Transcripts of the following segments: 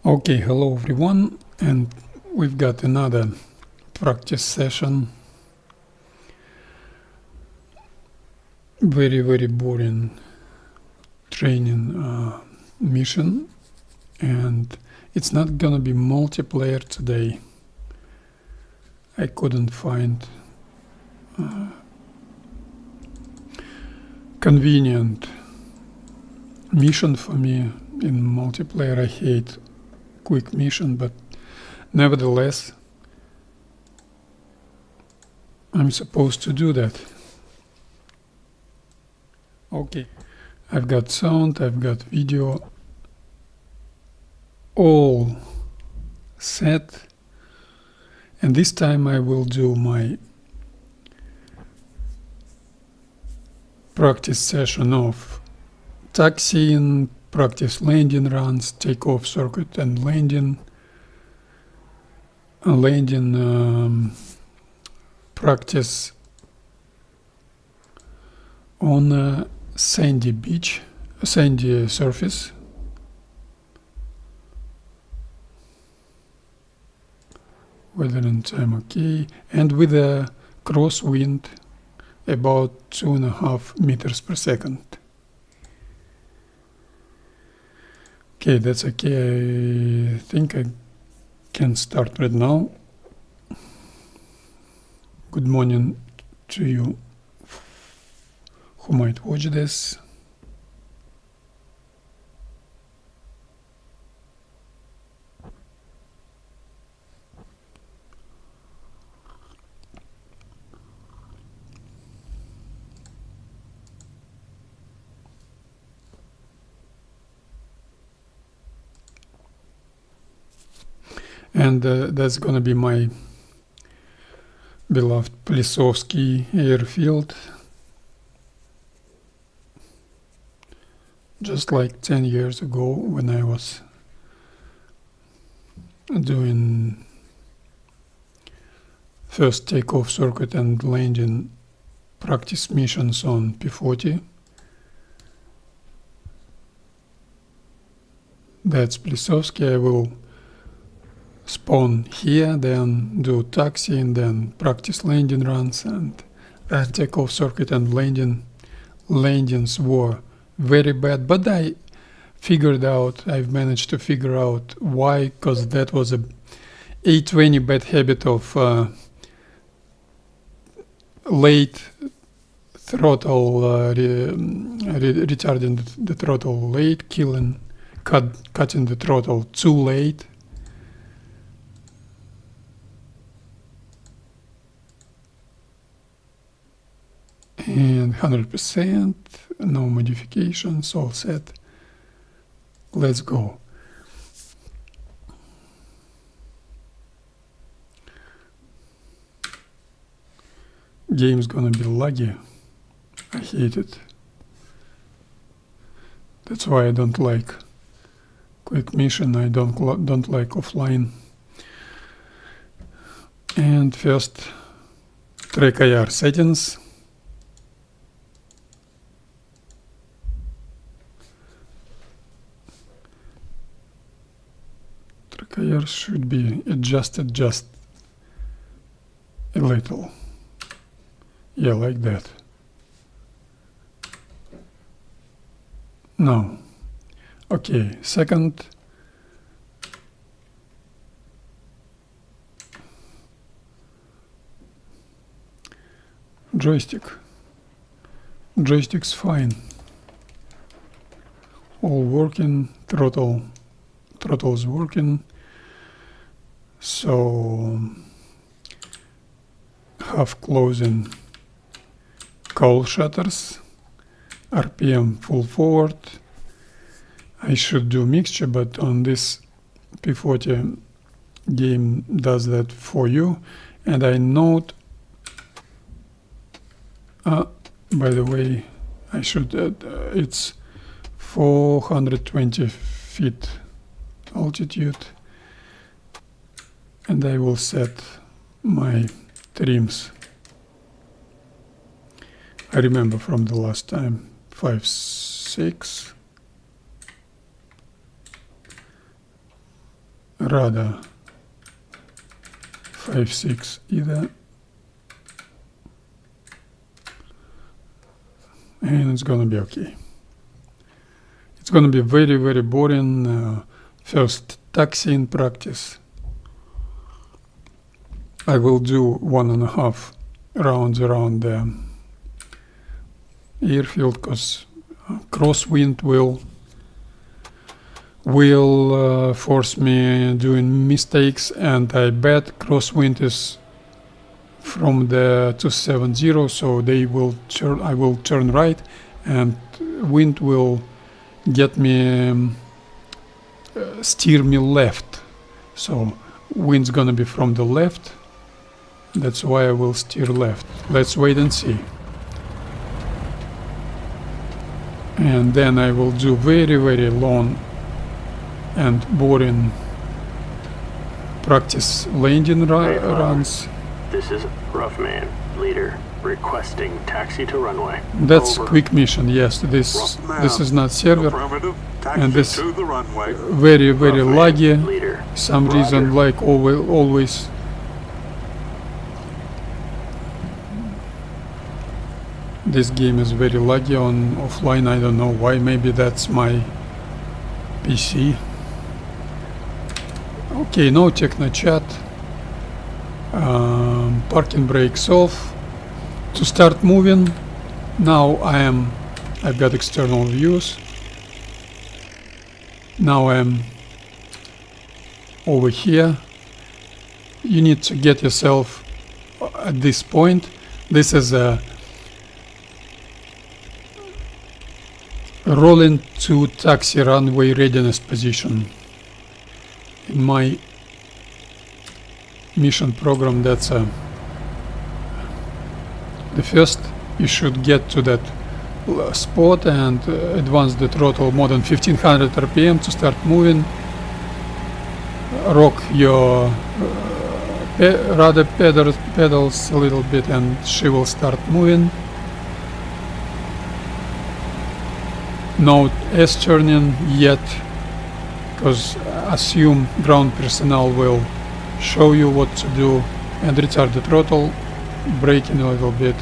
Okay, hello everyone, and we've got another practice session. Very boring training mission, and it's not gonna be multiplayer today. I couldn't find convenient mission for me in multiplayer. I hate quick mission, but nevertheless I'm supposed to do that. Okay, I've got sound, I've got video, all set, and this time I will do my practice session of taxiing, practice landing runs, takeoff circuit and landing practice on a sandy surface. Weather and time okay, and with a crosswind about 2.5 meters per second. Okay, that's okay. I think I can start right now. Good morning to you who might watch this. And that's gonna be my beloved Plisovsky airfield. Just like 10 years ago when I was doing first takeoff circuit and landing practice missions on P-40. That's Plisovsky. I will spawn here, then do taxiing, then practice landing runs, and takeoff circuit and landings were very bad, but I've managed to figure out why, because that was a A20 bad habit of late throttle, retarding the throttle late, cutting the throttle too late. And 100%, no modifications, all set. Let's go. Game's gonna be laggy. I hate it. That's why I don't like quick mission. I don't like offline. And first, track IR settings. Track IR should be adjusted just a little. Yeah, like that. No. Okay, second. Joystick's fine. All working, throttle's working. So half closing cowl shutters, RPM full forward. I should do mixture, but on this P-40 game does that for you. And I note, by the way, I should add, it's 420 feet altitude, and I will set my trims. I remember from the last time, 5.6. radar 5.6 either, and it's gonna be okay. It's gonna be very, very boring first taxiing practice. I will do 1.5 rounds around the airfield, because crosswind will force me doing mistakes, and I bet crosswind is from the 270, so I will turn right, and wind will get me steer me left. So wind's gonna be from the left, that's why I will steer left. Let's wait and see. And then I will do very, very long and boring practice landing runs. This is Roughman, leader, requesting taxi to runway. That's Over. quick mission, yes. This is not server, and this to the runway. very, very laggy. Leader. Some Roger. reason, like always. This game is very laggy on offline. I don't know why. Maybe that's my PC. Okay, no techno chat. Parking brakes off. To start moving, now I've got external views. Now I'm over here. You need to get yourself at this point. This is a rolling to taxi runway readiness position. In my mission program, that's the first. You should get to that spot and advance the throttle more than 1500 RPM to start moving. Rock your rudder pedals a little bit, and she will start moving. No S-turning yet, because assume ground personnel will show you what to do, and retard the throttle, braking a little bit.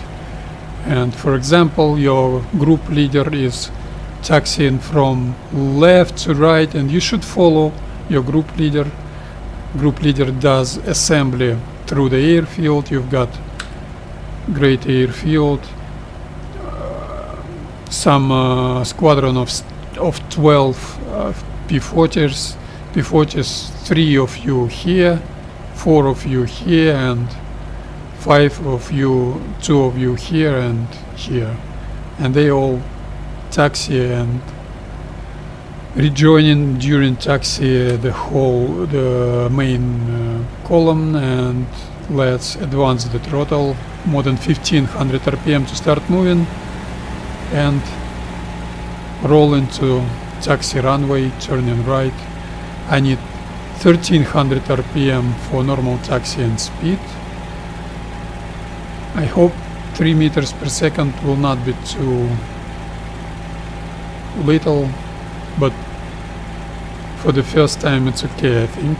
And for example, your group leader is taxiing from left to right, and you should follow your group leader. Group leader does assembly through the airfield. You've got great airfield. Some squadron of 12 P-40s. P-40s, 3 of you here, 4 of you here, and 5 of you, 2 of you here and here. And they all taxi and rejoining during taxi the main column, and let's advance the throttle more than 1500 RPM to start moving, and roll into taxi runway, turning right. I need 1300 RPM for normal taxiing speed. I hope 3 meters per second will not be too little, but for the first time it's okay, I think.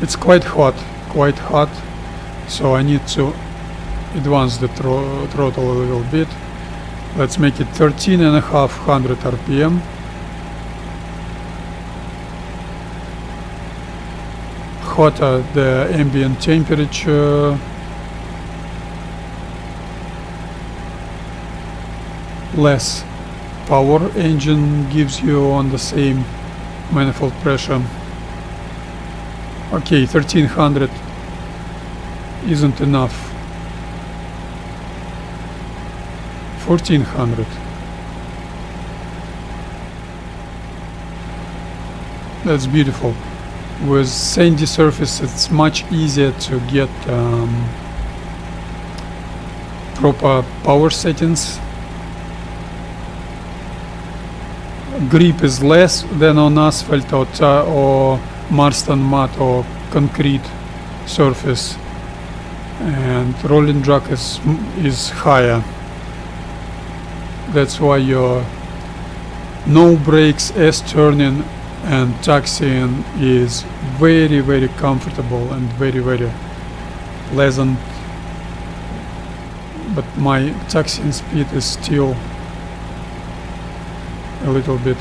It's quite hot, so I need to advance the throttle a little bit. Let's make it 13,500 RPM. Hotter the ambient temperature, less power engine gives you on the same manifold pressure. Okay, 1300 isn't enough. 1400. That's beautiful. With sandy surface, it's much easier to get proper power settings. Grip is less than on asphalt or Marston mat or concrete surface, and rolling drag is higher. That's why your no brakes S turning and taxiing is very, very comfortable and very, very pleasant. But my taxiing speed is still a little bit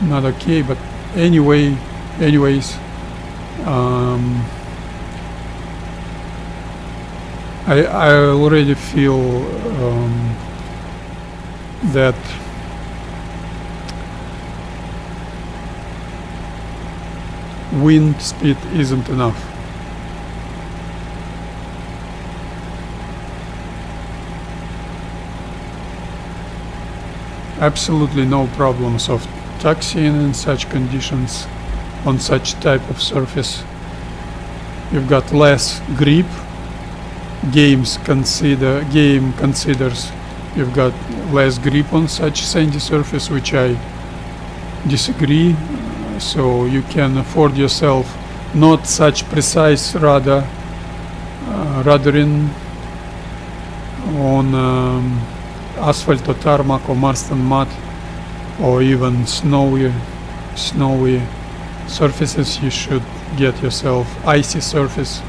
not okay. But anyways, I already feel that wind speed isn't enough. Absolutely no problems of taxiing in such conditions on such type of surface. You've got less grip. Game considers you've got less grip on such sandy surface, which I disagree. So you can afford yourself not such precise radaring on asphalt or tarmac or Marston mud or even snowy surfaces. You should get yourself icy surface,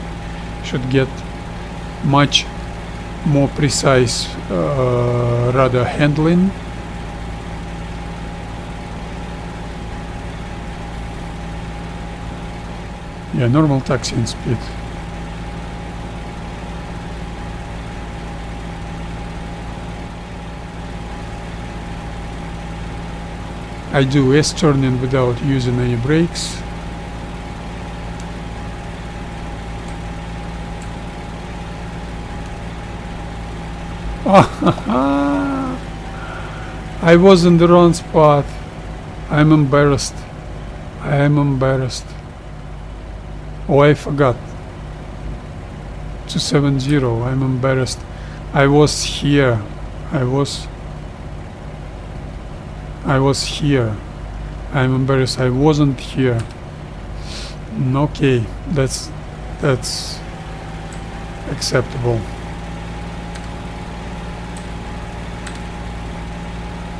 should get much more precise rudder handling. Yeah, normal taxiing speed. I do S-turning without using any brakes. I was in the wrong spot. I'm embarrassed. Oh, I forgot. 270. I'm embarrassed. I was here. I was here. I'm embarrassed. I wasn't here. Okay, that's acceptable.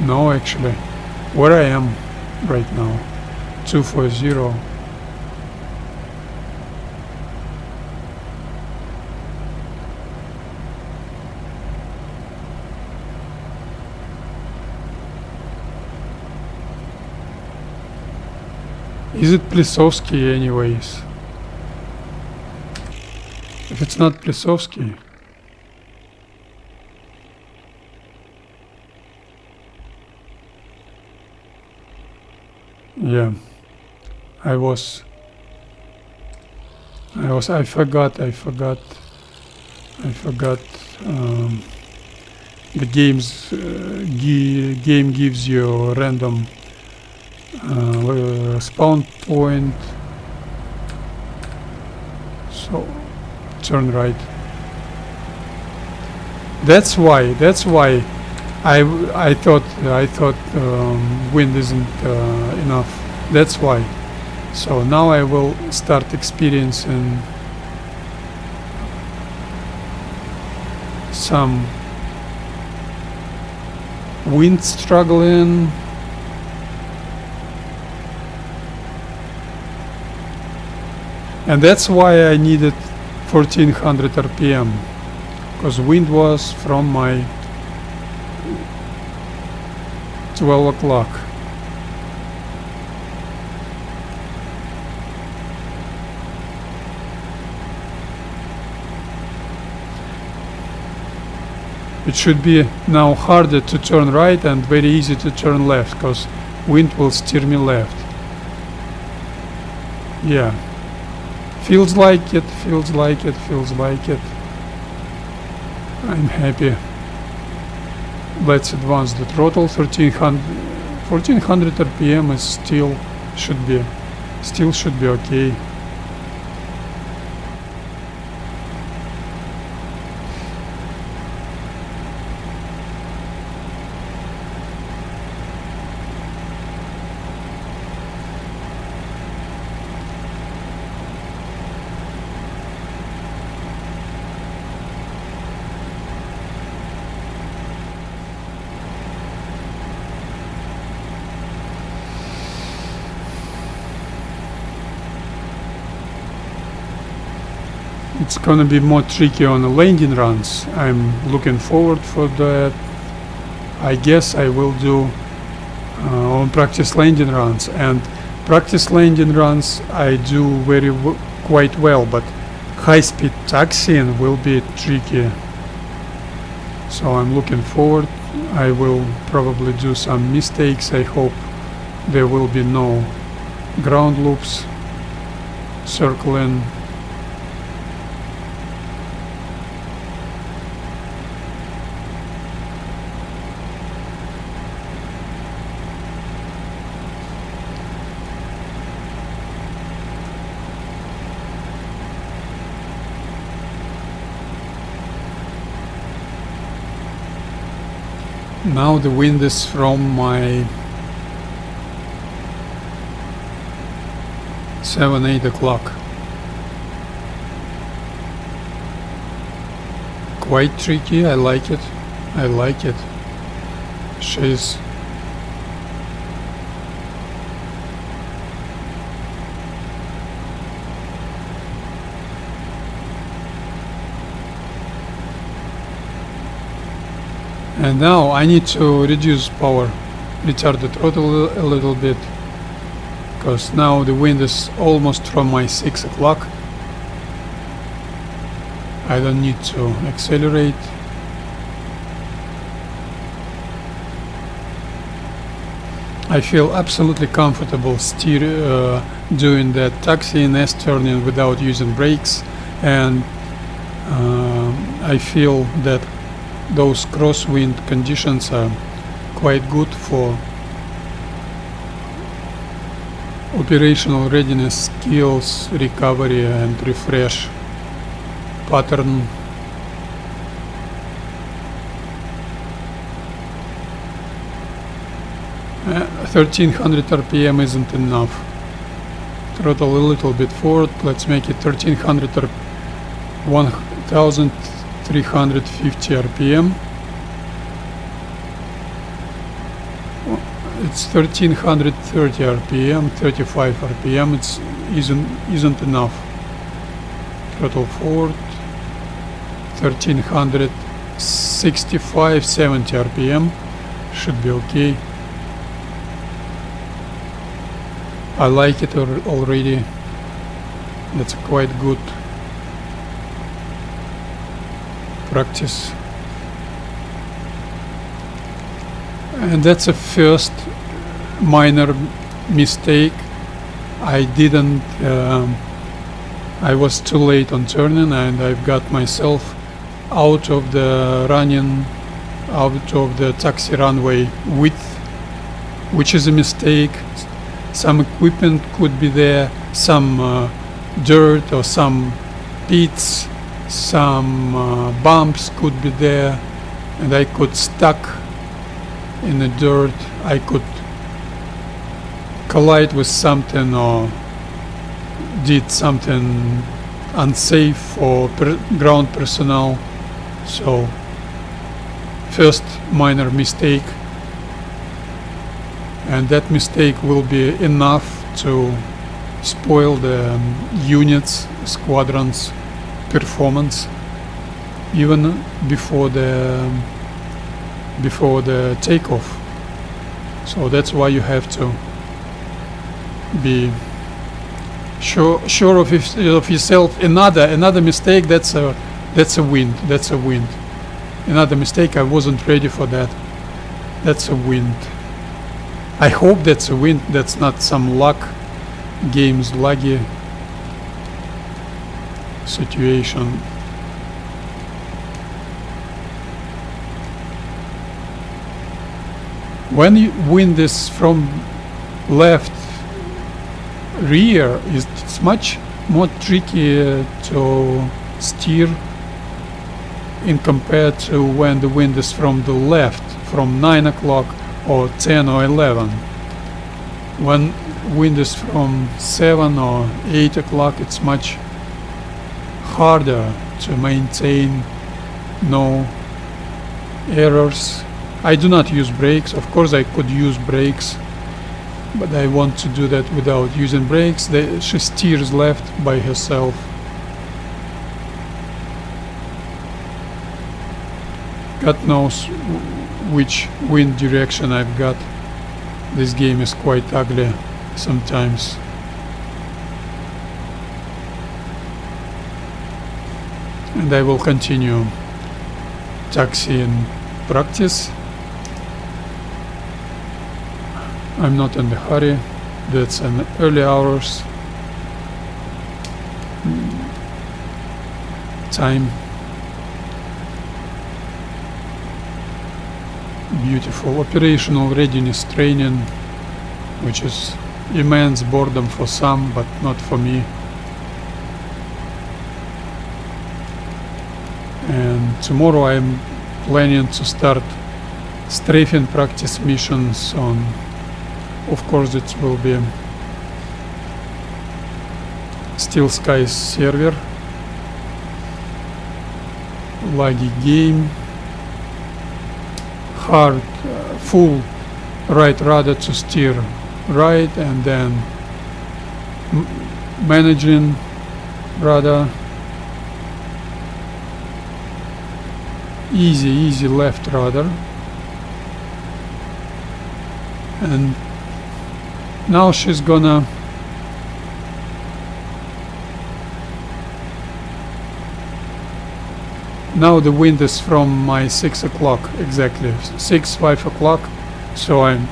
No, actually, where I am right now, 240. Is it Plisovsky anyways? If it's not Plisovsky, yeah, I forgot. The game gives you a random spawn point, so turn right. That's why I thought wind isn't enough. That's why. So now I will start experiencing some wind struggling. And that's why I needed 1400 RPM, because wind was from my 12 o'clock. It should be now harder to turn right and very easy to turn left, because wind will steer me left. Yeah. Feels like it. I'm happy. Let's advance the throttle. 1400 RPM is still should be okay. It's gonna be more tricky on the landing runs. I'm looking forward for that. I guess I will do on practice landing runs, and practice landing runs I do quite well, but high-speed taxiing will be tricky. So I'm looking forward. I will probably do some mistakes. I hope there will be no ground loops circling. Now the wind is from my 7-8 o'clock. Quite tricky. I like it. I like it. She's and now I need to reduce power, retard the throttle a little bit, because now the wind is almost from my 6 o'clock. I don't need to accelerate. I feel absolutely comfortable doing that taxiing S-turning without using brakes, and I feel that those crosswind conditions are quite good for operational readiness, skills, recovery and refresh pattern. Uh, 1300 RPM isn't enough. Throttle a little bit forward. Let's make it 1300 or 1350 RPM. It's 1330 RPM, 35 RPM. It isn't enough. Throttle forward. 1365, 70 RPM should be okay. I like it already. That's quite good practice. And that's a first minor mistake. I was too late on turning, and I've got myself out of the taxi runway width, which is a mistake. Some equipment could be there, some dirt or some pits, some bumps could be there, and I could stuck in the dirt. I could collide with something or did something unsafe for ground personnel. So first minor mistake, and that mistake will be enough to spoil the units, squadrons performance even before the takeoff. So that's why you have to be sure of yourself. Another mistake, that's a wind. Another mistake, I wasn't ready for that. That's a wind. I hope that's a wind. That's not some luck games laggy situation. When wind is from left rear, it's much more tricky to steer in compared to when the wind is from the left, from 9 o'clock or 10 or 11. When wind is from 7 or 8 o'clock, it's much harder to maintain no errors. I do not use brakes. Of course I could use brakes, but I want to do that without using brakes. She steers left by herself. God knows which wind direction I've got. This game is quite ugly sometimes. And I will continue taxi in practice. I'm not in a hurry. That's an early hours time. Beautiful operational readiness training, which is immense boredom for some, but not for me. And tomorrow I'm planning to start strafing practice missions on, of course it will be Steel Skies server. Laggy game. Hard, full right rudder to steer right, and then managing rudder. Easy left rudder. And now she's gonna now the wind is from my 6 o'clock, exactly 5 o'clock, so I'm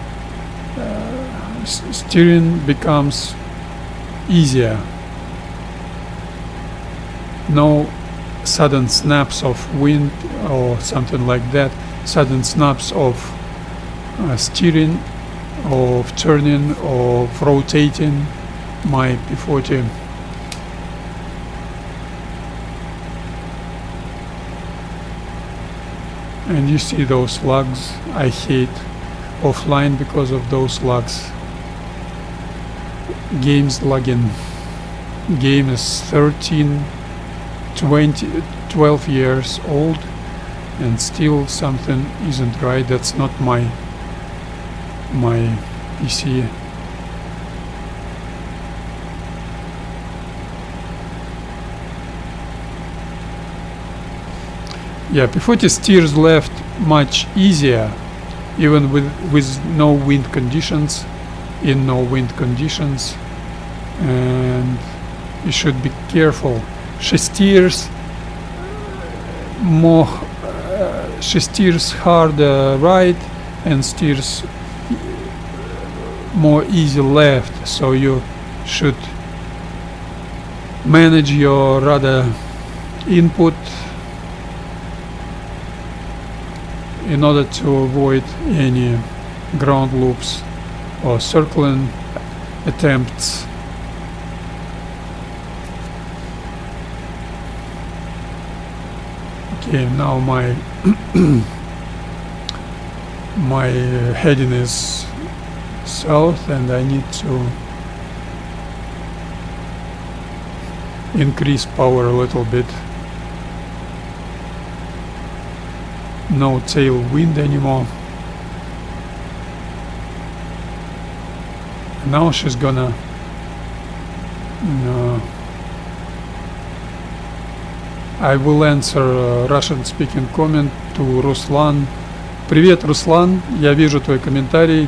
steering becomes easier. No sudden snaps of wind or something like that, sudden snaps of steering, of turning, of rotating my P-40. And you see those lags. I hate offline because of those lags. Game's lagging. Game is 13, 20, 12 years old and still something isn't right. That's not my PC. Yeah, P-40 steers left much easier, even with no wind conditions, in no wind conditions, and you should be careful. She steers more, she steers harder right and steers more easy left, so you should manage your rudder input in order to avoid any ground loops or circling attempts. Okay, now my my heading is south and I need to increase power a little bit. No tailwind anymore. Now she's gonna I will answer a Russian speaking comment to Ruslan. Привет, Руслан, я вижу твой комментарий.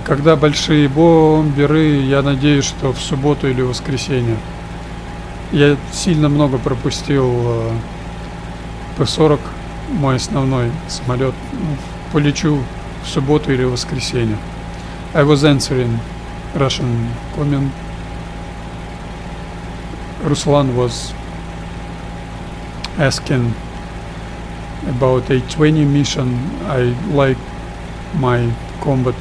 Когда большие бомберы, я надеюсь, что в субботу или воскресенье. Я сильно много пропустил P-40, мой основной самолет. Полечу в субботу или воскресенье. I was answering Russian comment. Ruslan was asking about A-20 mission. I like my combat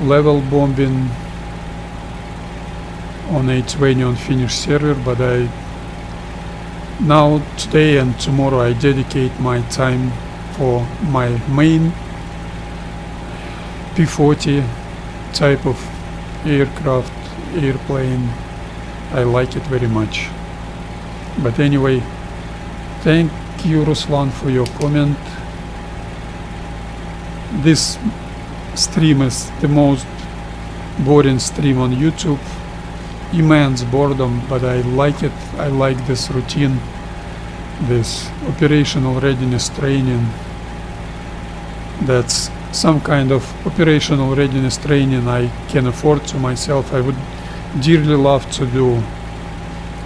level bombing on A-20 on Finnish server, but now today and tomorrow I dedicate my time for my main P-40 type of aircraft, airplane. I like it very much. But anyway, thank you, Ruslan, for your comment. This stream is the most boring stream on YouTube. Immense boredom, but I like it. I like this routine. this operational readiness training. That's some kind of operational readiness training I can afford to myself. I would dearly love to do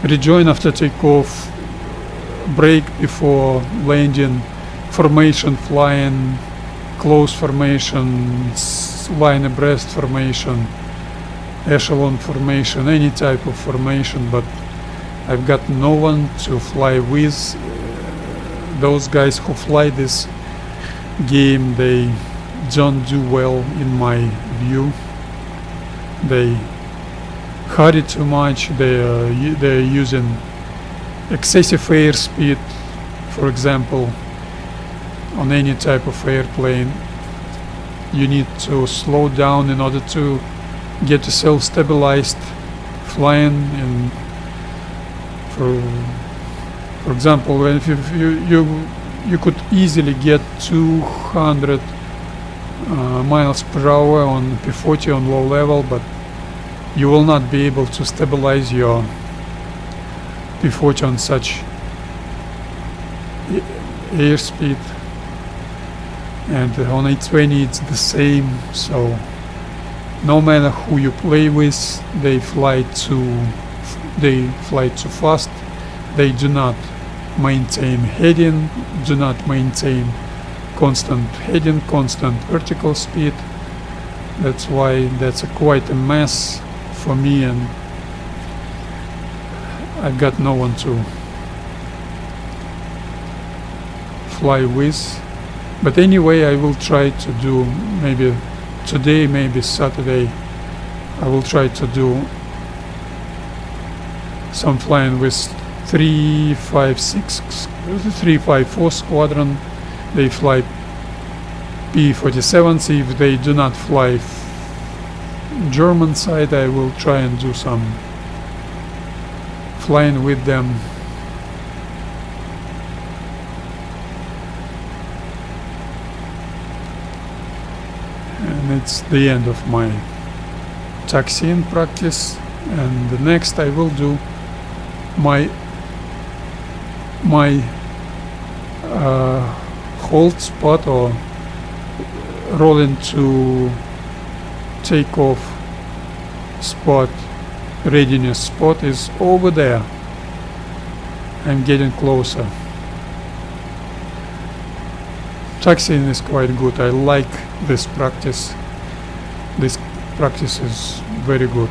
rejoin after takeoff, brake before landing, formation flying, close formation, line abreast formation, echelon formation, any type of formation, but I've got no one to fly with. Those guys who fly this game, they don't do well in my view. They hurry too much, they're using excessive airspeed, for example. On any type of airplane, you need to slow down in order to get yourself stabilized flying. And for example, if you could easily get 200 miles per hour on P-40 on low level, but you will not be able to stabilize your P-40 on such airspeed. And on A20 it's the same, so no matter who you play with, they fly too fast. They do not maintain heading, do not maintain constant heading, constant vertical speed. That's why that's quite a mess for me, and I've got no one to fly with. But anyway, I will try to do, maybe today, maybe Saturday, I will try to do some flying with 354 squadron. They fly P-47s. If they do not fly German side, I will try and do some flying with them. And it's the end of my taxiing practice, and the next I will do my hold spot or rolling to takeoff spot, readiness spot is over there. I'm getting closer. Taxiing is quite good. I like this practice. This practice is very good.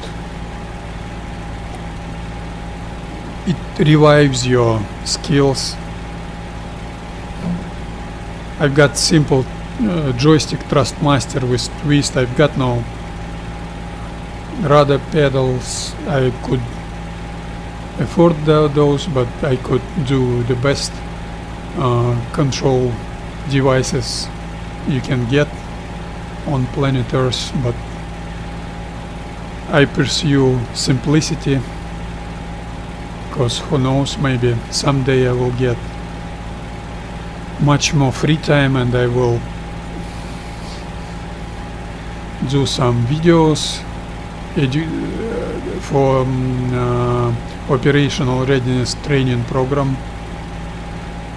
It revives your skills. I've got simple joystick Thrustmaster with twist. I've got no rudder pedals. I could afford those, but I could do the best control devices you can get on planet Earth, but I pursue simplicity, because who knows, maybe someday I will get much more free time and I will do some videos for operational readiness training program,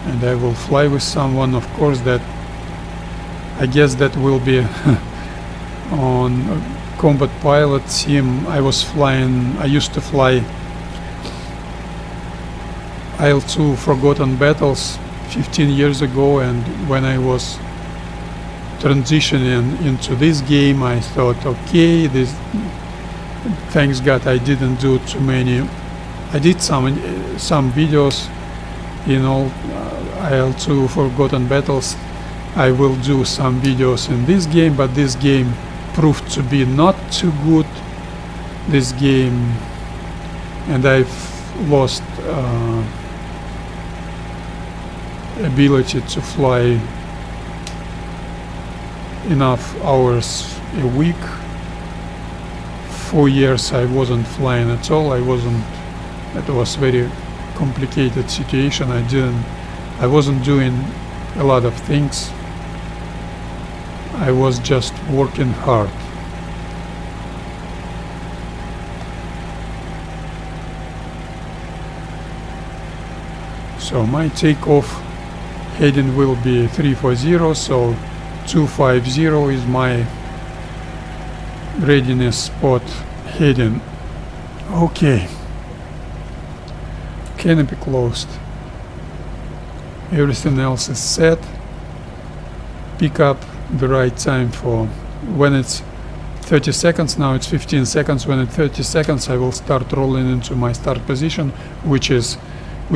and I will fly with someone. Of course, that I guess that will be on combat pilot sim. I used to fly Il-2 Forgotten Battles 15 years ago, and when I was transitioning into this game, I thought, okay, thanks God I didn't do too many. I did some videos in all Il-2 Forgotten Battles. I will do some videos in this game, but this game proved to be not too good, this game, and I've lost ability to fly enough hours a week. 4 years I wasn't flying at all. It was very complicated situation. I wasn't doing a lot of things. I was just working hard. So my takeoff heading will be 340, so 250 is my readiness spot heading. Okay. Canopy closed. Everything else is set. Pick up the right time for when it's 30 seconds. Now it's 15 seconds. When it's 30 seconds, I will start rolling into my start position, which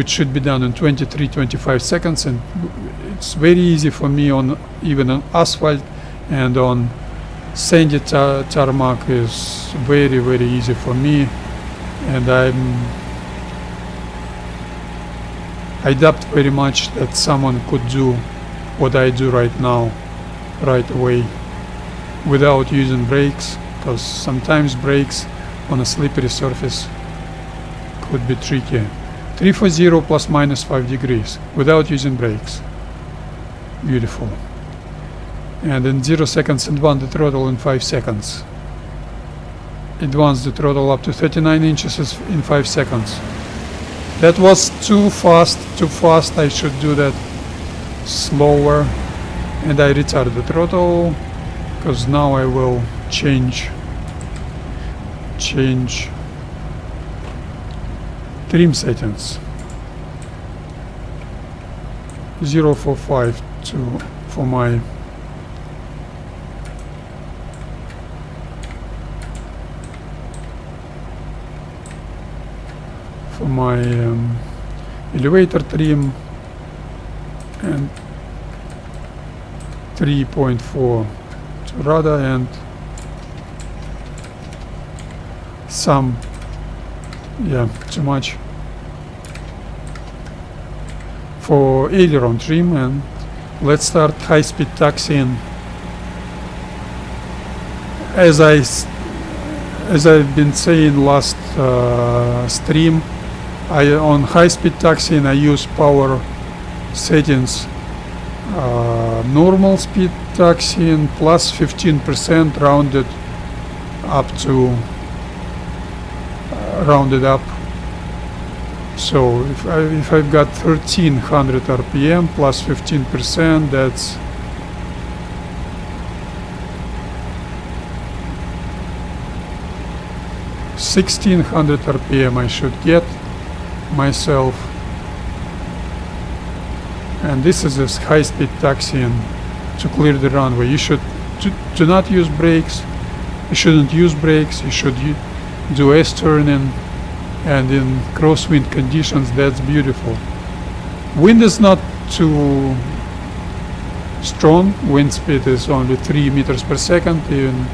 should be done in 23-25 seconds. And it's very easy for me on even on asphalt, and on sandy tarmac is very, very easy for me. And I doubt very much that someone could do what I do right now, right away, without using brakes, because sometimes brakes on a slippery surface could be tricky. 340 plus minus 5 degrees without using brakes. Beautiful. And in 0 seconds advance the throttle in 5 seconds. Advance the throttle up to 39 inches in 5 seconds. That was too fast, I should do that slower. And I retard the throttle, because now I will change trim settings. 045 for my elevator trim, and 3.4 to rudder, and some, yeah, too much for aileron trim. And let's start high-speed taxiing. As I've been saying last stream, on high-speed taxiing I use power settings, normal speed taxiing plus 15% rounded up. So if I've got 1300 RPM plus 15%, that's 1600 RPM I should get myself. And this is a high-speed taxiing to clear the runway. You should do not use brakes. You shouldn't use brakes. You should do S-turning, and in crosswind conditions that's beautiful. Wind is not too strong. Wind speed is only 3 meters per second even,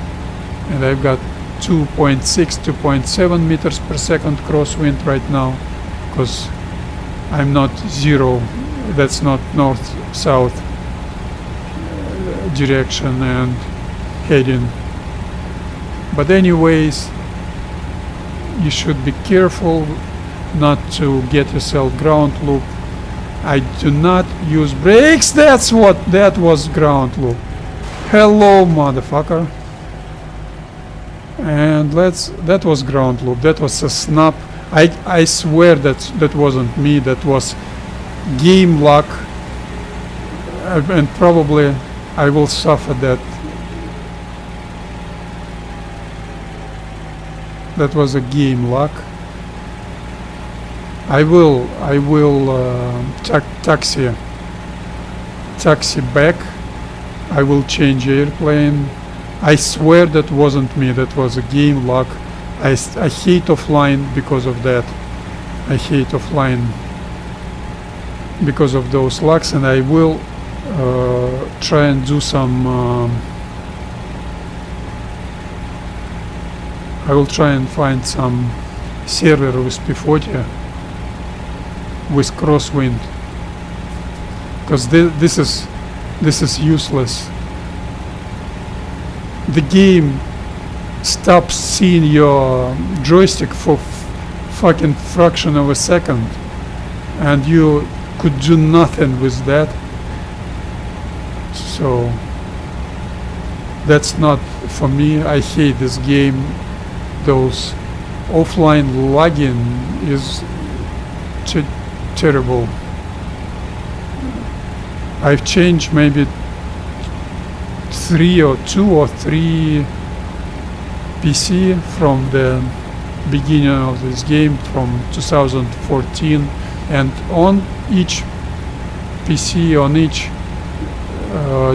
and I've got 2.7 meters per second crosswind right now, because I'm not zero. That's not north-south direction and heading. But anyways, you should be careful not to get yourself ground loop. I do not use brakes. That was ground loop. Hello, motherfucker. And that was ground loop. That was a snap. I swear that wasn't me. That was game luck, and probably I will suffer that. That was a game luck. I will taxi back. I will change airplane. I swear that wasn't me. That was a game luck. I hate offline because of that. I hate offline because of those lucks, and I will try and do some I will try and find some server with P-40 with crosswind, because this is useless. The game stops seeing your joystick for fucking fraction of a second, and you could do nothing with that. So that's not for me. I hate this game. Those offline lagging is terrible. I've changed maybe 2 or 3 PC from the beginning of this game from 2014, and on each PC, on each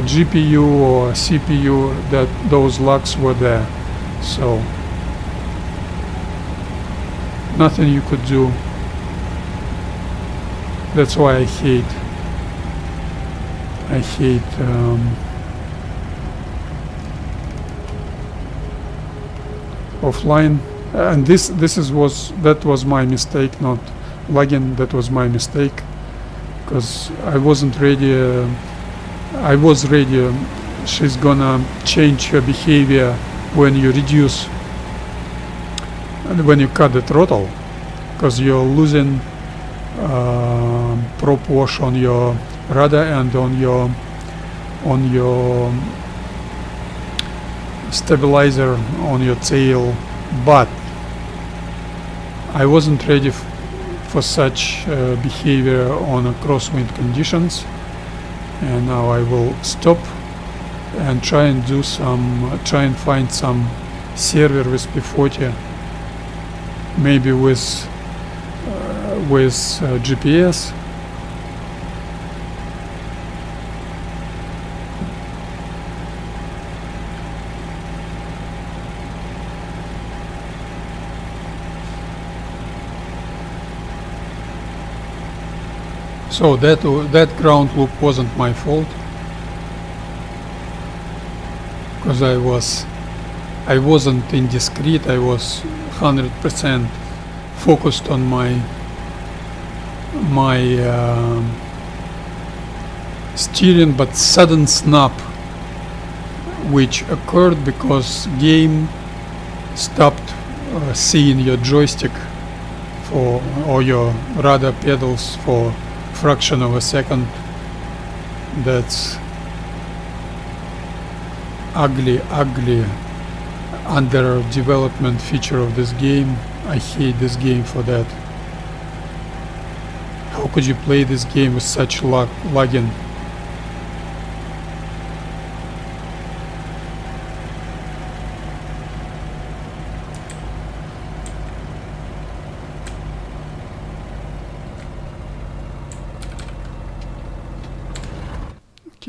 GPU or CPU, that those locks were there. So nothing you could do. That's why I hate offline. And that was my mistake, not lagging. That was my mistake, because I wasn't ready. I was ready. She's gonna change her behavior when you reduce and when you cut the throttle, because you're losing prop wash on your rudder and on your stabilizer on your tail. But I wasn't ready for such behavior on crosswind conditions, and now I will stop and try and find some server with P-40, maybe with GPS. So that ground loop wasn't my fault, because I wasn't indiscreet. I was 100% focused on my steering, but sudden snap, which occurred because game stopped seeing your joystick or your rudder pedals for fraction of a second. That's ugly under development feature of this game. I hate this game for that. How could you play this game with such lagging?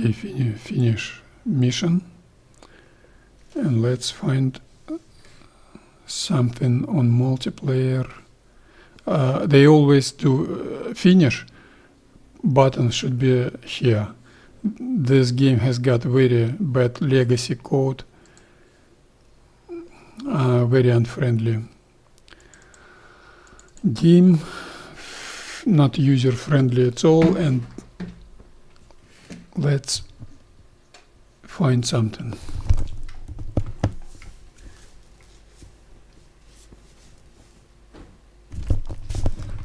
Okay, finish mission, and let's find something on multiplayer. They always do finish button should be here. This game has got very bad legacy code, very unfriendly game, not user friendly at all. And let's find something.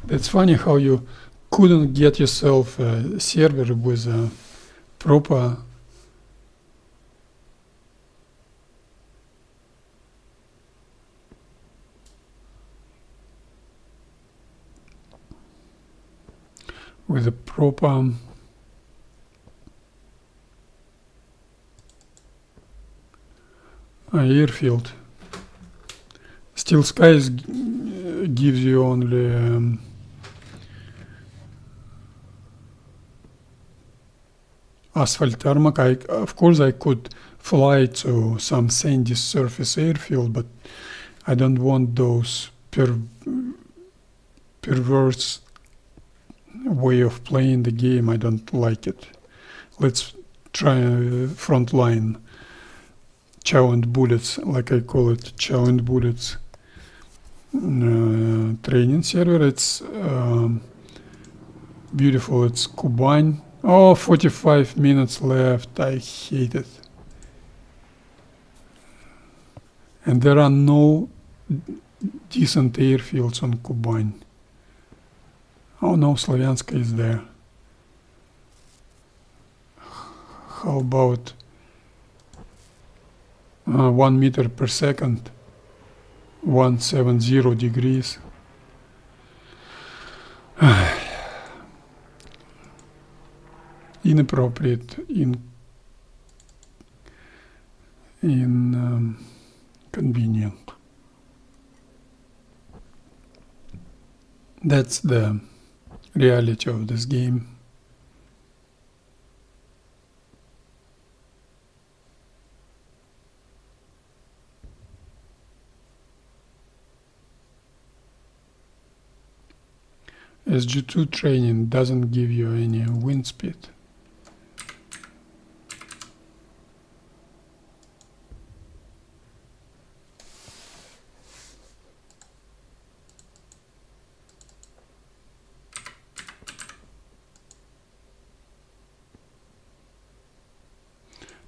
It's funny how you couldn't get yourself a server with a proper airfield. Still Skies gives you only asphalt tarmac. Of course I could fly to some sandy surface airfield, but I don't want those perverse way of playing the game. I don't like it. Let's try frontline chow and bullets, like I call it, chow and bullets training server. It's beautiful. It's Kuban. Oh, 45 minutes left. I hate it. And there are no decent airfields on Kuban. Oh no, Slavyanska is there. How about 1 meter per second, 170 degrees. inappropriate, inconvenient. That's the reality of this game. As G2 training doesn't give you any wind speed.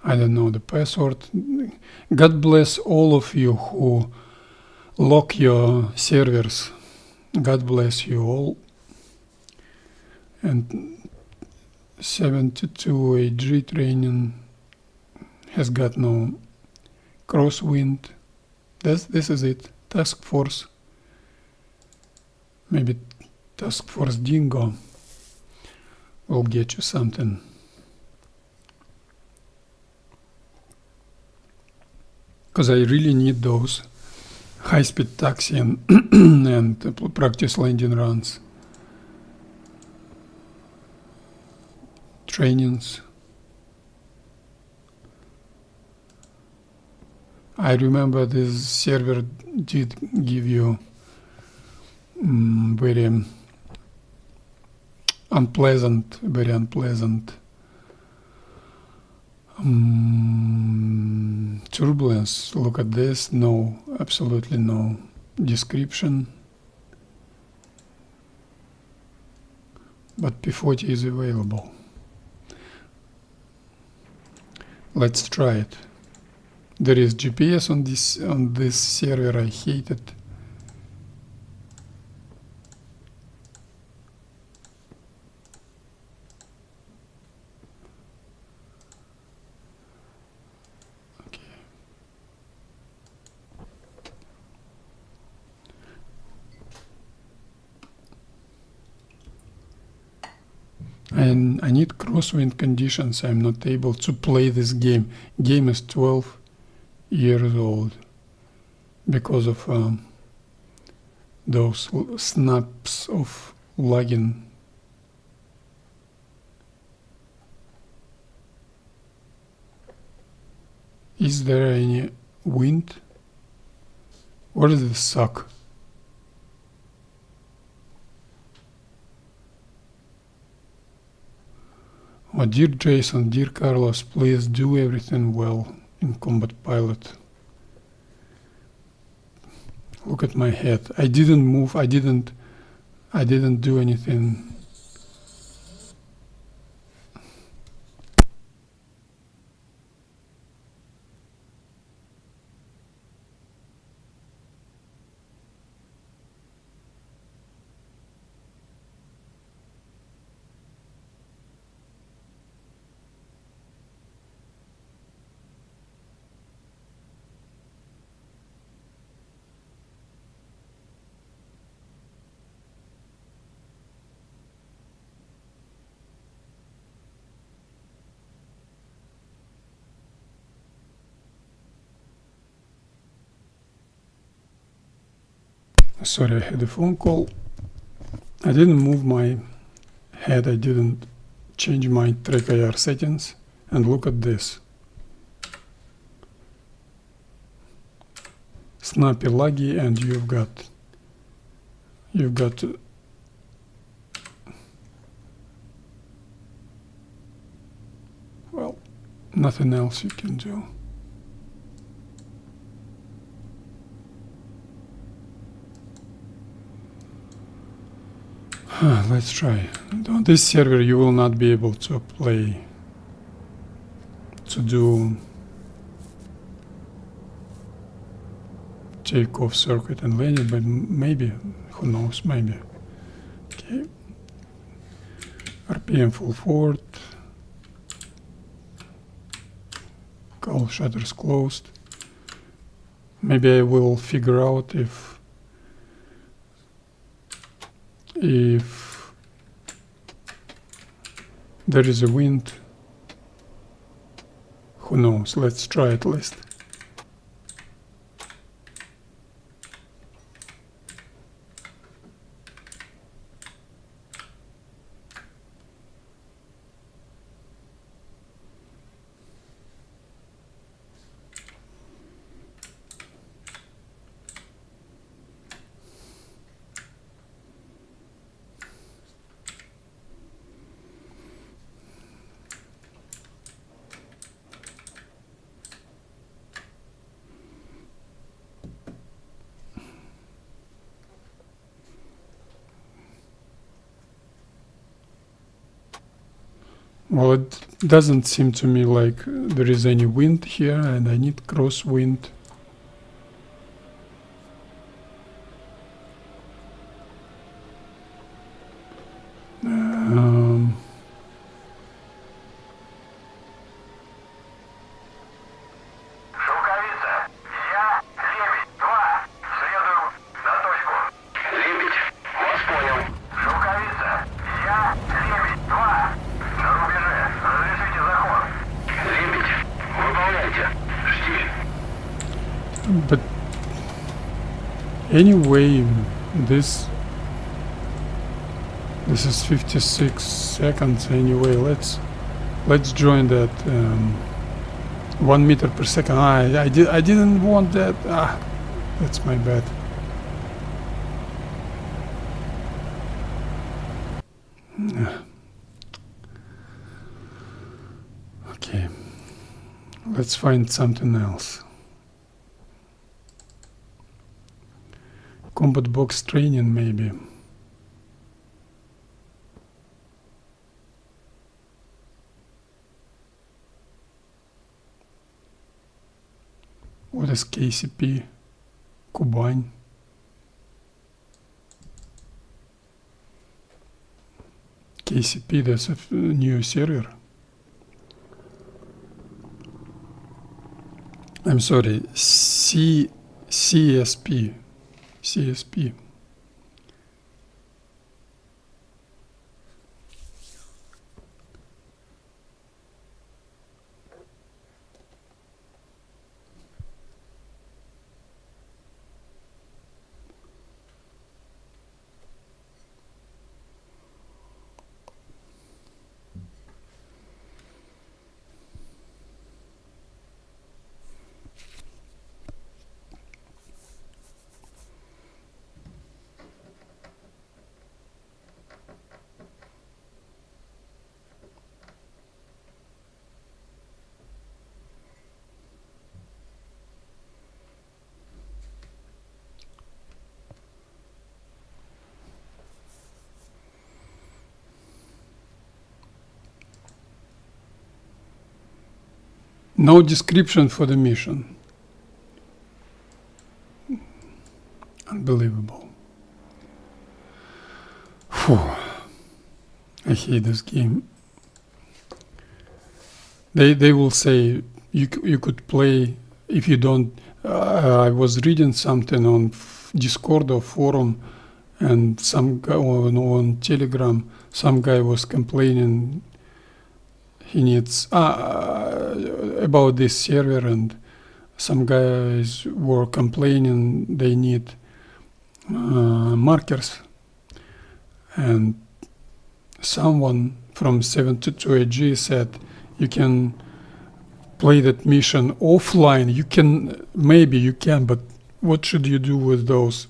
I don't know the password. God bless all of you who lock your servers. God bless you all. And 72AG training has got no crosswind. This is it. Task Force. Maybe Task Force Dingo will get you something. Because I really need those high-speed taxi and practice landing runs. Trainings. I remember this server did give you very unpleasant turbulence. Look at this. No, absolutely no description. But P-40 is available. Let's try it. There is GPS on this server. I hate it. Okay. And I need crosswind conditions. I'm not able to play this game. Game is 12 years old because of those snaps of lagging. Is there any wind? Or does this suck? Oh, dear Jason, dear Carlos, please do everything well in Combat Pilot. Look at my head. I didn't move. I didn't do anything. Sorry, I had a phone call. I didn't move my head. I didn't change my track IR settings. And look at this. Snappy laggy, and you've got well, nothing else you can do. Let's try. On this server you will not be able to do takeoff circuit and landing, but maybe, who knows, maybe. Okay. RPM full forward. Call shutters closed. Maybe I will figure out if there is a wind. Who knows? Let's try at least. Well, it doesn't seem to me like there is any wind here, and I need crosswind. Шелковица, я Лебедь-2. Следую на точку. Лебедь, вас понял. Шелковица, я Лебедь-2. На рубеже. Разрешите заход. Лебедь, выполняйте. Штиль. But anyway, this is 56 seconds anyway. Let's join that 1 meter per second. I didn't want that. That's my bad. Okay, let's find something else. Combat box training, maybe. What is KCP? Kubань. KCP, that's a new server. I'm sorry, CSP. CSP. No description for the mission. Unbelievable. Phew. I hate this game. They will say you could play if you don't. I was reading something on Discord or forum, and some guy on Telegram, some guy was complaining he needs about this server, and some guys were complaining they need markers, and someone from 72AG said you can play that mission offline. You can, maybe you can, but what should you do with those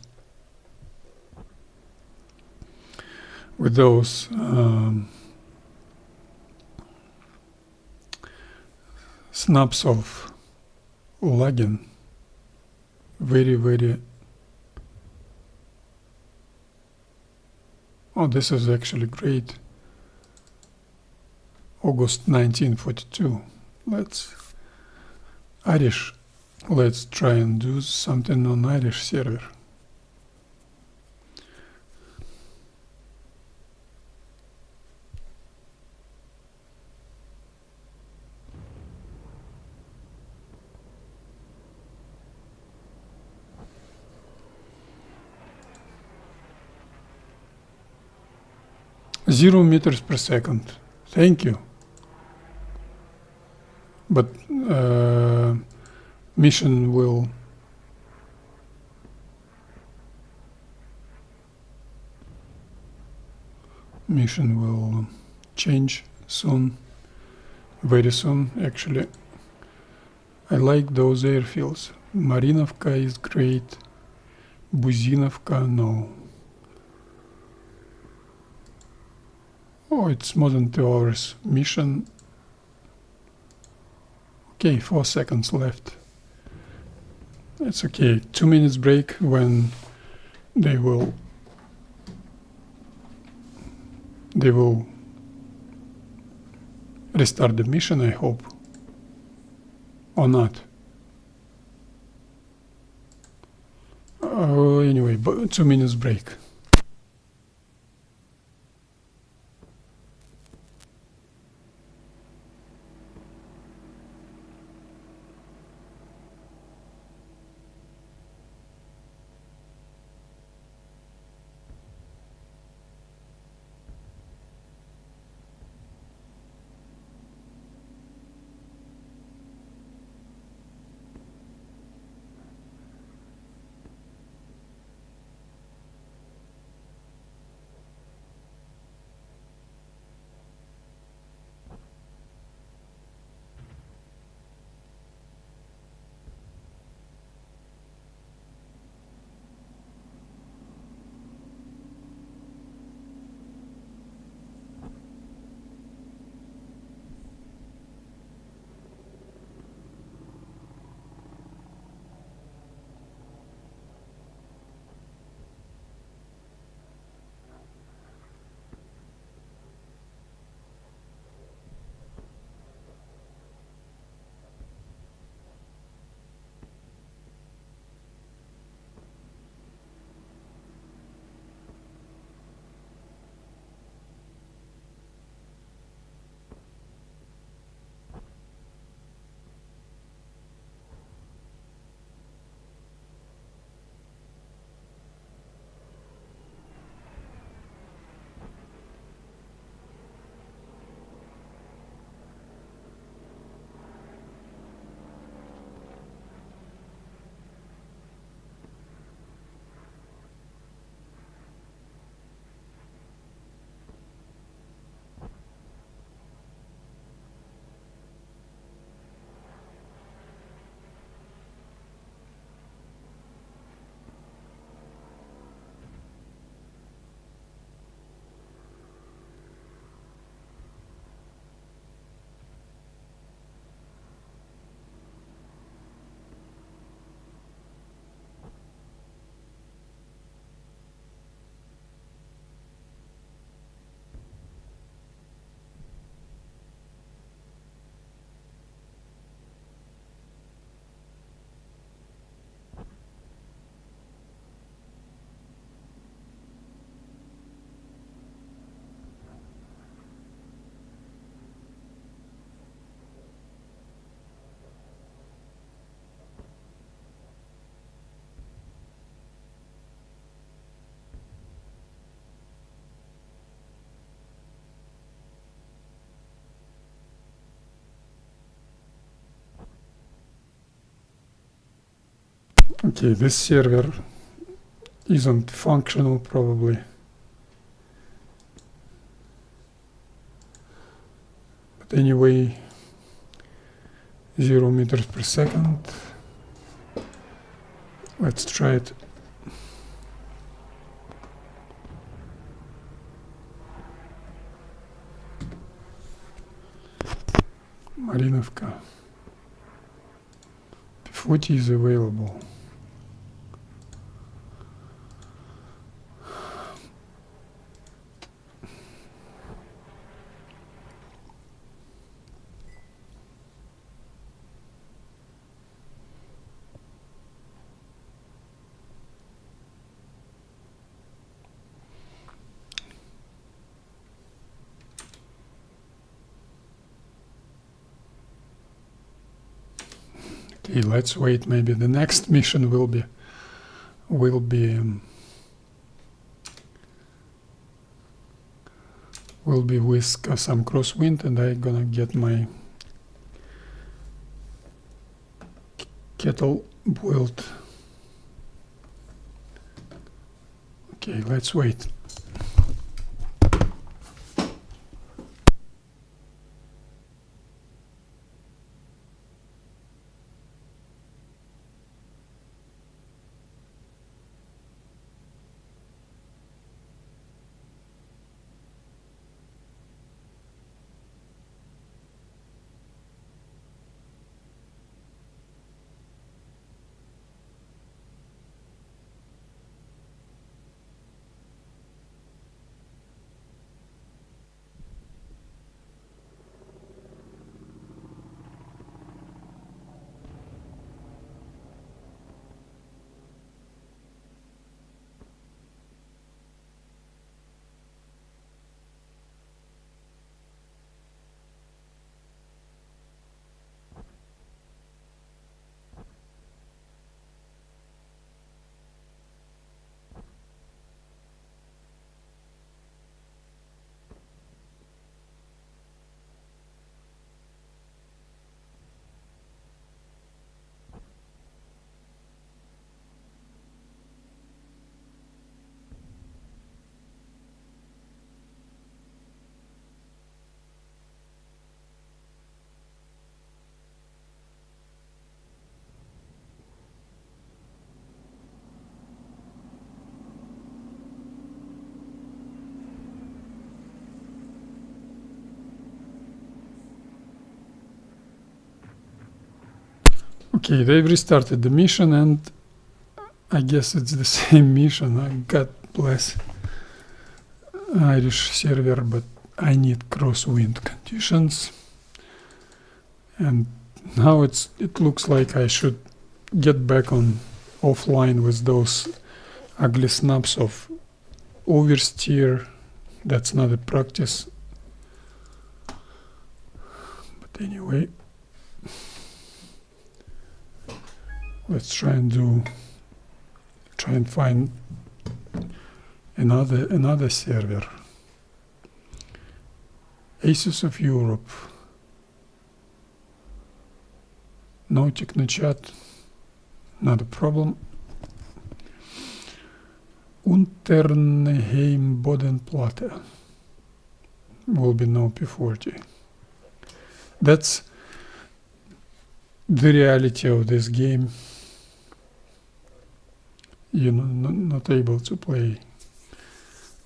snaps of lagging? Very. Oh, this is actually great. August 1942. Let's try and do something on Irish server. Zero meters per second. Thank you. But mission will change soon, very soon actually. I like those airfields. Marinovka is great. Buzinovka, no. Oh, it's more than 2 hours mission. Okay, 4 seconds left. It's okay. 2 minutes break when they will restart the mission, I hope. Or not. Anyway, 2 minutes break. Okay, this server isn't functional probably. But anyway, 0 meters per second. Let's try it. Marinovka. P-40 is available. Okay, let's wait. Maybe the next mission will be will be with some crosswind, and I'm gonna get my kettle boiled. Okay, let's wait. Okay, they've restarted the mission, and I guess it's the same mission. God bless Irish server, but I need crosswind conditions. And now it looks like I should get back on offline with those ugly snaps of oversteer. That's not a practice. But anyway, let's try and find another server. Aces of Europe. No Technochat, not a problem. Unterneheim Bodenplatte will be no P-40. That's the reality of this game. You're not able to play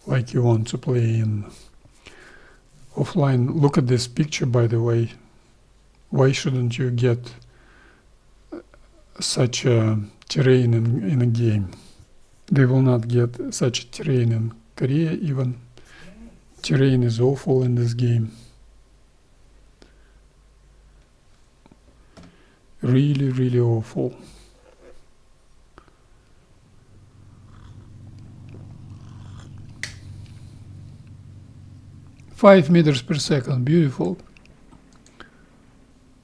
like you want to play in offline. Look at this picture, by the way. Why shouldn't you get such a terrain in a game? They will not get such a terrain in Korea even. Terrain is awful in this game. Really, really awful. Five meters per second, beautiful.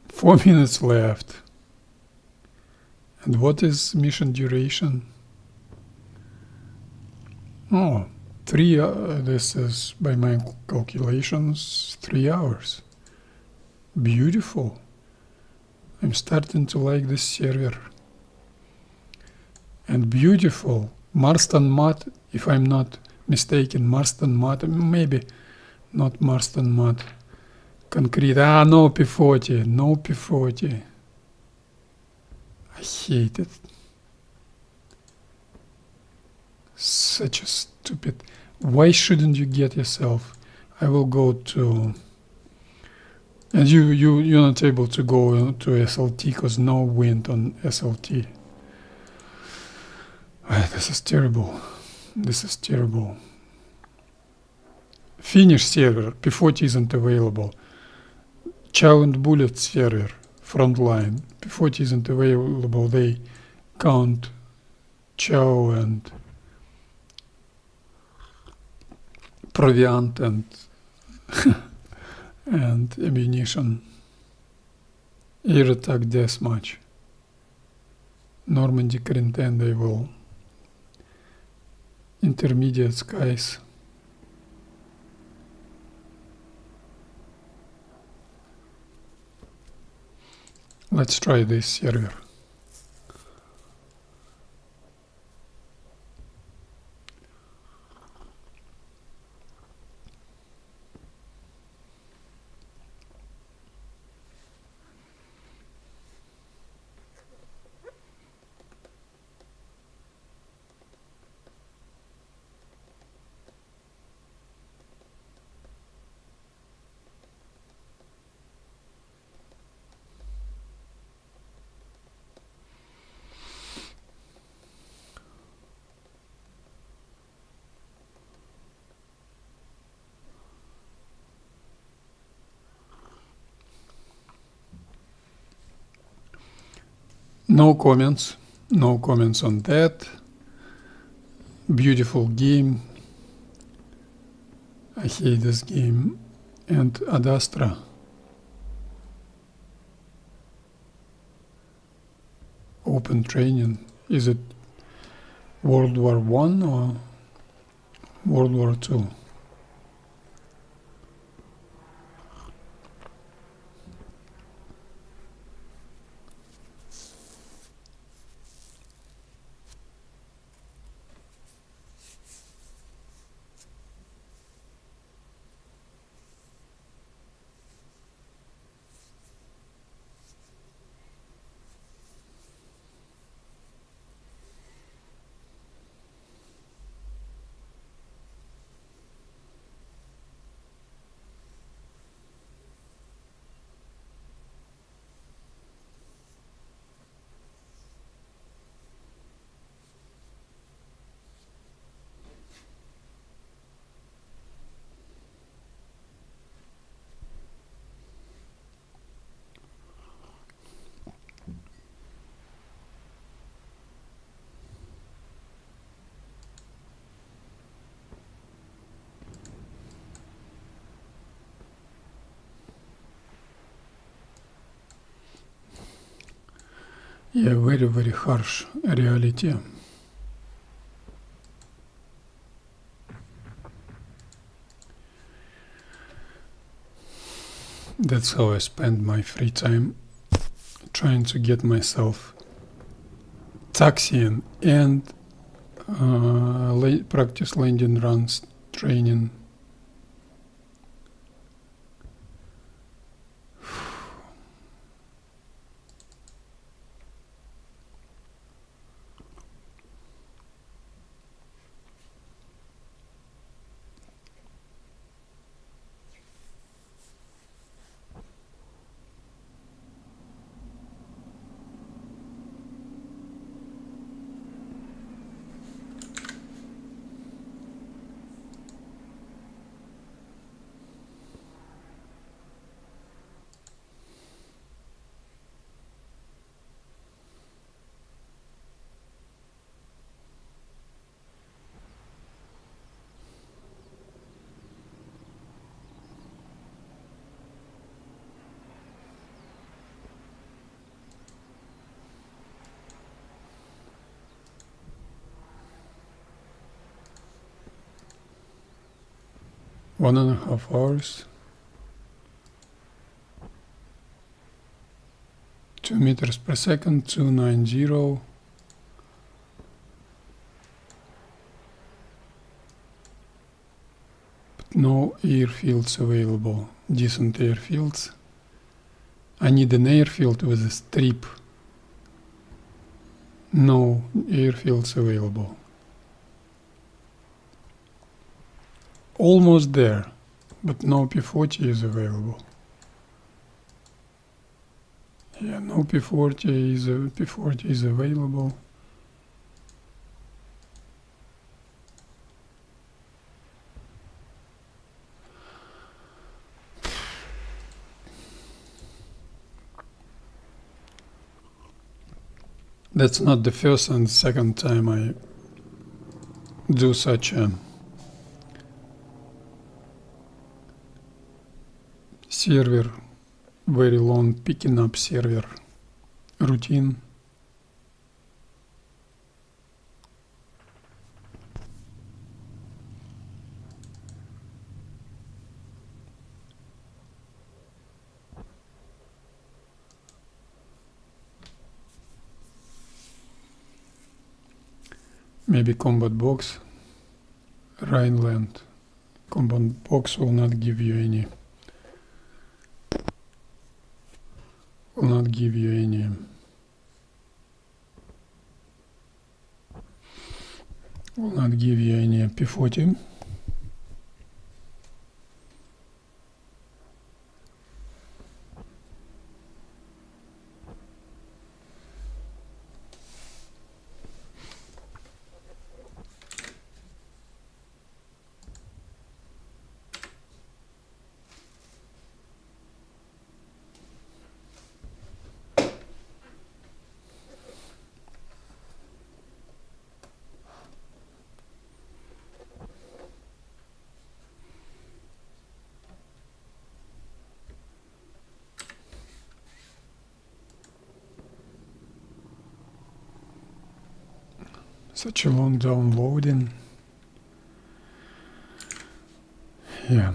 4 minutes left. And what is mission duration? Oh, this is, by my calculations, 3 hours. Beautiful. I'm starting to like this server. And beautiful. Marston Mud, if I'm not mistaken, Marston Mud, maybe not Marston Mud. Concrete. No P-40. No P-40. I hate it. Such a stupid. Why shouldn't you get yourself? I will go to. And you're not able to go to SLT because no wind on SLT. This is terrible. This is terrible. Finnish server, P-40 isn't available. Chow and Bullet server, frontline, P-40 isn't available. They count chow and proviant and and ammunition. Air attack deathmatch. Normandy Quarantine, they will. Intermediate skies. Let's try this server. No comments on that. Beautiful game. I hate this game. And Ad Astra. Open training. Is it World War I or World War II? Yeah, very, very harsh reality. That's how I spend my free time, trying to get myself taxiing and practice landing runs training. One and a half hours. 2 meters per second, 290. But no airfields available. Decent airfields. I need an airfield with a strip. No airfields available. Almost there, but no P-40 is available. Yeah, no P-40 is available. That's not the first and second time I do such a server, very long picking up server routine. Maybe combat box, Rhineland. Combat box will not give you any. Will not give you any. Will not give you any P-40. Such a long downloading. Yeah.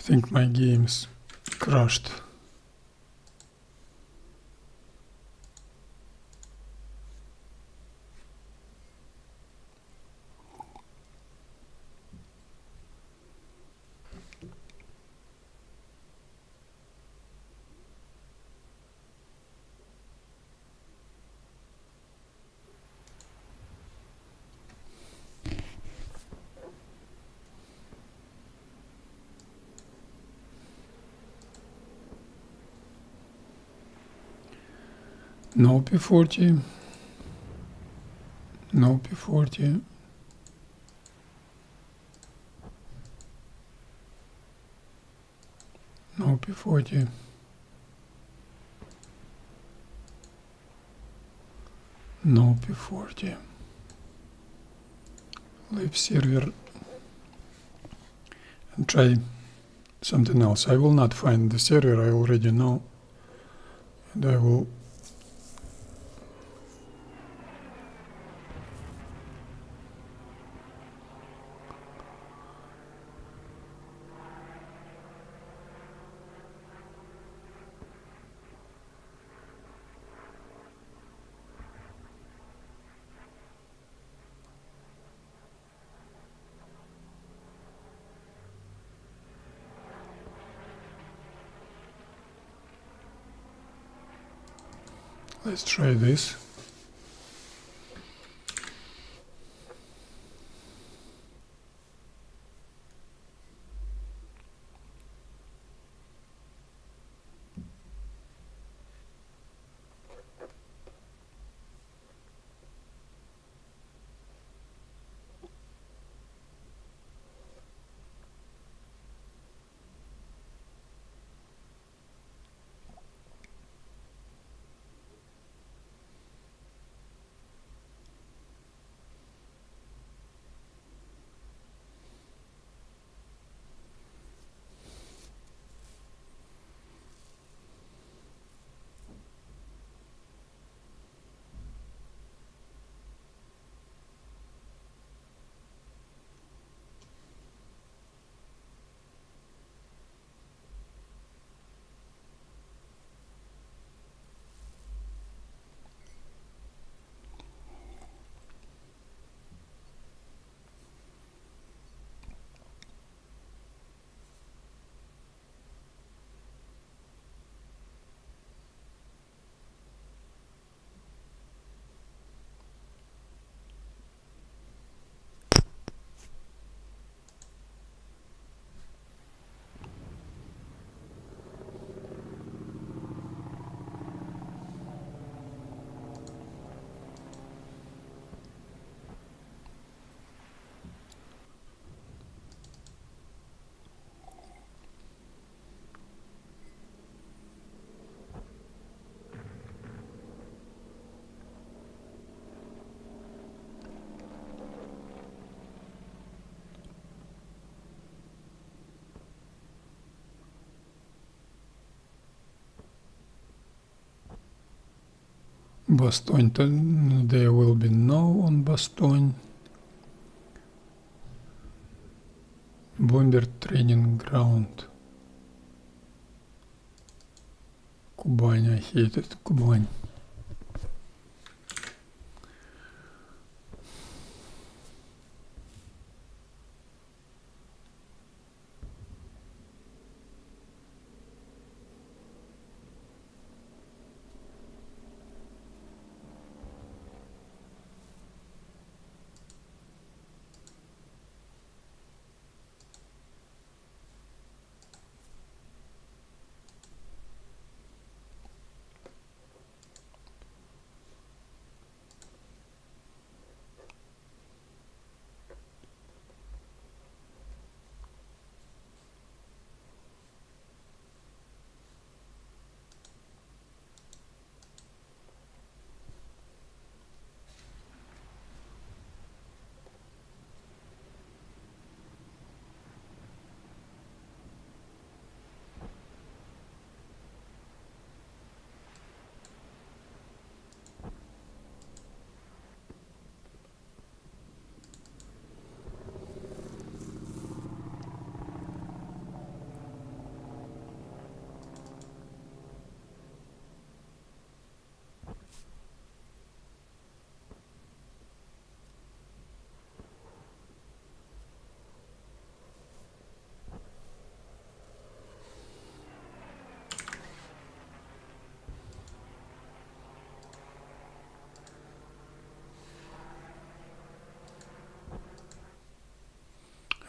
I think my game's crashed. No P-40. No P-40. No P-40. No P-40. Leave server and try something else. I will not find the server, I already know. And I will let's try this. Bastogne, there will be no on Bastogne. Bomber training ground. Kubань, I hate it, Kubань.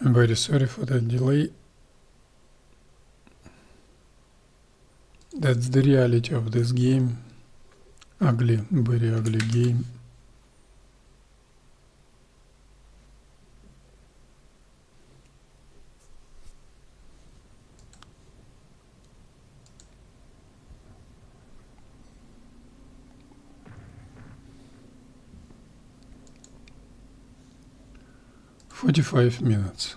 I'm very sorry for the delay. That's the reality of this game. Ugly, very ugly game. "45 minutes.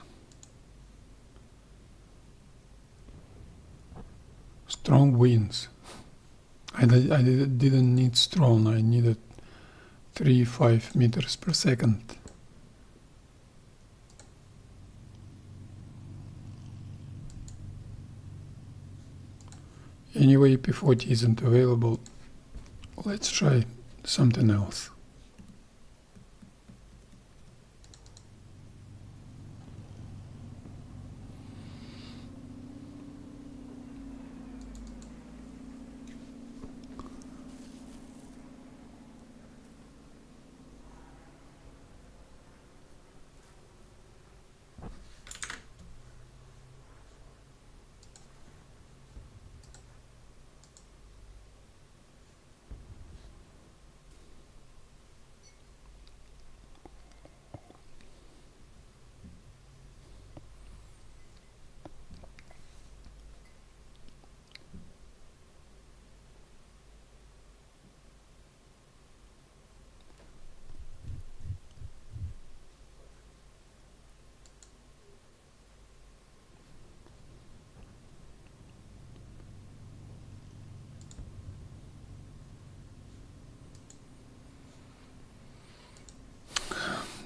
Strong winds. I didn't need strong, I needed 3-5 meters per second. Anyway, P-40 isn't available. Let's try something else.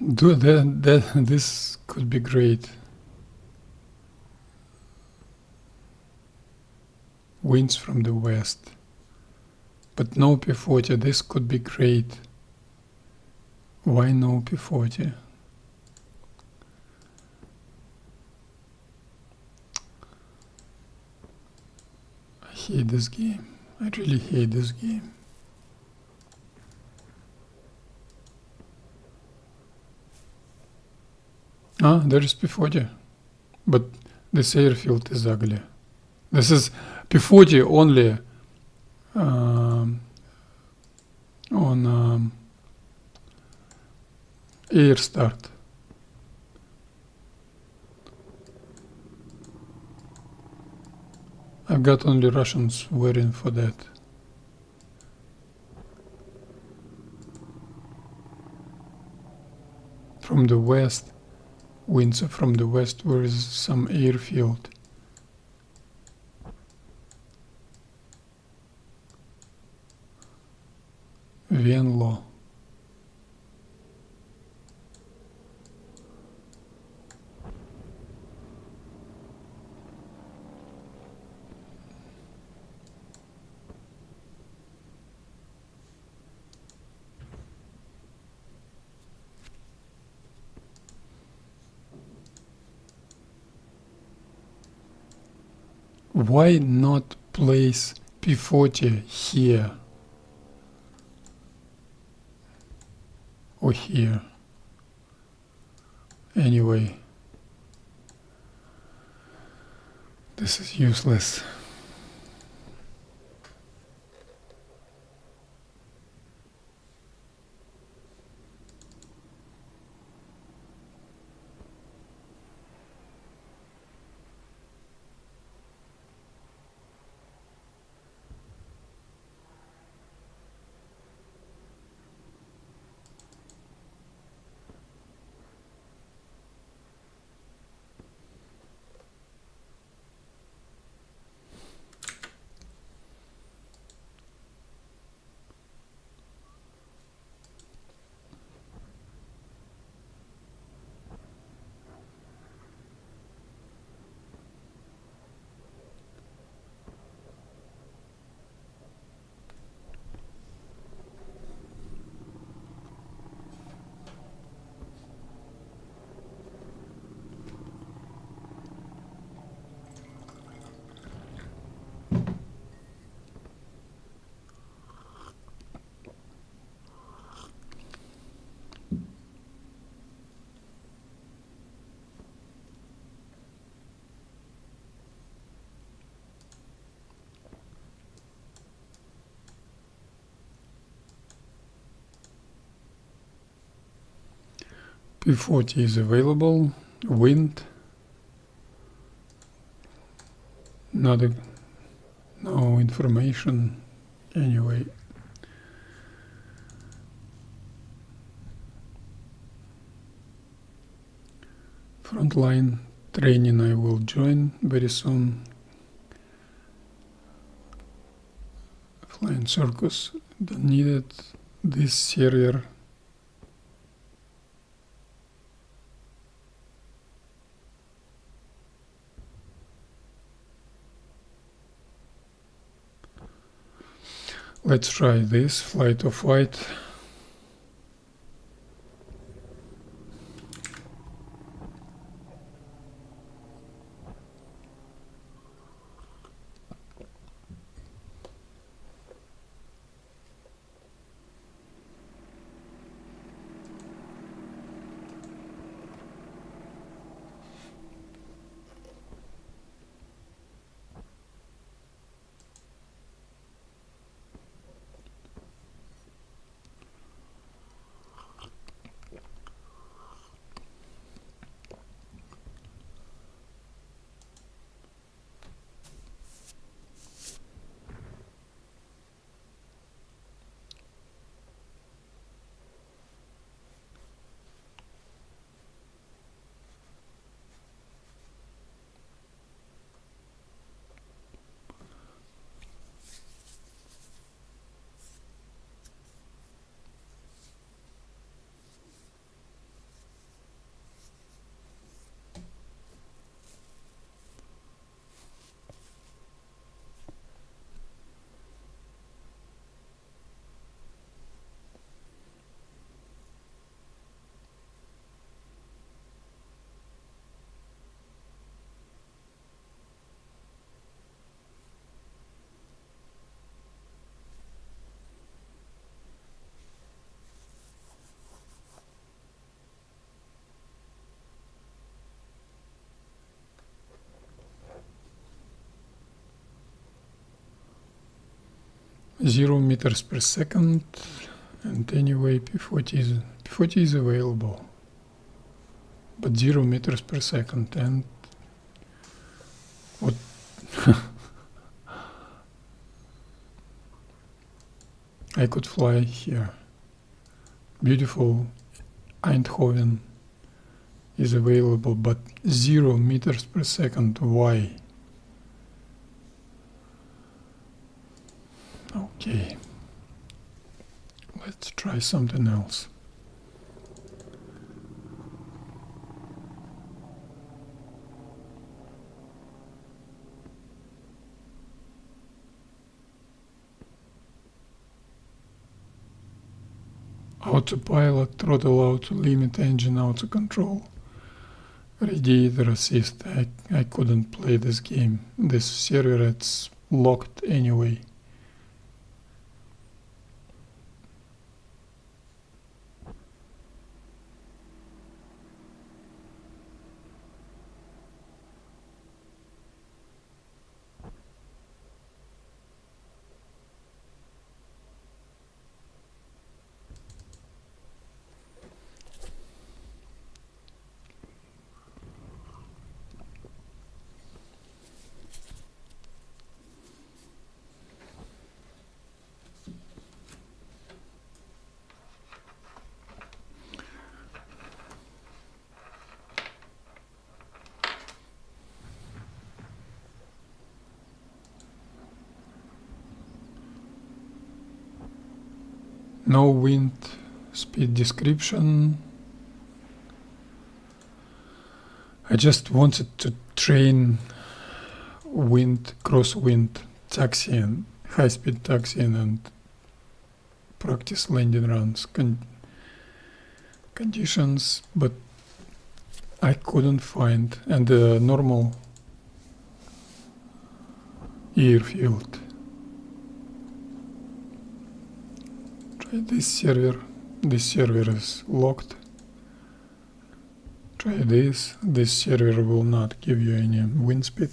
This could be great. Winds from the west. But no P-40, this could be great. Why no P-40? I hate this game. I really hate this game. Ah, there is P-40. But this airfield is ugly. This is P-40 only on air start. I've got only Russians waiting for that. From the west, winds are from the west, where is some airfield. Venlo. Why not place P-40 here or here? Anyway, this is useless. P-40 is available. Wind. No information. Anyway. Frontline training I will join very soon. Flying circus. Don't need it. This server. Let's try this, flight or fight. Zero meters per second, and anyway P-40 is available, but 0 meters per second. And what I could fly here. Beautiful Eindhoven is available, but 0 meters per second. Why? Okay, Let's try something else. Autopilot, throttle auto, limit engine auto control, radiator assist. I couldn't play this game. This server, it's locked anyway. No wind speed description. I just wanted to train crosswind taxiing, high-speed taxiing, and practice landing runs conditions, but I couldn't find, and the normal airfield. Try this server. This server is locked. Try this. This server will not give you any wind speed.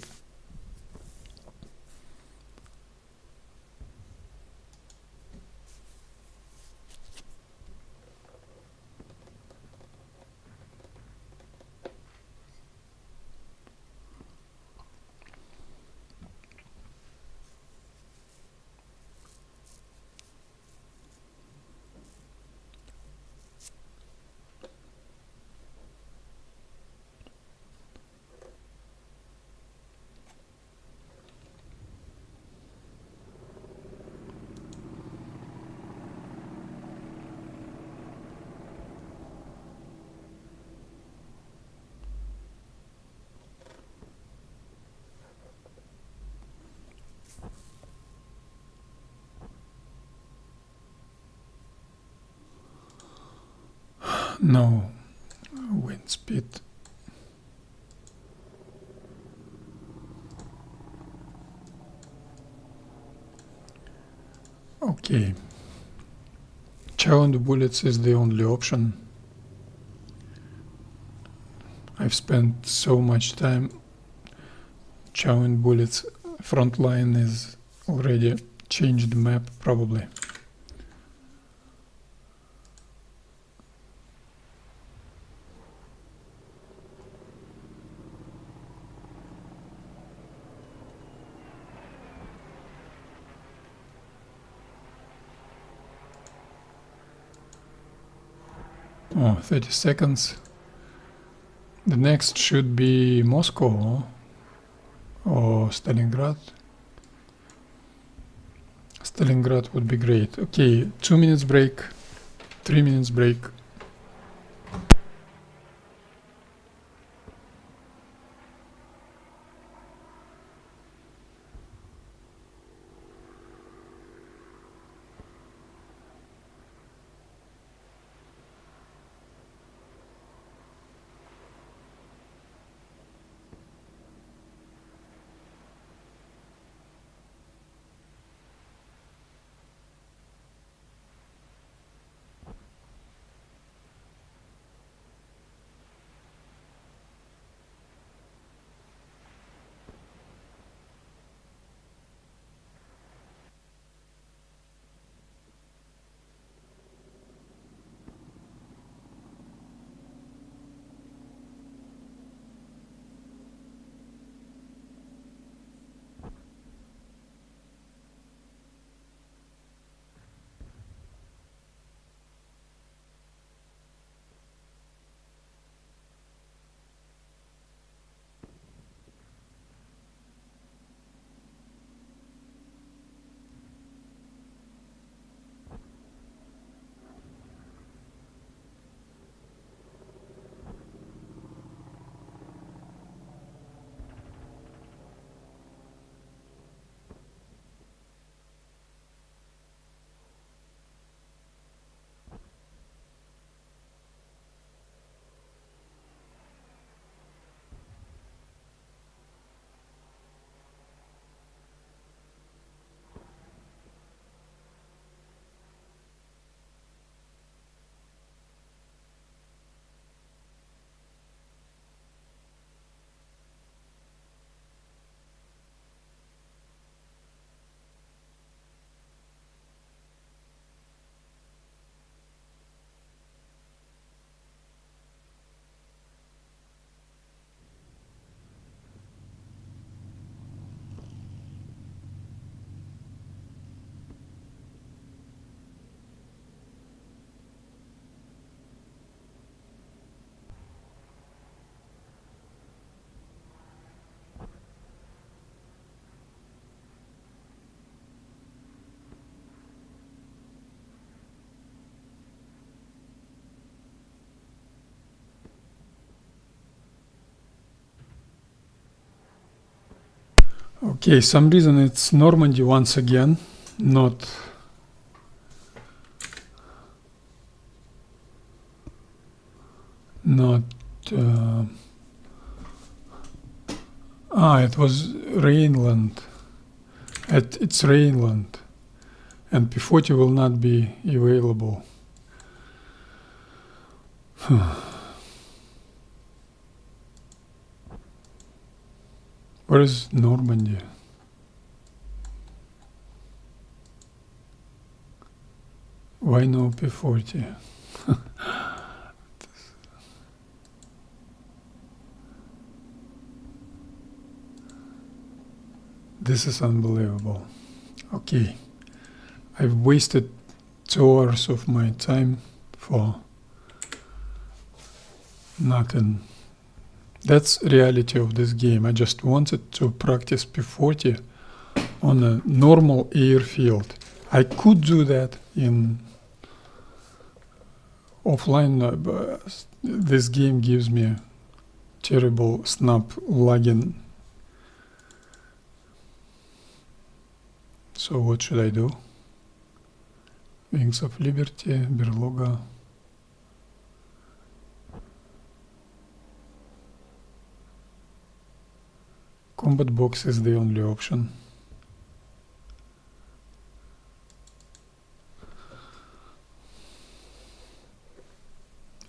No wind speed. Okay. Chowing bullets is the only option. I've spent so much time chowing bullets. Frontline is already changed the map probably. Oh, 30 seconds. The next should be Moscow or Stalingrad. Stalingrad would be great. Okay, 2 minutes break, 3 minutes break. Okay, some reason it's Normandy once again, not uh, it was Rhineland. It's Rhineland, and P-40 will not be available. Where is Normandy? Why no P-40? This is unbelievable. Okay, I've wasted 2 hours of my time for nothing. That's reality of this game. I just wanted to practice P-40 on a normal airfield. I could do that in offline, but this game gives me terrible snap lagging. So what should I do? Wings of Liberty, Berloga. Combat box is the only option.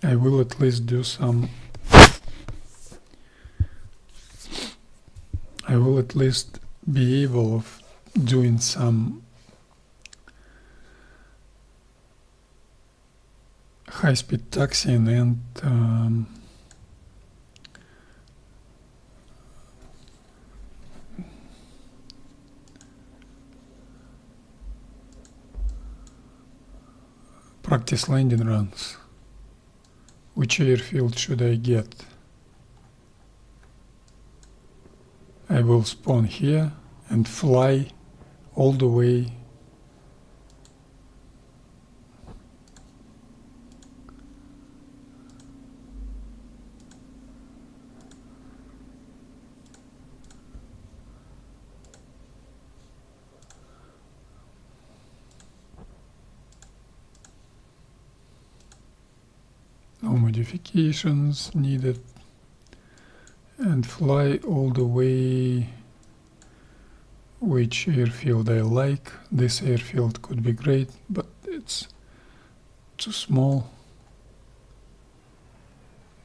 I will at least do some. I will at least be able of doing some high-speed taxiing and practice landing runs. Which airfield should I get? I will spawn here and fly all the way no modifications needed and fly all the way. Which airfield I like? This airfield could be great, but it's too small.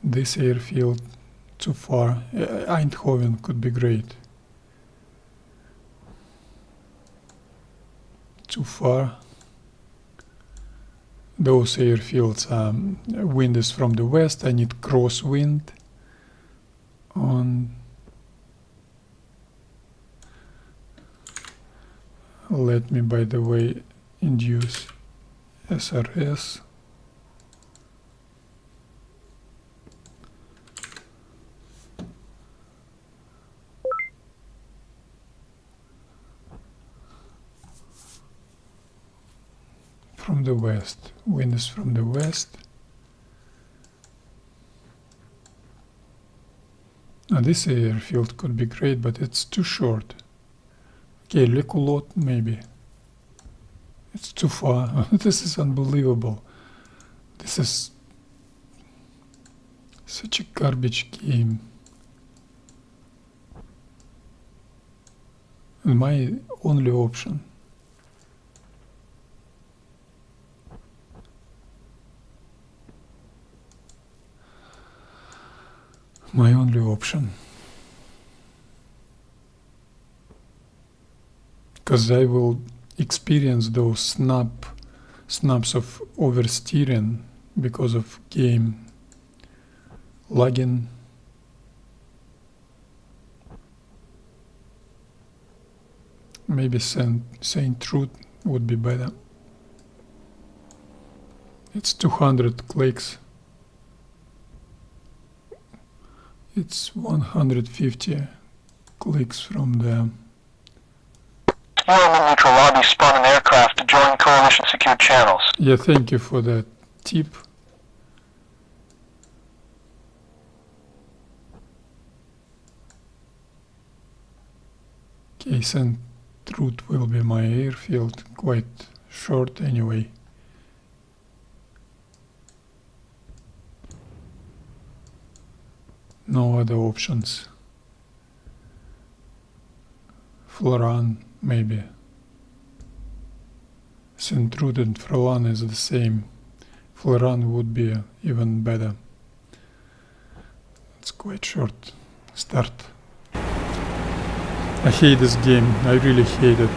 This airfield too far. Eindhoven could be great. Too far. Those airfields, wind is from the west. I need crosswind on. Let me, by the way, induce SRS. From the west. Wind is from the west. Now this airfield could be great, but it's too short. Okay, Le Culotte maybe. It's too far. This is unbelievable. This is such a garbage game. And my only option. My only option. Because I will experience those snaps of oversteering because of game lagging. Maybe saying truth would be better. It's 200 clicks. It's 150 clicks from the. You're in the neutral lobby. Spawn an aircraft to join coalition secured channels. Yeah, thank you for that tip. Okay, St. Route will be my airfield, quite short anyway. No other options. Floran, maybe. St. Route and Floran is the same. Floran would be even better. It's quite short start. I hate this game, I really hate it.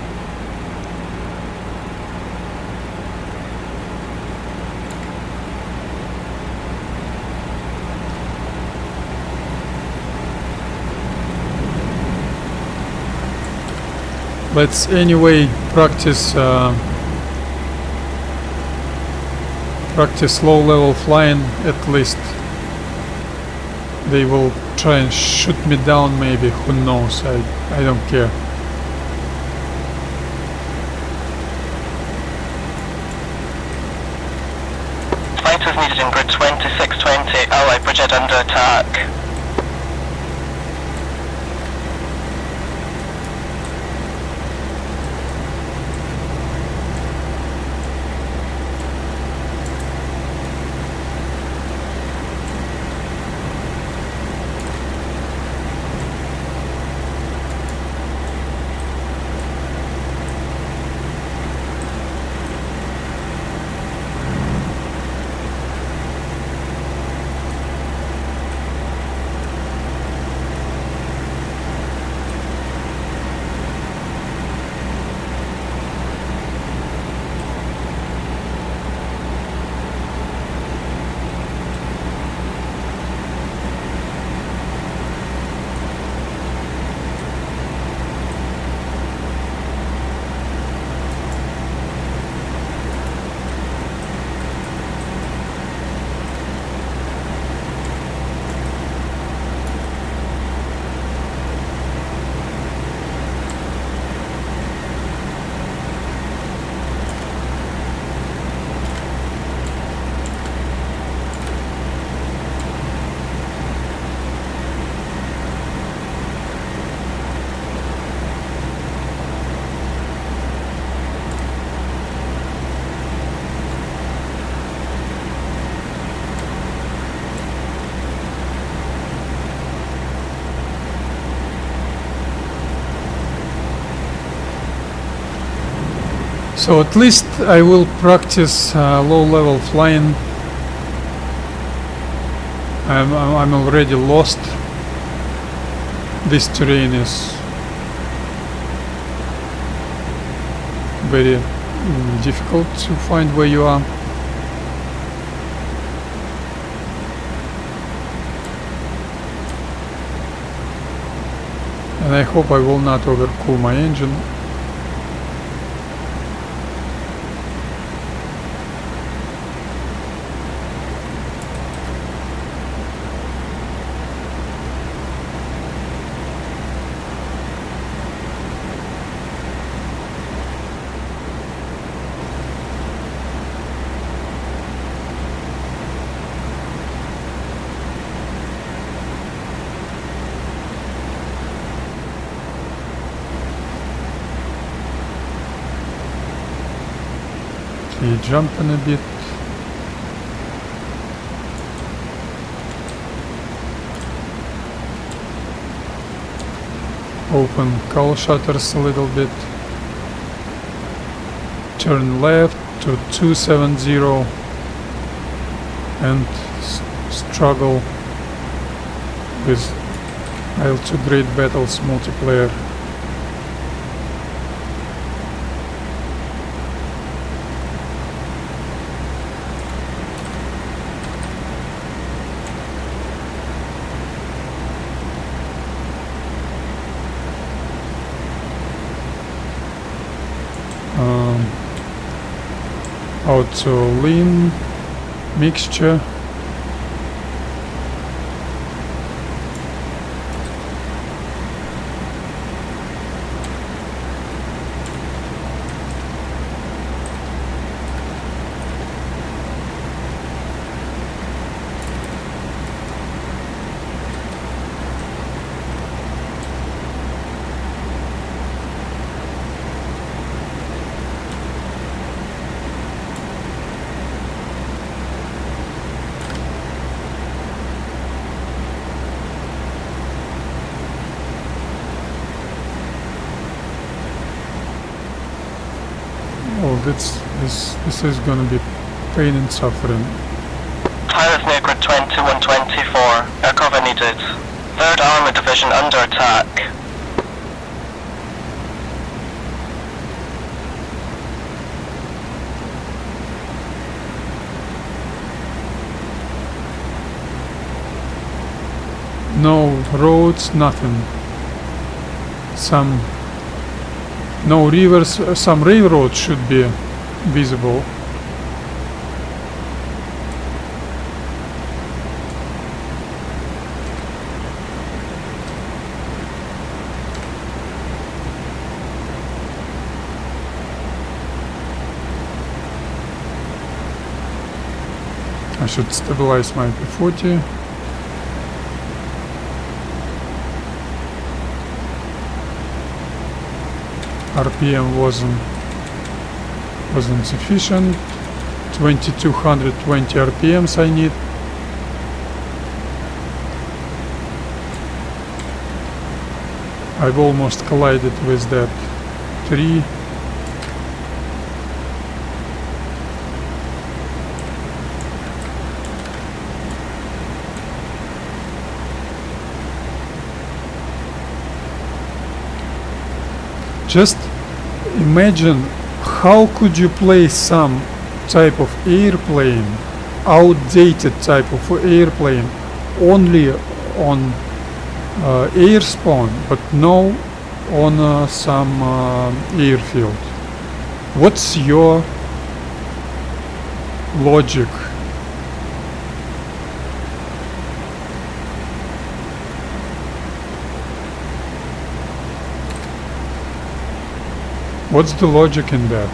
Let's anyway practice practice low-level flying at least. They will try and shoot me down maybe, who knows, I don't care. Fighters needed in grid 2620, Allied bridgehead under attack. So at least I will practice low-level flying. I'm already lost. This terrain is very difficult to find where you are. And I hope I will not overcool my engine. Jumping a bit. Open cowl shutters a little bit. Turn left to 270 and struggle with IL-2 Great Battles multiplayer. Auto lean mixture. Oh, this is gonna be pain and suffering. Pilot near grid 2124. Air cover needed. 3rd Armored Division under attack. No roads, nothing. No rivers, some railroads should be visible. I should stabilize my P-40. RPM wasn't sufficient. 2220 RPMs I need. I've almost collided with that tree. Just imagine how could you place some type of airplane, outdated type of airplane, only on airspawn, but no on some airfield. What's your logic? What's the logic in that?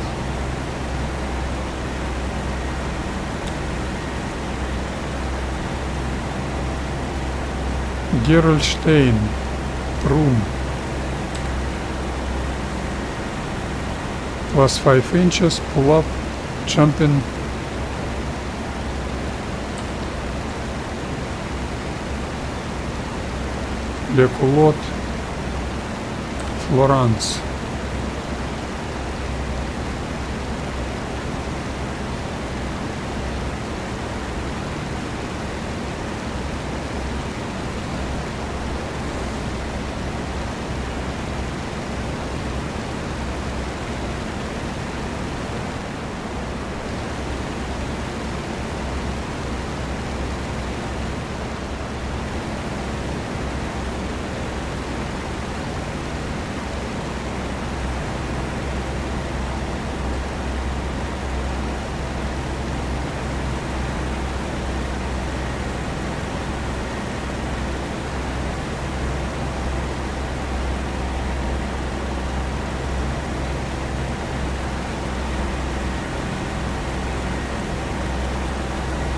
Gerolstein, Prum. +5 inches, pull up, jumping. Le Culotte, Florence.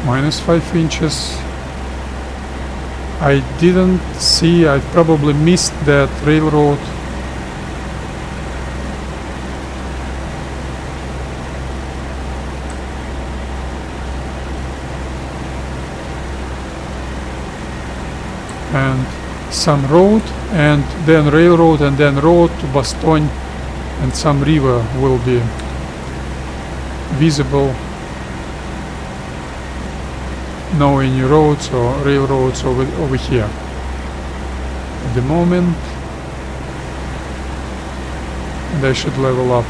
-5 inches. I didn't see, I probably missed that railroad. And some road, and then railroad, and then road to Bastogne, and some river will be visible. No any roads or railroads over here at the moment, and I should level up,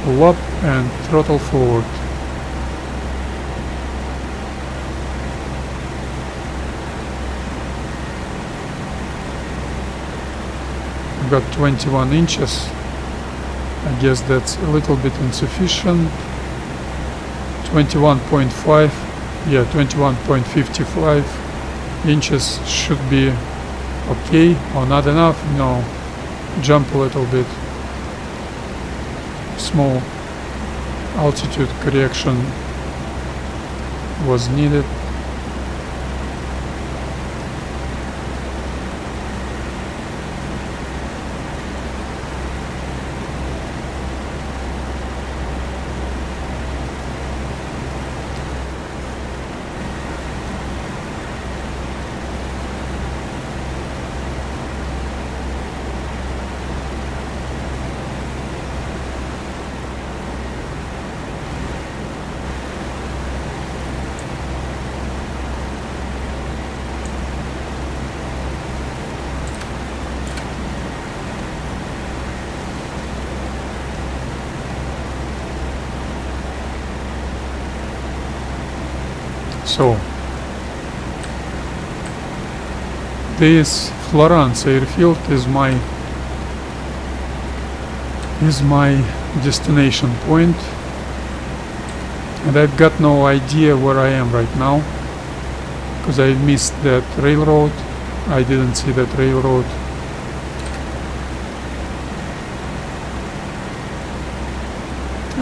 pull up and throttle forward. I've got 21 inches. I guess that's a little bit insufficient. 21.5. Yeah, 21.55 inches should be okay, or not enough. No, jump a little bit. Small altitude correction was needed. So this Florence airfield is my destination point, and I've got no idea where I am right now because I missed that railroad. I didn't see that railroad.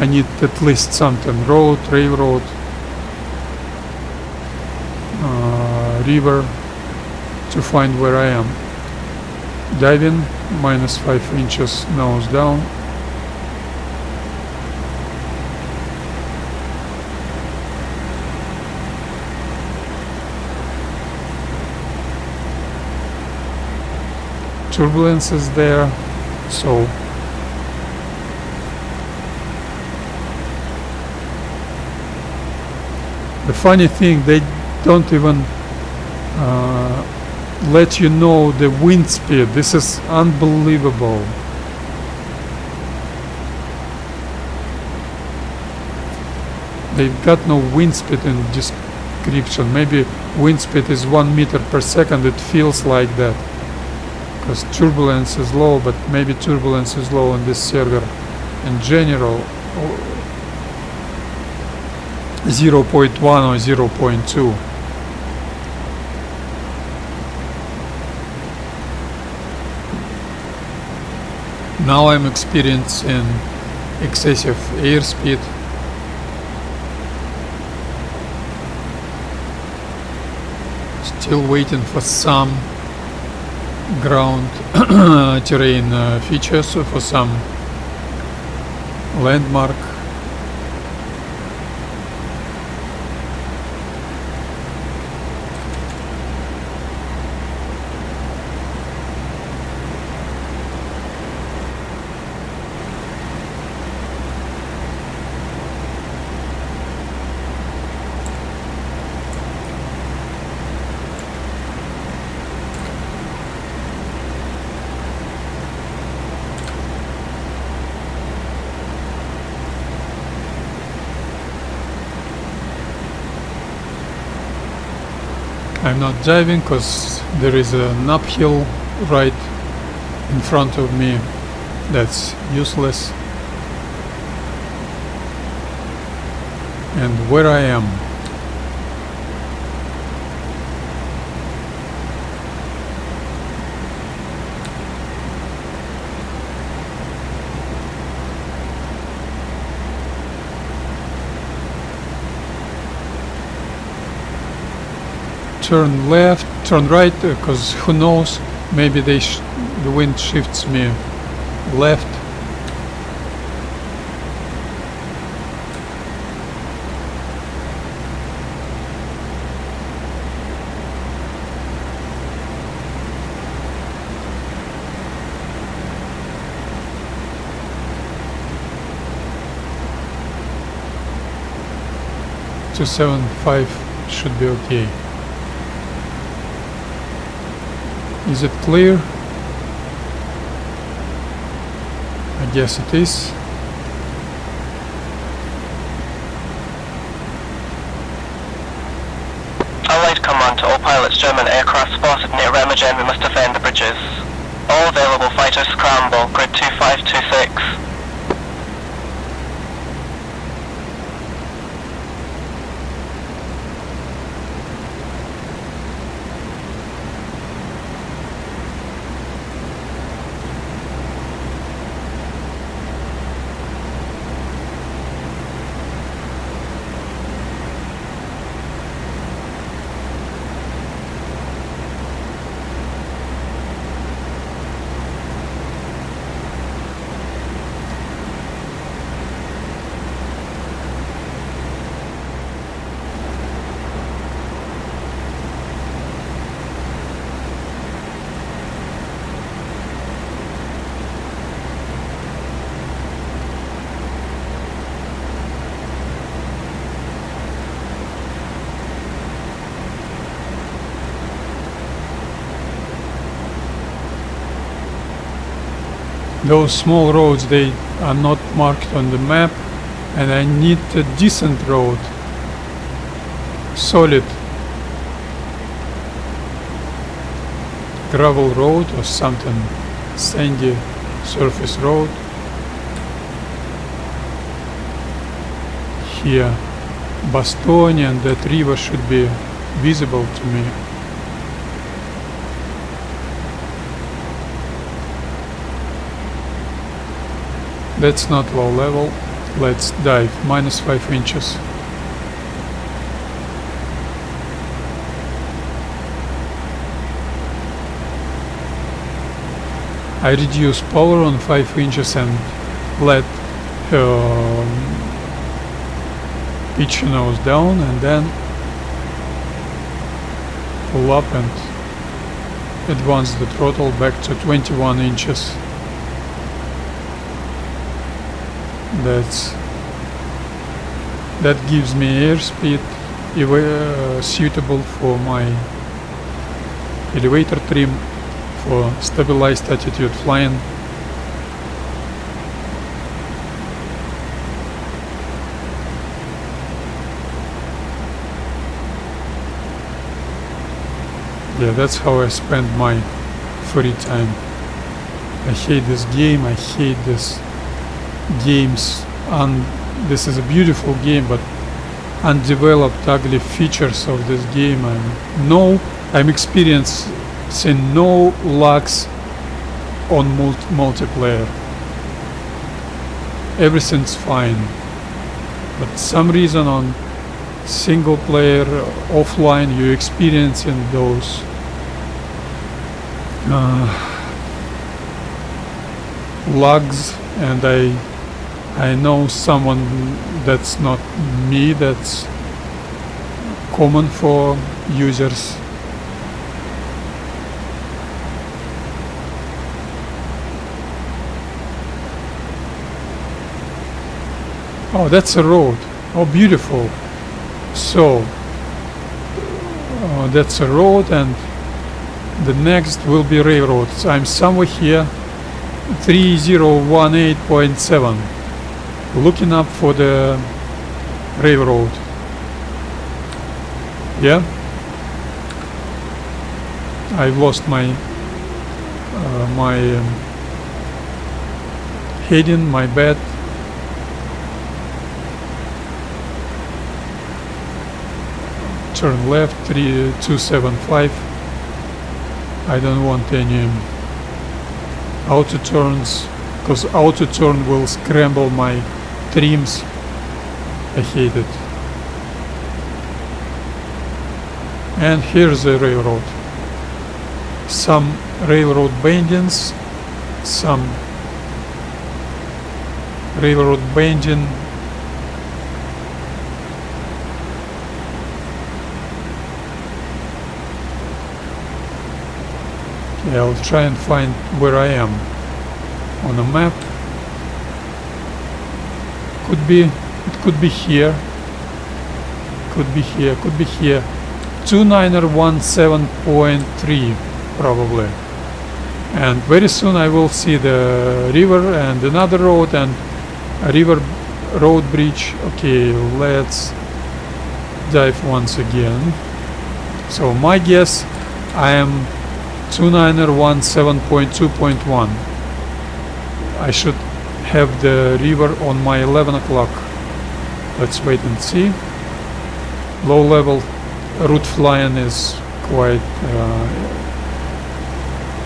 I need at least something. Road, railroad, river to find where I am. Diving, -5 inches, nose down. Turbulence is there, so the funny thing, they don't even let you know the wind speed. This is unbelievable. They've got no wind speed in description. Maybe wind speed is 1 meter per second. It feels like that because turbulence is low, but maybe turbulence is low on this server in general. 0.1 or 0.2. Now I'm experiencing excessive airspeed. Still waiting for some ground terrain features, for some landmark. I'm not diving because there is an uphill right in front of me. That's useless. And where I am. Turn left, turn right, because who knows, maybe the wind shifts me left. .275 should be okay. Is it clear? I guess it is. Allied command to all pilots. German aircraft spotted near Remagen. We must defend the bridges. All available fighters scramble. Grid 2526. Those small roads, they are not marked on the map, and I need a decent road. solid gravel road or something, sandy surface road. Here Bastogne and that river should be visible to me. That's not low level. Let's dive. -5 inches. I reduce power on 5 inches and let pitch nose down, and then pull up and advance the throttle back to 21 inches. That gives me airspeed suitable for my elevator trim for stabilized attitude flying. Yeah, that's how I spend my free time. I hate this game, I hate this games, and this is a beautiful game, but undeveloped ugly features of this game, and I'm experiencing no lags on multiplayer. Everything's fine, but some reason on single player offline you're experiencing those lags, and I know someone that's not me, that's common for users. Oh, that's a road. Oh, beautiful. So that's a road, and the next will be railroads. I'm somewhere here, 3018.7, looking up for the railroad. Yeah, I've lost my heading, my bed. Turn left, 3275. I don't want any auto turns, because auto turn will scramble my trims. I hate it. And here's the railroad. Some railroad bendings, some railroad bending. Okay, I'll try and find where I am on a map. It could be here. Could be here. 2917.3 probably. And very soon I will see the river and another road and a river road bridge. Okay, let's dive once again. So my guess, I am 2917.2.1. I should have the river on my 11 o'clock. Let's wait and see. Low level route flying is quite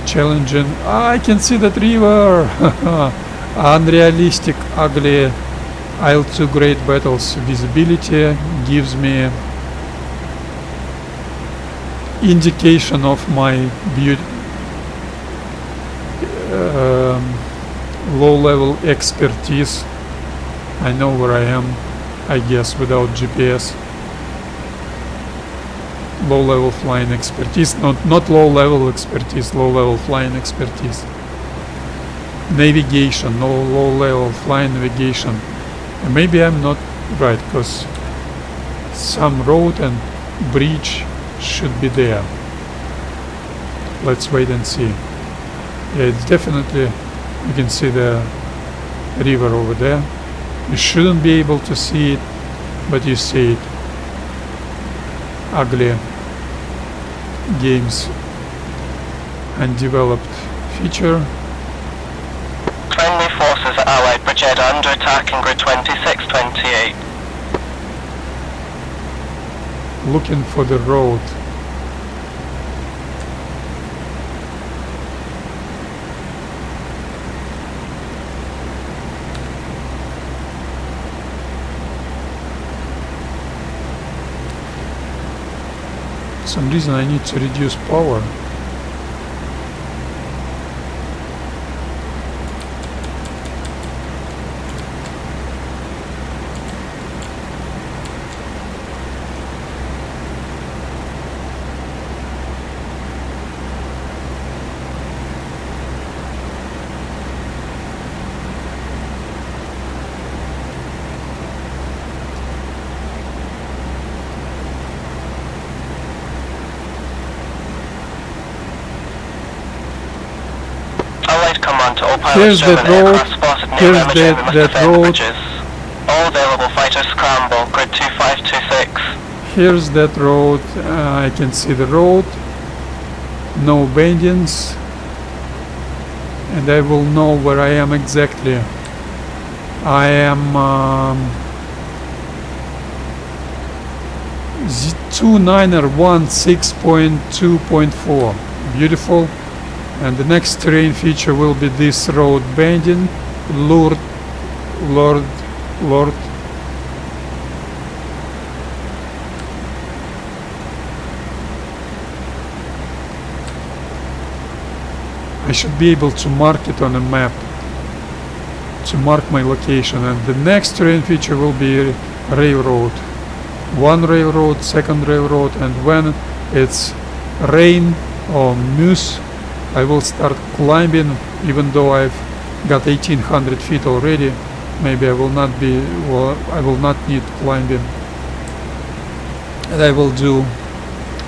challenging. I can see that river. Unrealistic, ugly Il-2 Great Battles visibility gives me indication of my low-level expertise. I know where I am, I guess, without GPS. Low-level flying expertise, not low-level expertise, low-level flying expertise. Navigation, no low-level flying navigation. And maybe I'm not right, because some road and bridge should be there. Let's wait and see. Yeah, it's definitely, you can see the river over there. You shouldn't be able to see it, but you see it. ugly games undeveloped feature. Friendly forces at Allied Brigade are under attack in grid 2628. Looking for the road. For some reason I need to reduce power. Allied command to all Here's pilots, that German road. aircraft spotted near Here's Remagen. We must that defend the road. bridges. All available fighters scramble, grid 2526. Here's that road. I can see the road. No bendings. And I will know where I am exactly. I am 2916.2.4. Beautiful. And the next terrain feature will be this road bending. Lord. I should be able to mark it on a map to mark my location, and the next terrain feature will be railroad. One railroad, second railroad, and when it's rain or moose, I will start climbing. Even though I've got 1800 feet already, maybe I will not be, well, I will not need climbing, and I will do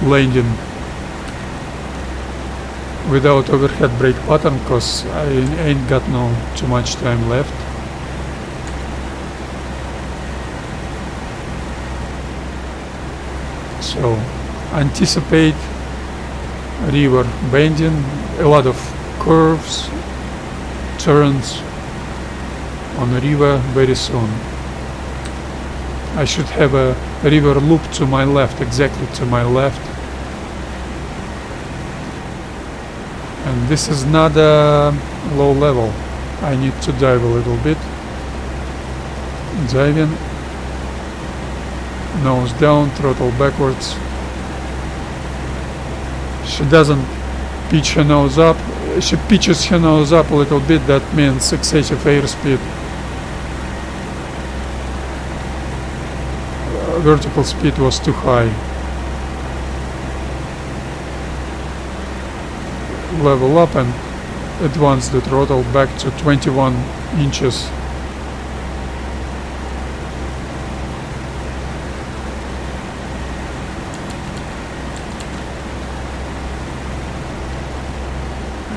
landing without overhead brake pattern, cause I ain't got no too much time left. So anticipate river bending, a lot of curves, turns on the river very soon. I should have a river loop to my left, exactly to my left. And this is not a low level. I need to dive a little bit. Diving. Nose down, throttle backwards. She doesn't pitch her nose up. She pitches her nose up a little bit. That means excessive airspeed. Vertical speed was too high. Level up and advance the throttle back to 21 inches.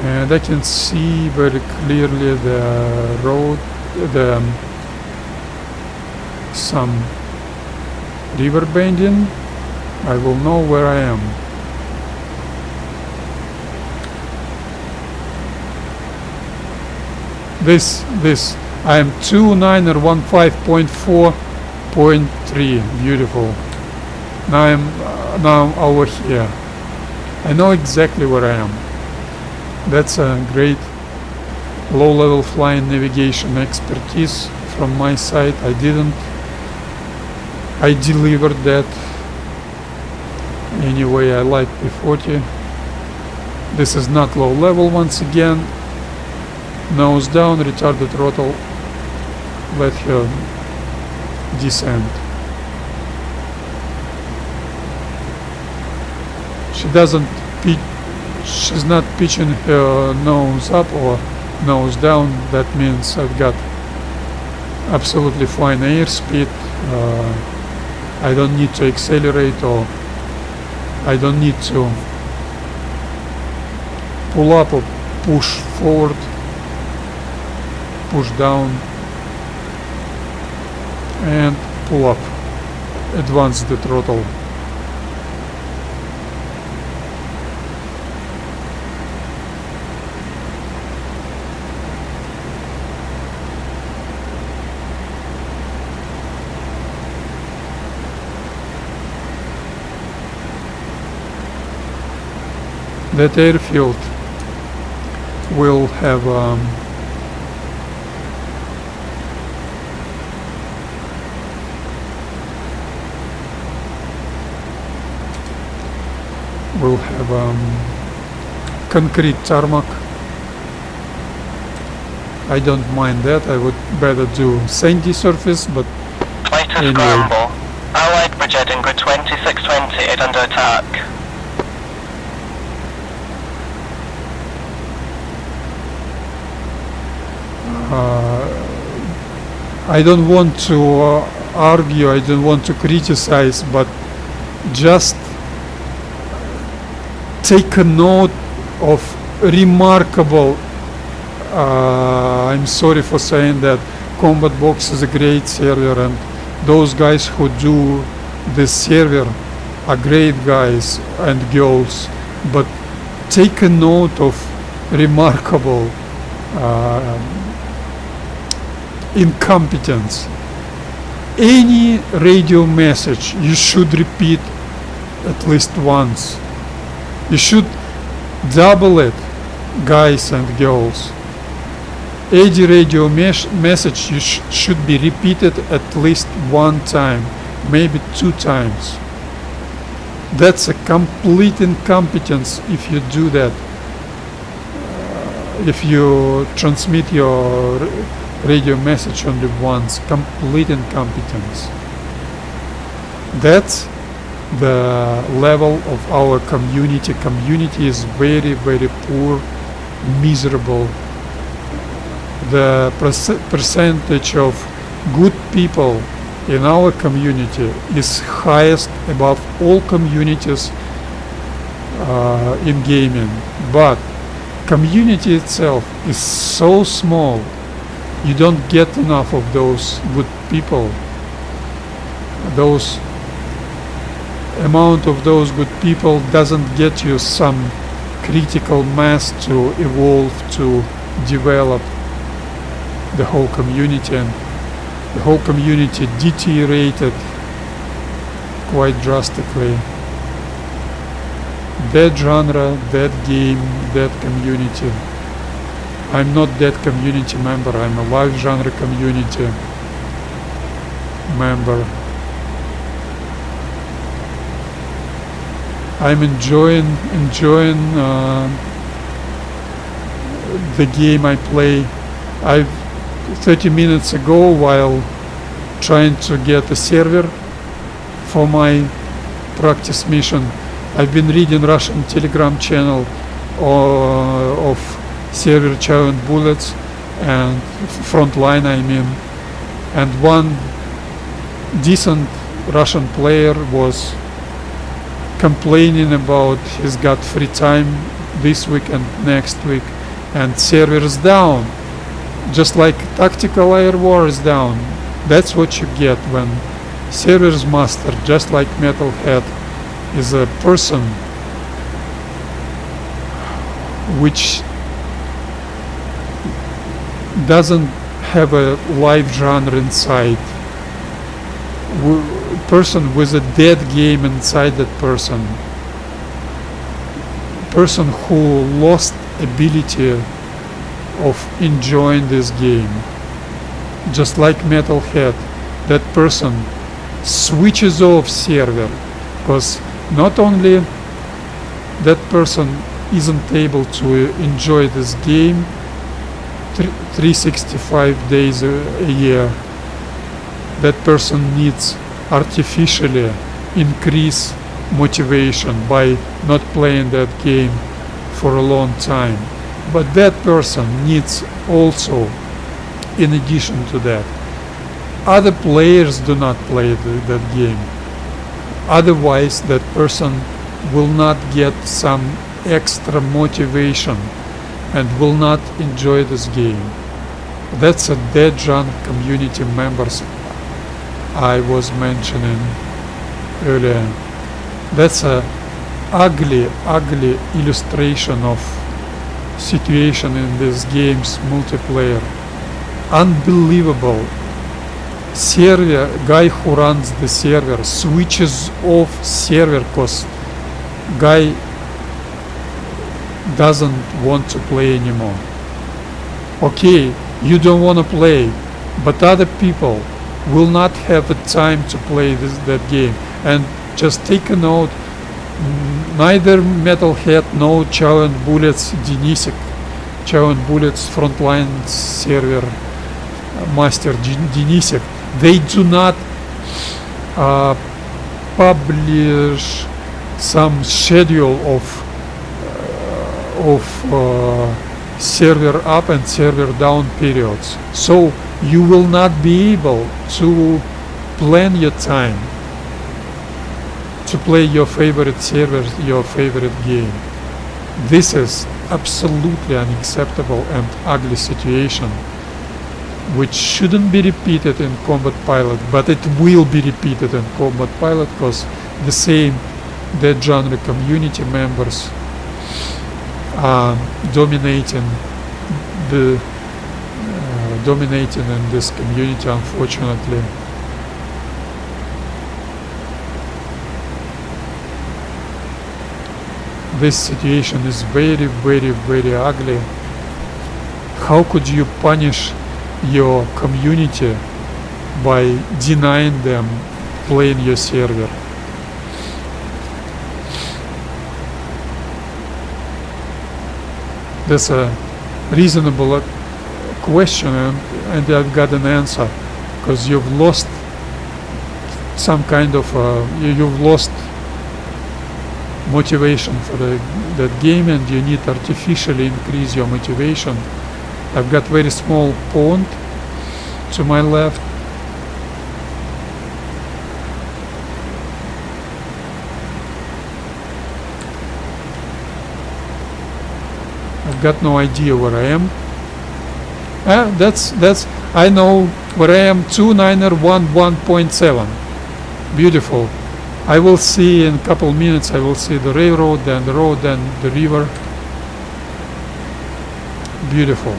And I can see very clearly the road, some river bending. I will know where I am. This, I am 2915.4.3. Beautiful. Now I'm over here. I know exactly where I am. That's a great low-level flying navigation expertise from my side. I delivered that. Anyway, I like P-40. This is not low level once again. Nose down, retard the throttle, let her descend. She's not pitching her nose up or nose down. That means I've got absolutely fine airspeed. I don't need to accelerate, or I don't need to pull up or push forward, push down and pull up, advance the throttle. that airfield will have concrete tarmac. I don't mind that. I would better do sandy surface, but Fighter anyway. scramble. Allied bridge heading grid 2620 is under attack. I don't want to argue, I don't want to criticize, but just take a note of remarkable, I'm sorry for saying that, Combat Box is a great server, and those guys who do this server are great guys and girls, but take a note of remarkable incompetence. Any radio message you should repeat at least once. You should double it, guys and girls. Any radio message you should be repeated at least one time, maybe 2 times. That's a complete incompetence if you do that. If you transmit your radio message only once, complete incompetence. That's the level of our community. Community is very, very poor, miserable. The percentage of good people in our community is highest above all communities in gaming, but community itself is so small, you don't get enough of those good people. Those amount of those good people doesn't get you some critical mass to evolve, to develop the whole community, and the whole community deteriorated quite drastically. That genre, that game, that community. I'm not that community member, I'm a live genre community member. I'm enjoying the game I play. 30 minutes ago, while trying to get a server for my practice mission, I've been reading Russian Telegram channel of server Giant Bullets and Frontline, I mean, and one decent Russian player was complaining about he's got free time this week and next week, and servers down, just like tactical air war is down. That's what you get when servers master, just like Metalhead, is a person which doesn't have a live genre inside. Person with a dead game inside that person. Person who lost ability of enjoying this game. Just like Metalhead, that person switches off server, because not only that person isn't able to enjoy this game 365 days a year, that person needs artificially increase motivation by not playing that game for a long time. But that person needs also, in addition to that, other players do not play that game. Otherwise that person will not get some extra motivation and will not enjoy this game. That's a dead genre community members I was mentioning earlier. That's a ugly illustration of situation in this game's multiplayer. Unbelievable. Server guy who runs the server switches off server because guy doesn't want to play anymore. Okay, you don't want to play, but other people will not have the time to play that game. And just take a note, neither Metalhead nor Challenge Bullets Denisek, Challenge Bullets Frontline server master Denisek, they do not publish some schedule of server up and server down periods. So you will not be able to plan your time to play your favorite server, your favorite game. This is absolutely unacceptable and ugly situation, which shouldn't be repeated in Combat Pilot, but it will be repeated in Combat Pilot because the same Dead Genre community members are dominating in this community, unfortunately. This situation is very, very, very ugly. How could you punish your community by denying them playing your server? That's a reasonable question, and I've got an answer, because you've lost some kind of you've lost motivation for that game, and you need artificially increase your motivation. I've got very small pond to my left. I've got no idea where I am. That's I know where I am. 2911.7. Beautiful. I will see in a couple minutes. I will see the railroad, then the road, then the river. Beautiful.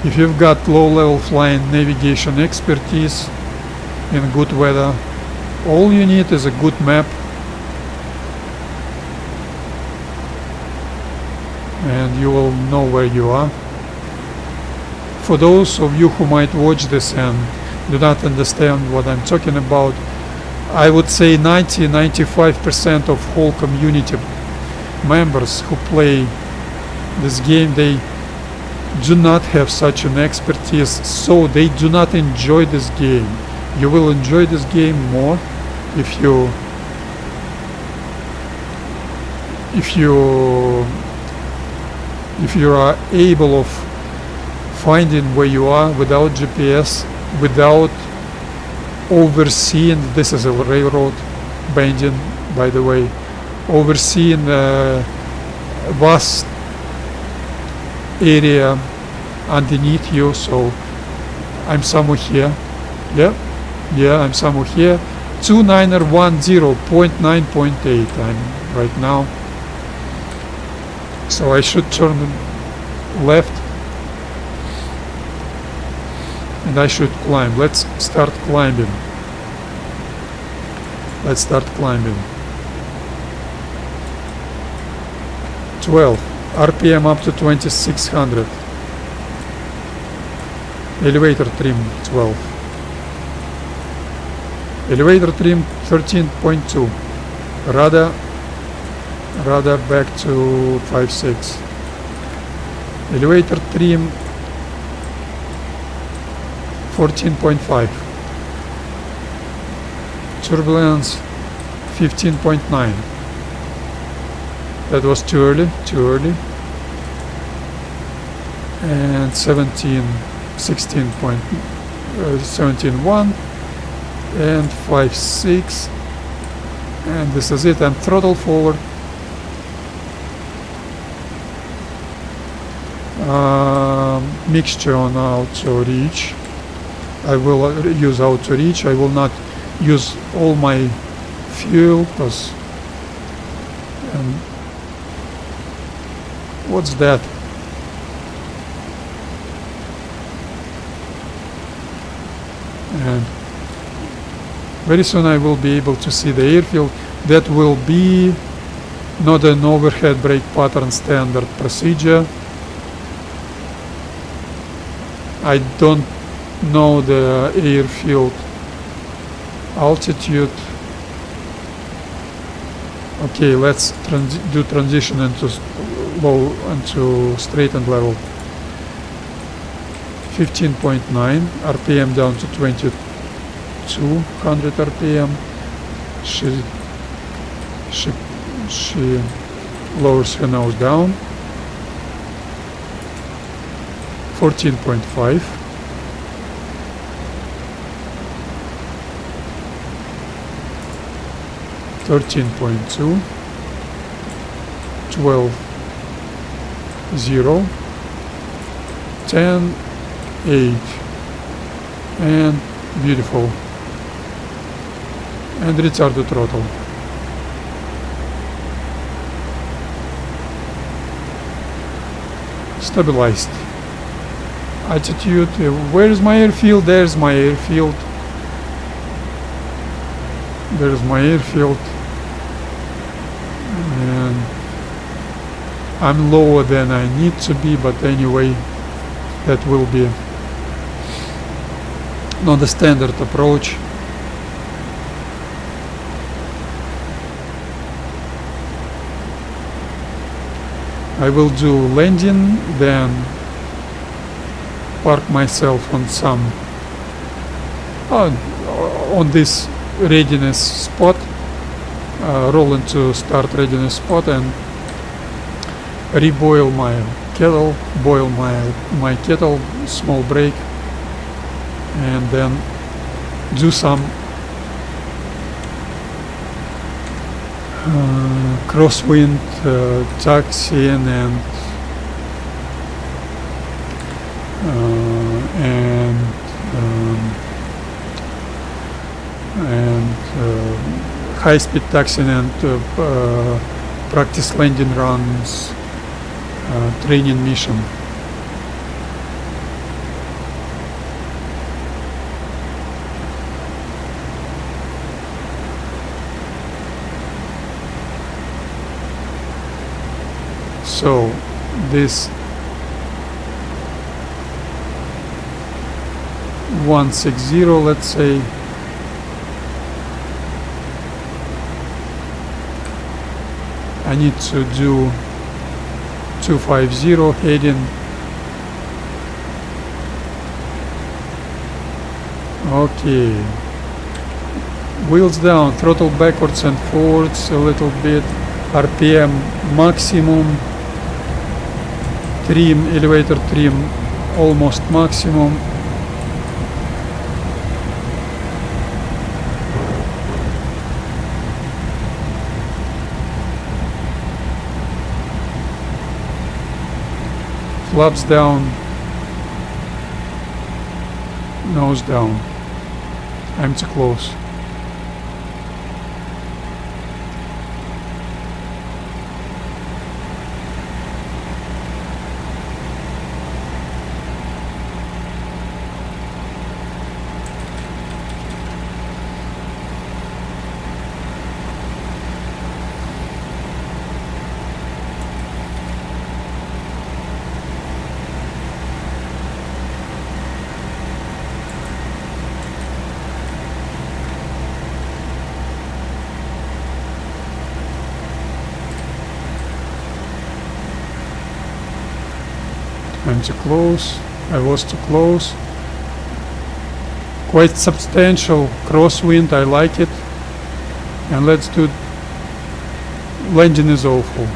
If you've got low-level flying navigation expertise in good weather, all you need is a good map and you will know where you are. For those of you who might watch this and do not understand what I'm talking about, I would say 90-95% of whole community members who play this game, they do not have such an expertise, so they do not enjoy this game. You will enjoy this game more if you are able of finding where you are without GPS, without overseeing. This is a railroad bending, by the way, overseeing a vast area underneath you. So I'm somewhere here. Yeah, I'm somewhere here. 2910.9.8 I'm right now. So I should turn left and I should climb. Let's start climbing. Let's start climbing. 12. RPM up to 2600. Elevator trim 12. Elevator trim 13.2. Radar back to 5.6. Elevator trim 14.5. Turbulence 15.9. That was too early. And 17.1 and 5.6, and this is it. And throttle forward. Mixture on auto reach. I will use auto reach. I will not use all my fuel because what's that? And very soon I will be able to see the airfield. That will be not an overhead brake pattern standard procedure. I don't know the airfield altitude. Okay, let's do transition into low, into straight and level. 15.9 RPM down to 2200 RPM. She lowers her nose down. 14.5. 13.2. 12. 0. 10. 8. And beautiful. And retard the throttle. Stabilized. Attitude. Where is my airfield? There's my airfield. There's my airfield. And I'm lower than I need to be, but anyway, that will be not the standard approach. I will do landing, then park myself on some on this readiness spot, roll into start readiness spot and reboil my kettle, boil my kettle, small break, and then do some crosswind taxiing and high-speed taxiing and practice landing runs, training mission. So this 160, let's say, I need to do 250 heading. Okay, wheels down, throttle backwards and forwards a little bit, RPM maximum, trim, elevator trim almost maximum. Flaps down, nose down. I'm too close. I'm too close. I was too close. Quite substantial crosswind. I like it. And let's do. Landing is awful.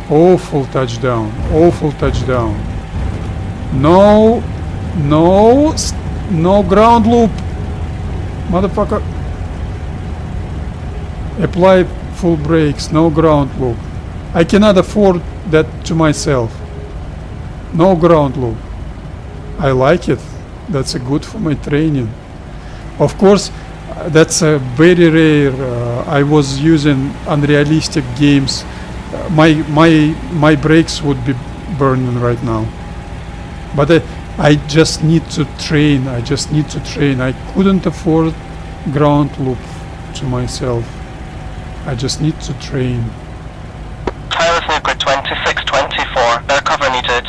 Awful touchdown. Awful touchdown. No. No. No ground loop. Motherfucker. Apply full brakes, no ground loop. I cannot afford that to myself. No ground loop. I like it. That's a good for my training. Of course, that's a very rare. I was using unrealistic games. My brakes would be burning right now. But I just need to train. I just need to train. I couldn't afford ground loop to myself. I just need to train. Pilots near grid 2624. Better cover needed.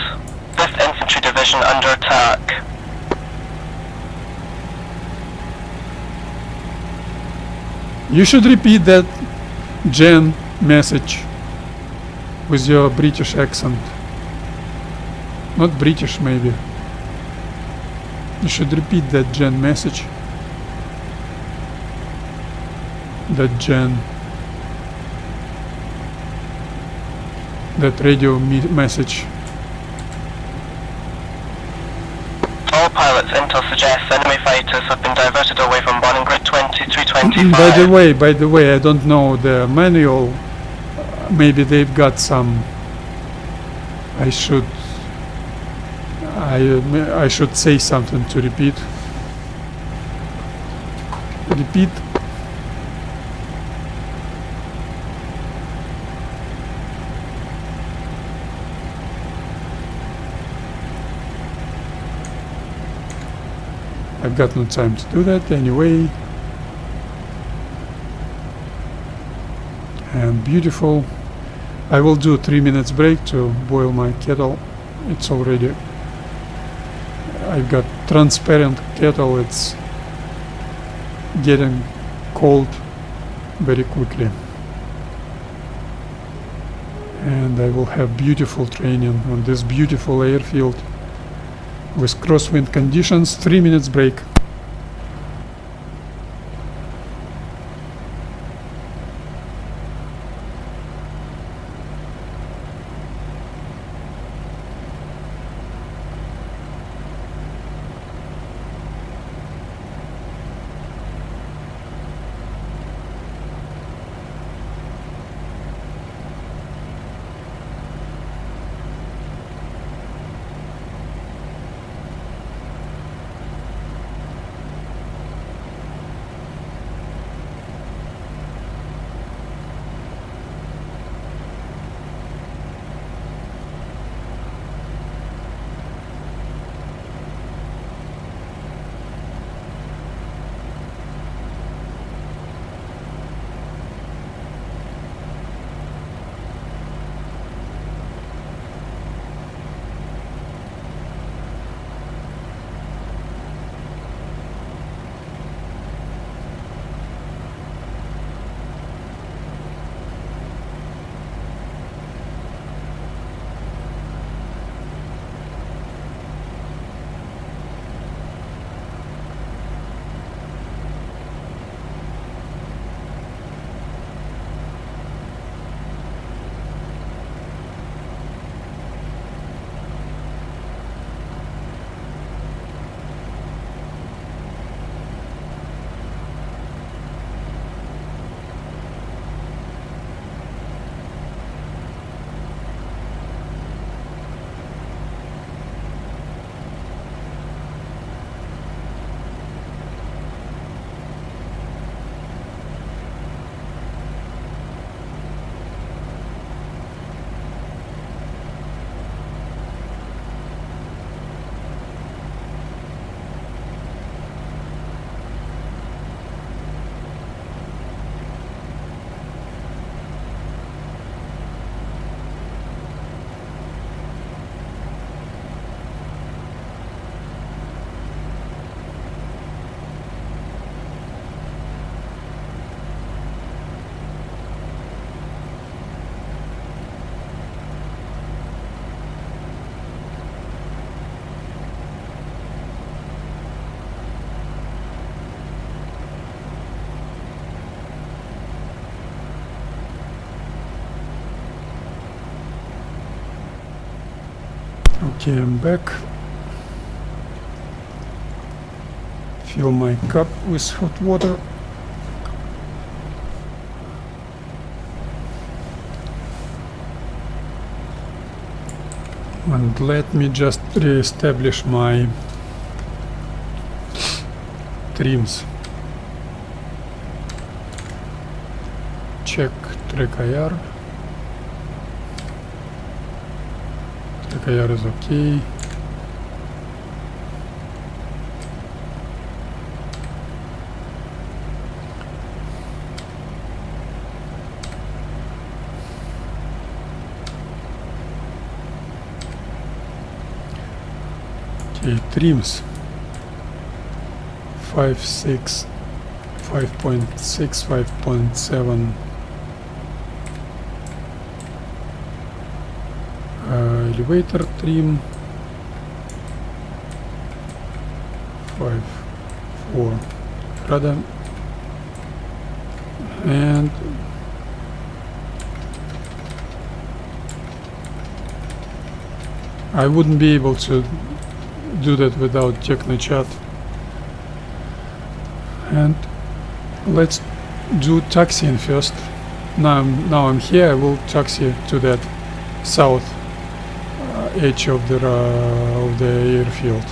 5th Infantry Division under attack. You should repeat that Jen message with your British accent. Not British, maybe. You should repeat that Jen message. That Jen. That radio message. All pilots, intel suggests enemy fighters have been diverted away from boarding grid 2325. By the way, I don't know the manual. Maybe they've got some. I should say something to repeat. Repeat. I've got no time to do that anyway. And beautiful. I will do 3 minutes break to boil my kettle. It's already, I've got transparent kettle. It's getting cold very quickly. And I will have beautiful training on this beautiful airfield with crosswind conditions. 3 minutes break. Okay, I'm back. Fill my cup with hot water. And let me just re-establish my trims. Check track IR. Track IR is okay. Okay, trims. 5.6, 5.6, 5.7. Elevator trim. 5.4 rather, and I wouldn't be able to do that without TechnoChat. And let's do taxiing first. Now I'm here. I will taxi to that south edge of the airfield.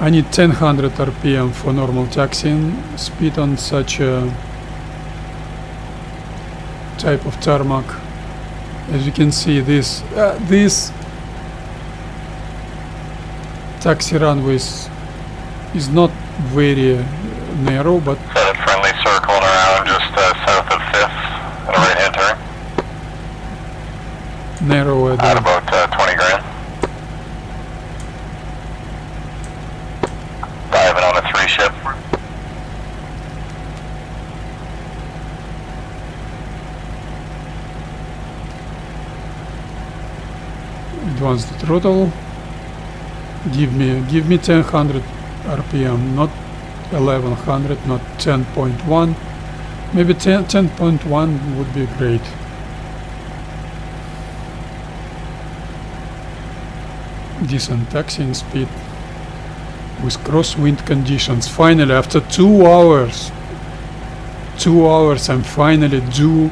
I need 1000 RPM for normal taxiing speed on such a type of tarmac. As you can see, this taxi runway is not very narrow, but Set a friendly circle and around just south of 5th and a right-hand turn. narrower At than about 20 grand. Diving on a 3 ship. advance the throttle. Give me 1000 RPM, not 1100, not 10.1. Maybe 10.1 would be great. Decent taxiing speed with crosswind conditions. Finally, after 2 hours, I'm finally do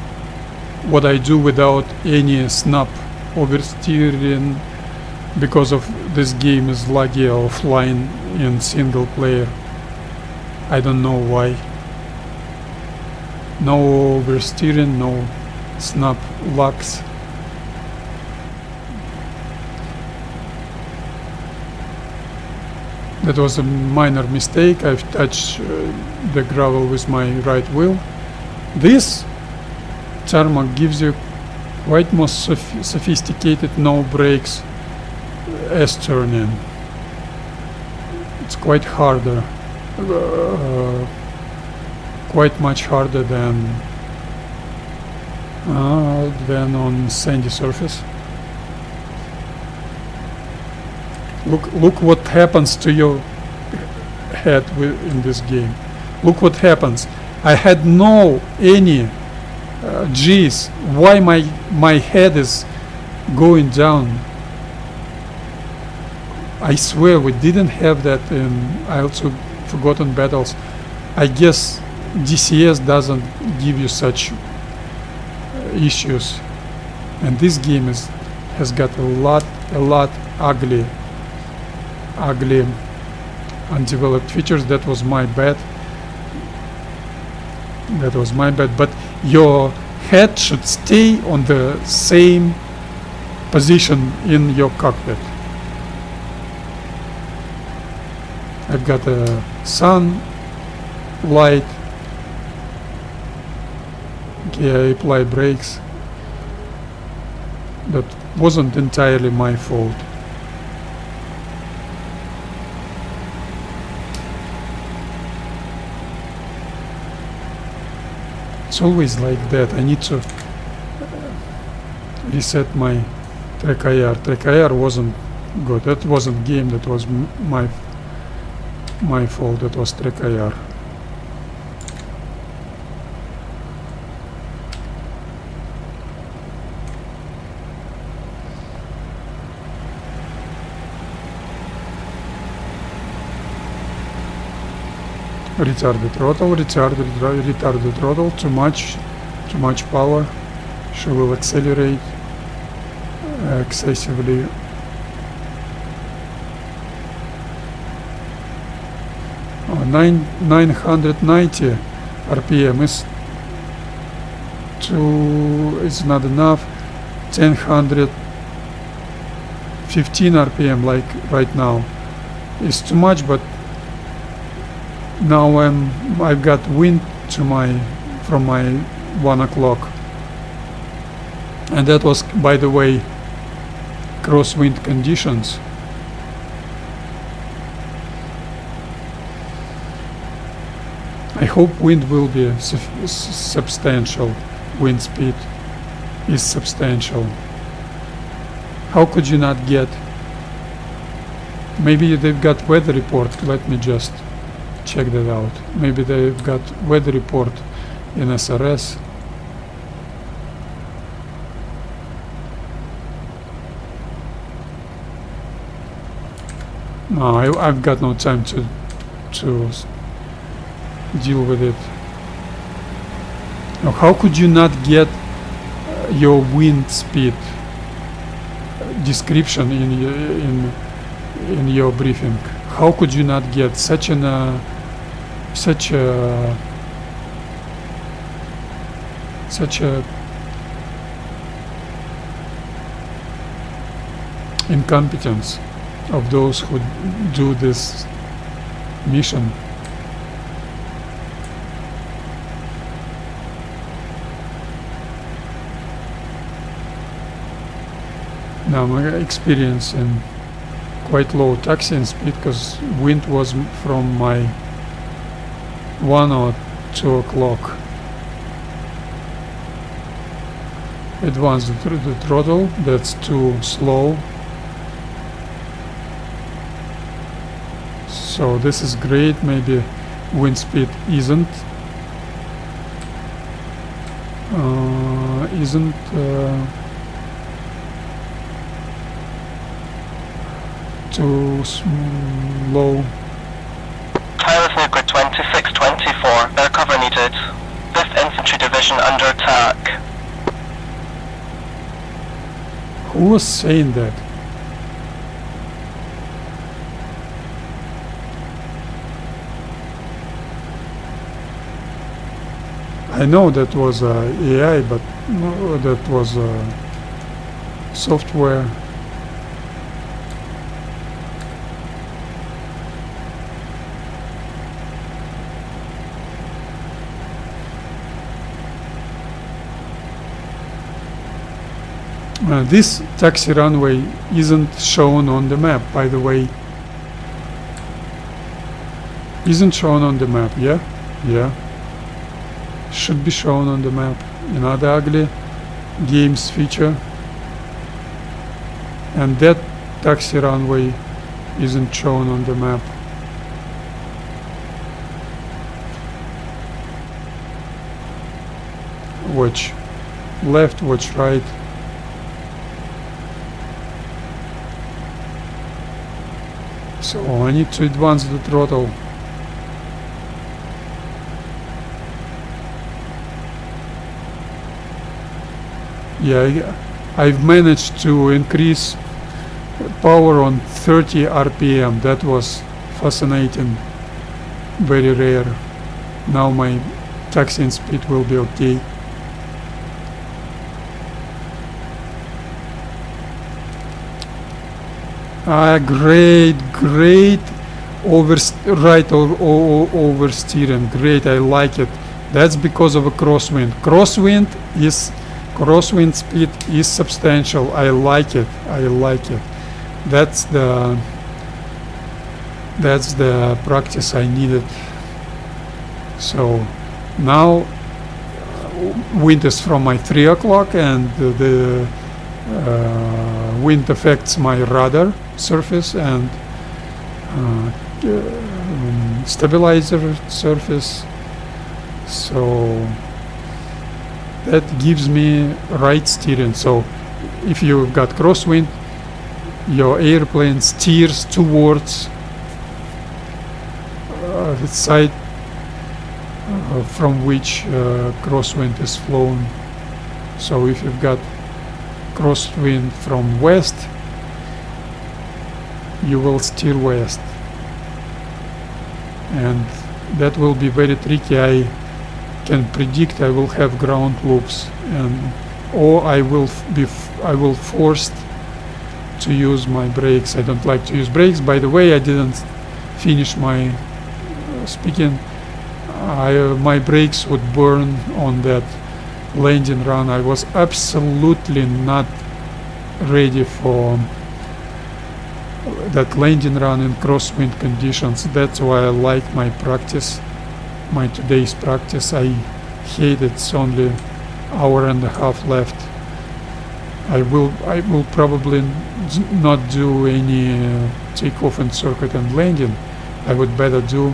what I do without any snap oversteering, because of this game is laggy offline in single player. I don't know why. No oversteering, no snap lags. That was a minor mistake. I've touched the gravel with my right wheel. This tarmac gives you quite more sophisticated no brakes S-turning. It's quite harder, quite much harder than on sandy surface. Look what happens to your head in this game. Look what happens. I had no any G's. Why my head is going down? I swear we didn't have that in I also Forgotten Battles. I guess DCS doesn't give you such issues, and this game has got a lot ugly undeveloped features. That was my bad. But your head should stay on the same position in your cockpit. I've got a sun light. Okay, I apply brakes. That wasn't entirely my fault. It's always like that. I need to reset my track IR. Track IR wasn't good. That wasn't game. That was my fault. That was track IR. Retard the throttle, retard the throttle, too much power. She will accelerate excessively. Oh, 990 RPM is not enough. 1015 RPM like right now is too much, but now I've got wind from my 1 o'clock, and that was, by the way, crosswind conditions. I hope wind will be substantial. Wind speed is substantial. How could you not get? Maybe they've got weather report. Let me just check that out. Maybe they've got weather report in SRS. No, I've got no time to deal with it. Now, how could you not get your wind speed description in your briefing? How could you not get such a incompetence of those who do this mission? Now my experience in quite low taxiing speed, because wind was from my 1 or 2 o'clock. Advance the throttle, that's too slow. So this is great, maybe wind speed isn't too low. Tyler's Nuclear 2624, air cover needed. 5th Infantry Division under attack. Who was saying that? I know that was AI, but no, that was software. This taxi runway isn't shown on the map, by the way. Isn't shown on the map, yeah? Yeah. Should be shown on the map. Another ugly games feature. And that taxi runway isn't shown on the map. Watch left, watch right. So I need to advance the throttle. Yeah, I've managed to increase power on 30 RPM. That was fascinating, very rare. Now my taxiing speed will be okay. Great oversteering. Great, I like it. That's because of a crosswind. Crosswind speed is substantial. I like it. That's the practice I needed. So now wind is from my 3 o'clock, and the wind affects my radar surface and stabilizer surface, so that gives me right steering. So if you've got crosswind, your airplane steers towards the side from which crosswind is flown. So if you've got crosswind from west, you will steer west, and that will be very tricky. I can predict I will have ground loops, or I will forced to use my brakes. I don't like to use brakes. By the way, I didn't finish my speaking. My brakes would burn on that landing run. I was absolutely not ready for that landing run in crosswind conditions. That's why I like my practice my today's practice. I hate it's only hour and a half left. I will probably not do any takeoff and circuit and landing. I would better do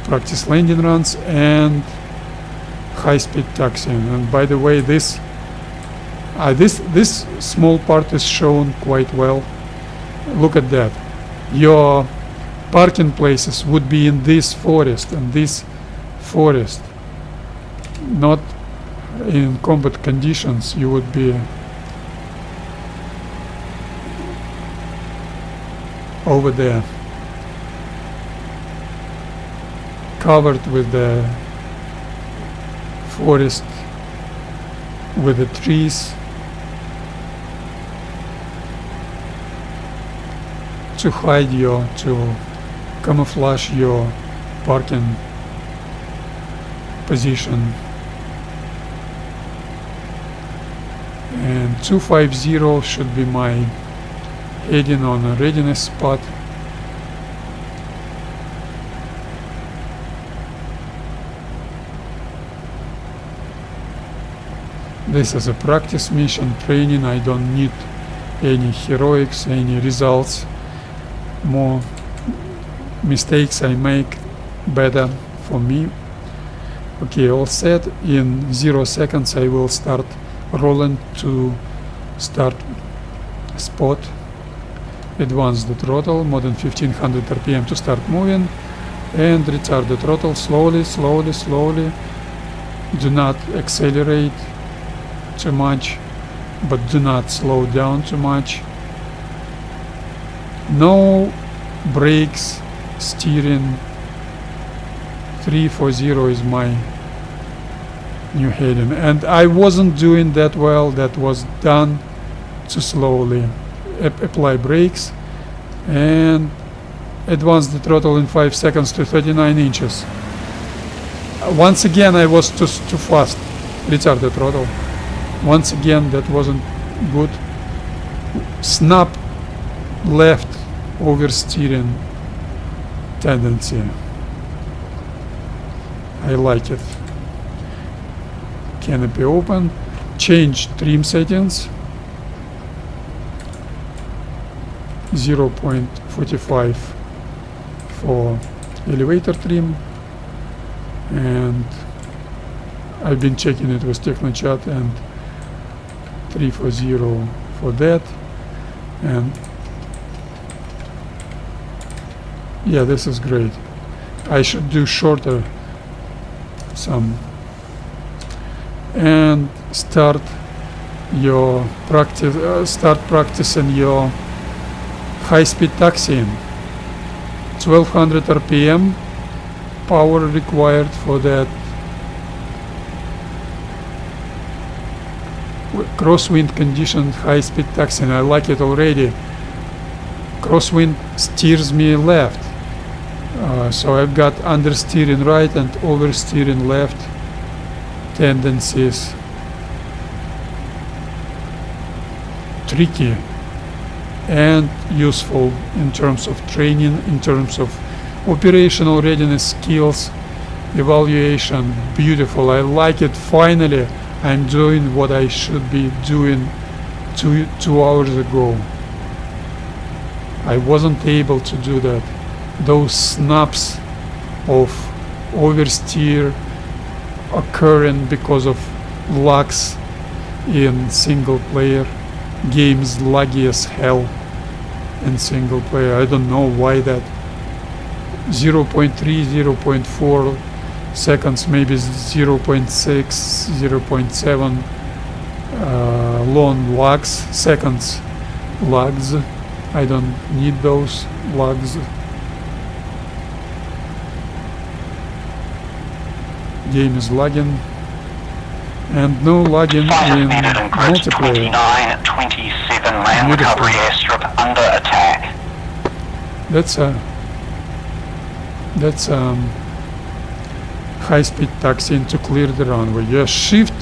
practice landing runs and high-speed taxiing. And by the way, this small part is shown quite well. Look at that. Your parking places would be in this forest, and this forest, not in combat conditions. You would be over there, covered with the forest, with the trees, to hide to camouflage your parking position. And 250 should be my heading on a readiness spot. This is a practice mission training. I don't need any heroics, any results. More mistakes I make, better for me. Okay, all set. In 0 seconds I will start rolling to start spot. Advance the throttle more than 1500 RPM to start moving, and retard the throttle slowly, slowly, slowly. Do not accelerate too much, but do not slow down too much. No brakes, steering. 340 is my new heading, and I wasn't doing that well. That was done too slowly. Apply brakes and advance the throttle in 5 seconds to 39 inches. Once again I was too fast. Retard the throttle. Once again that wasn't good. Snap left oversteering tendency. I like it. Canopy open. Change trim settings. 0.45 for elevator trim, and I've been checking it with TechnoChat, and 340 for that. And yeah, this is great. I should do shorter some. And start your practice. Start practicing your high-speed taxiing. 1200 RPM power required for that. Crosswind conditioned high-speed taxiing. I like it already. Crosswind steers me left, so I've got understeering right and oversteering left tendencies. Tricky and useful in terms of training, in terms of operational readiness skills, evaluation. Beautiful. I like it. Finally I'm doing what I should be doing two hours ago. I wasn't able to do that. Those snaps of oversteer occurring because of lags in single player. Game's laggy as hell in single player. I don't know why that. 0.3, 0.4 seconds, maybe 0.6, 0.7 long lags, seconds lags. I don't need those lags. Game is lagging, and no lagging in multiplayer. 2927 land recovery airstrip under attack. That's high-speed taxiing to clear the runway. You shift,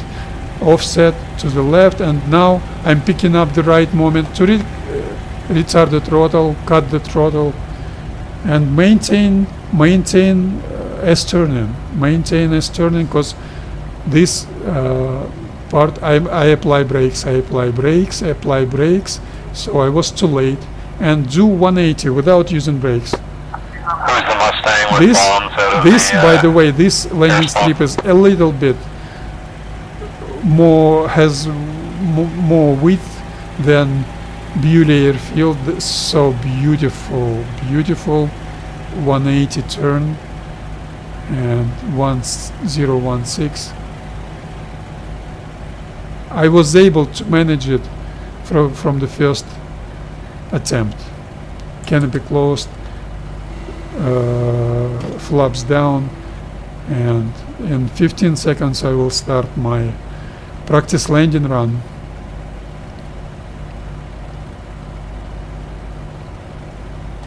offset to the left, and now I'm picking up the right moment to retard the throttle, cut the throttle, and maintain S-turning. Maintain S-turning, because this part, I apply brakes, so I was too late, and do 180 without using brakes. Who's the Mustang with bombs out of This, the, by the way, this landing strip is a little bit more, has more width than Beaulieu Airfield. So beautiful 180 turn and 1016. I was able to manage it from the first attempt. Canopy closed, flaps down, and in 15 seconds I will start my practice landing run.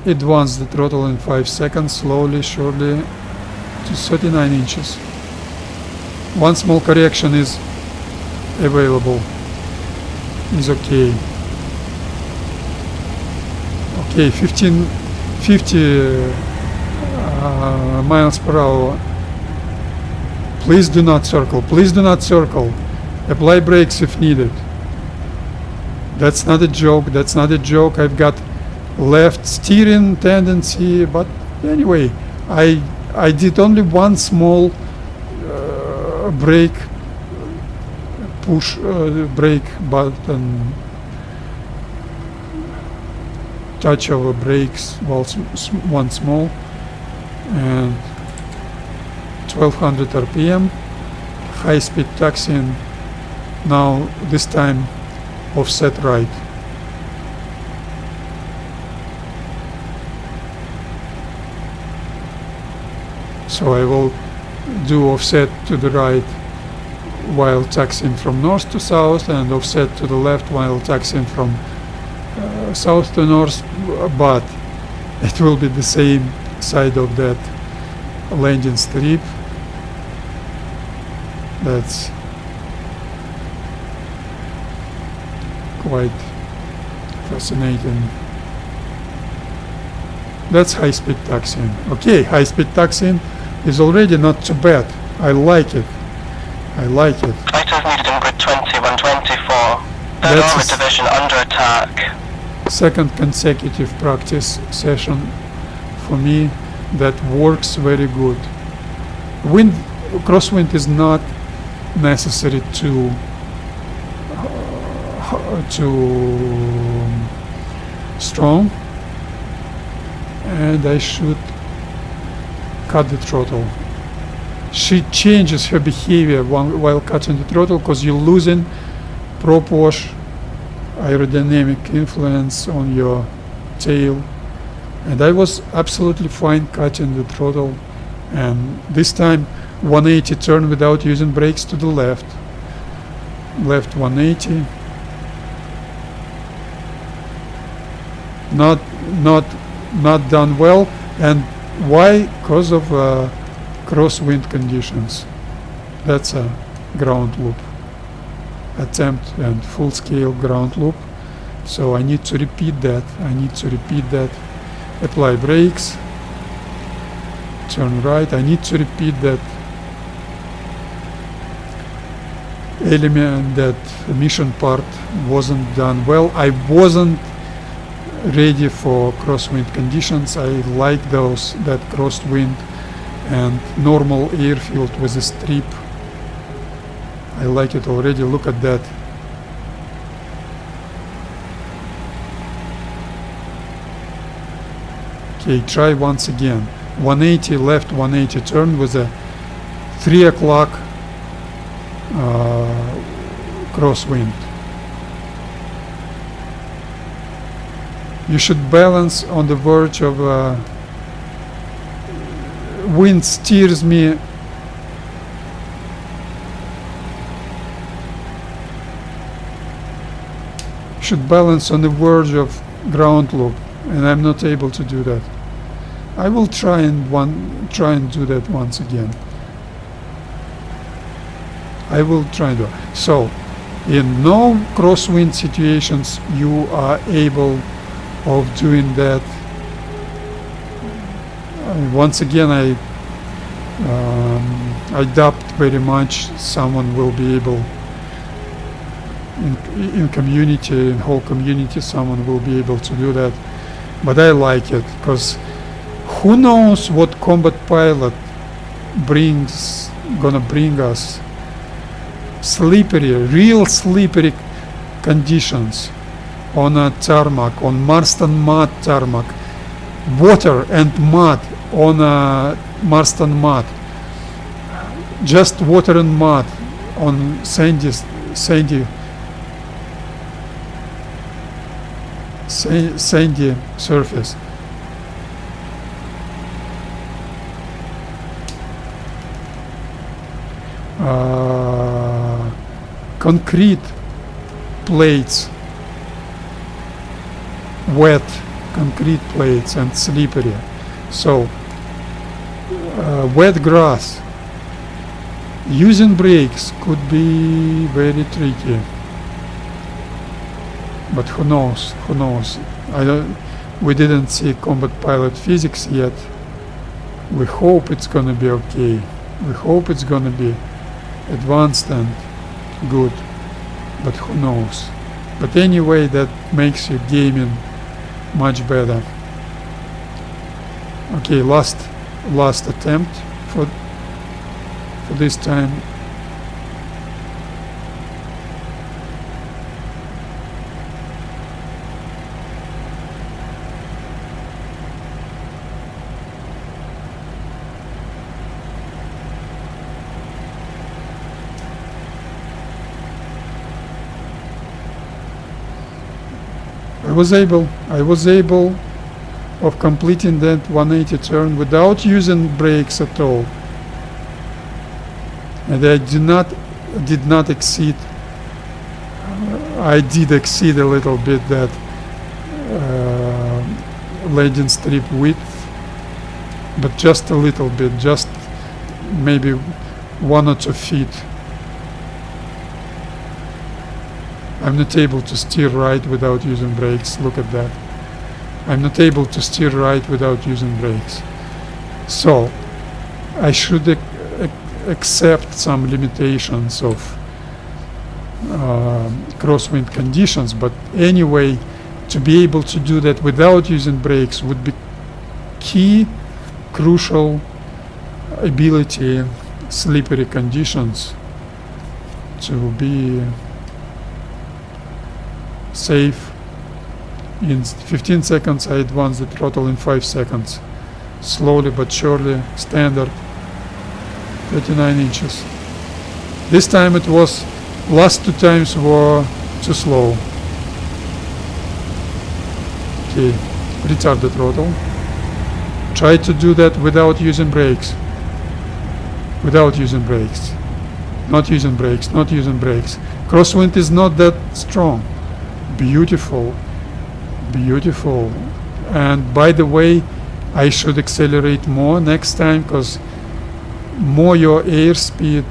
Advance the throttle in 5 seconds, slowly, surely, to 39 inches. One small correction is available, is okay. Okay, 50 miles per hour. Please do not circle. Apply brakes if needed. That's not a joke, I've got left steering tendency, but anyway, I did only one small brake push, brake button, touch over brakes, one small, and 1200 RPM, high speed taxiing. Now this time offset right. So I will do offset to the right while taxiing from north to south, and offset to the left while taxiing from south to north, but it will be the same side of that landing strip. That's quite fascinating. That's high-speed taxiing. Okay, high-speed taxiing is already not too bad. I like it. Fighters needed in grid 2124. Third That's Armored Division under attack. Second consecutive practice session for me that works very good. Crosswind is not necessary to strong, and I should cut the throttle. She changes her behavior while cutting the throttle, because you're losing prop wash, aerodynamic influence on your tail, and I was absolutely fine cutting the throttle. And this time 180 turn without using brakes to the left 180. Not done well. And why? Because of crosswind conditions. That's a ground loop attempt, and full scale ground loop. So I need to repeat that. Apply brakes, turn right. I need to repeat that element, that mission part wasn't done well. I wasn't ready for crosswind conditions. I like that crosswind and normal airfield with a strip. I like it already. Look at that. Okay, try once again. 180 left, 180 turn with a 3 o'clock crosswind. You should balance on the verge of wind steers me should balance on the verge of ground loop, and I'm not able to do that. I will try and do that once again. So in no crosswind situations you are able of doing that. Once again, I doubt very much someone will be able in community, in whole community, someone will be able to do that. But I like it because who knows what combat pilot gonna bring us. Real slippery conditions on a tarmac, on Marston mud tarmac, water and mud on a Marston mud, just water and mud on sandy surface. Concrete plates, wet concrete plates and slippery. So wet grass, using brakes could be very tricky. But who knows? We didn't see combat pilot physics yet. We hope it's gonna be okay. We hope it's gonna be advanced and good, but who knows. But anyway, that makes your gaming much better. Okay, last attempt for this time. I was able of completing that 180 turn without using brakes at all, and I did not exceed. I did exceed a little bit that landing strip width, but just a little bit, just maybe 1 or 2 feet. I'm not able to steer right without using brakes. Look at that. I'm not able to steer right without using brakes. So I should accept some limitations of crosswind conditions, but anyway, to be able to do that without using brakes would be key, crucial ability, slippery conditions to be safe. In 15 seconds I advanced the throttle in 5 seconds. Slowly but surely, standard 39 inches. This time it was, last 2 times were too slow. Okay, retard the throttle. Try to do that without using brakes. Without using brakes. Not using brakes, not using brakes. Crosswind is not that strong. Beautiful, beautiful. And by the way, I should accelerate more next time, because more your airspeed,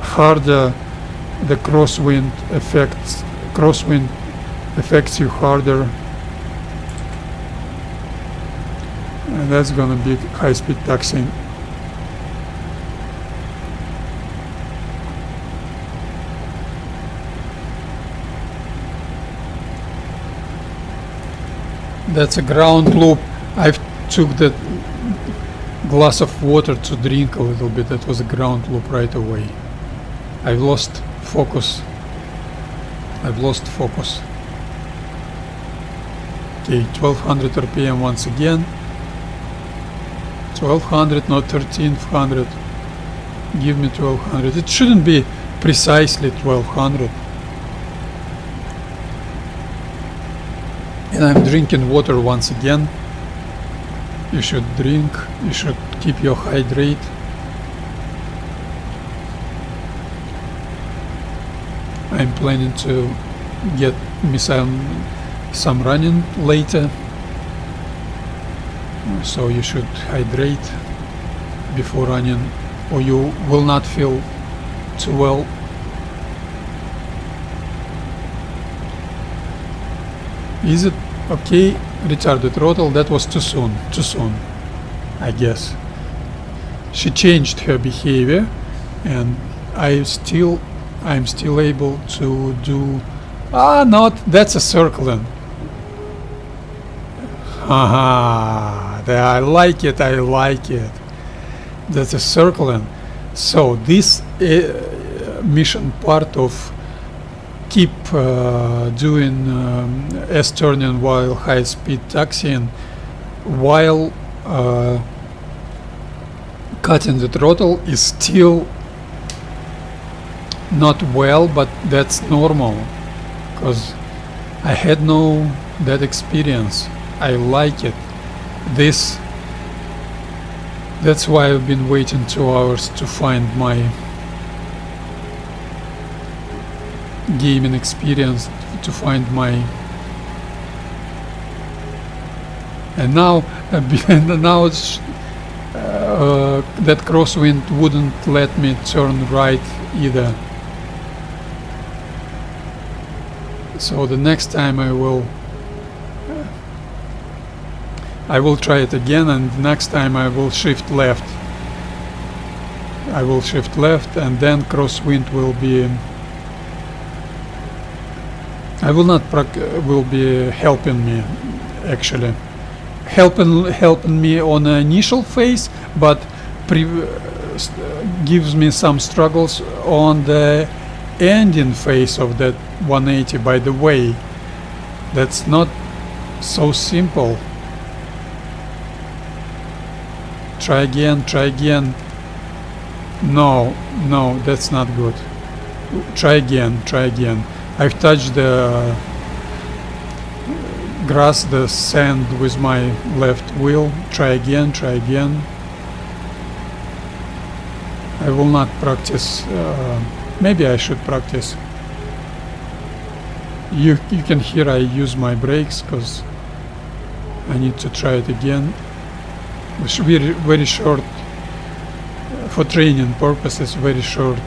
harder the crosswind affects. Crosswind affects you harder, and that's gonna be high-speed taxiing. That's a ground loop. I took that glass of water to drink a little bit. That was a ground loop right away. I've lost focus. I've lost focus. Okay, 1200 RPM once again. 1200, not 1300. Give me 1200. It shouldn't be precisely 1200. And I'm drinking water once again. You should drink, you should keep your hydrate. I'm planning to get me some running later, so you should hydrate before running, or you will not feel too well. Is it okay? Retarded throttle. That was too soon. Too soon, I guess. She changed her behavior, and I'm still able to do. Not. That's a circling. Haha. I like it. I like it. That's a circling. So this mission part of keep doing S-turning while high-speed taxiing, while cutting the throttle is still not well, but that's normal, because I had no that experience. I like it. That's why I've been waiting 2 hours to find my gaming experience, to find my, and now that crosswind wouldn't let me turn right either. So the next time I will try it again, and next time I will shift left. And then crosswind will be. Will be helping me, actually, helping me on the initial phase, but gives me some struggles on the ending phase of that 180. By the way, that's not so simple. Try again. No, that's not good. Try again. I've touched the grass, the sand with my left wheel. Try again. I will not practice. Maybe I should practice. You can hear I use my brakes because I need to try it again. It's very, very short, for training purposes, very short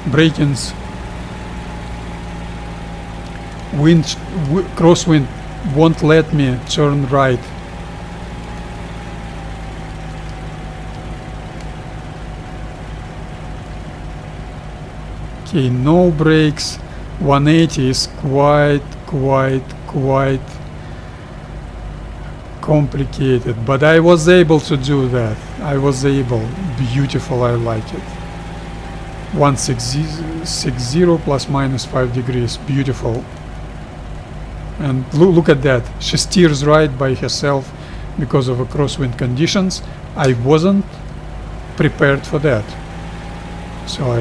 break-ins. Crosswind won't let me turn right. Okay, no brakes. 180 is quite complicated, but I was able to do that. Beautiful, I like it. 160 plus minus 5 degrees, beautiful. And look at that, she steers right by herself because of a crosswind conditions. I wasn't prepared for that, so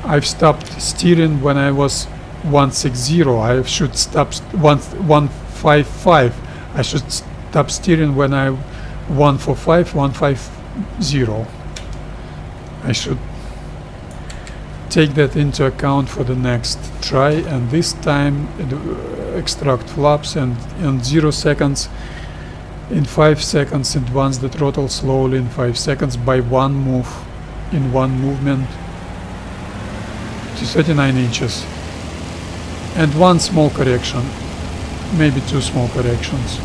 I've stopped steering when I was 160. I should stop 155. I should stop steering when I 145, 150. I should take that into account for the next try, and this time extract flaps, and in 0 seconds, in 5 seconds advance the throttle slowly in 5 seconds by one movement to 39 inches, and one small correction, maybe 2 small corrections,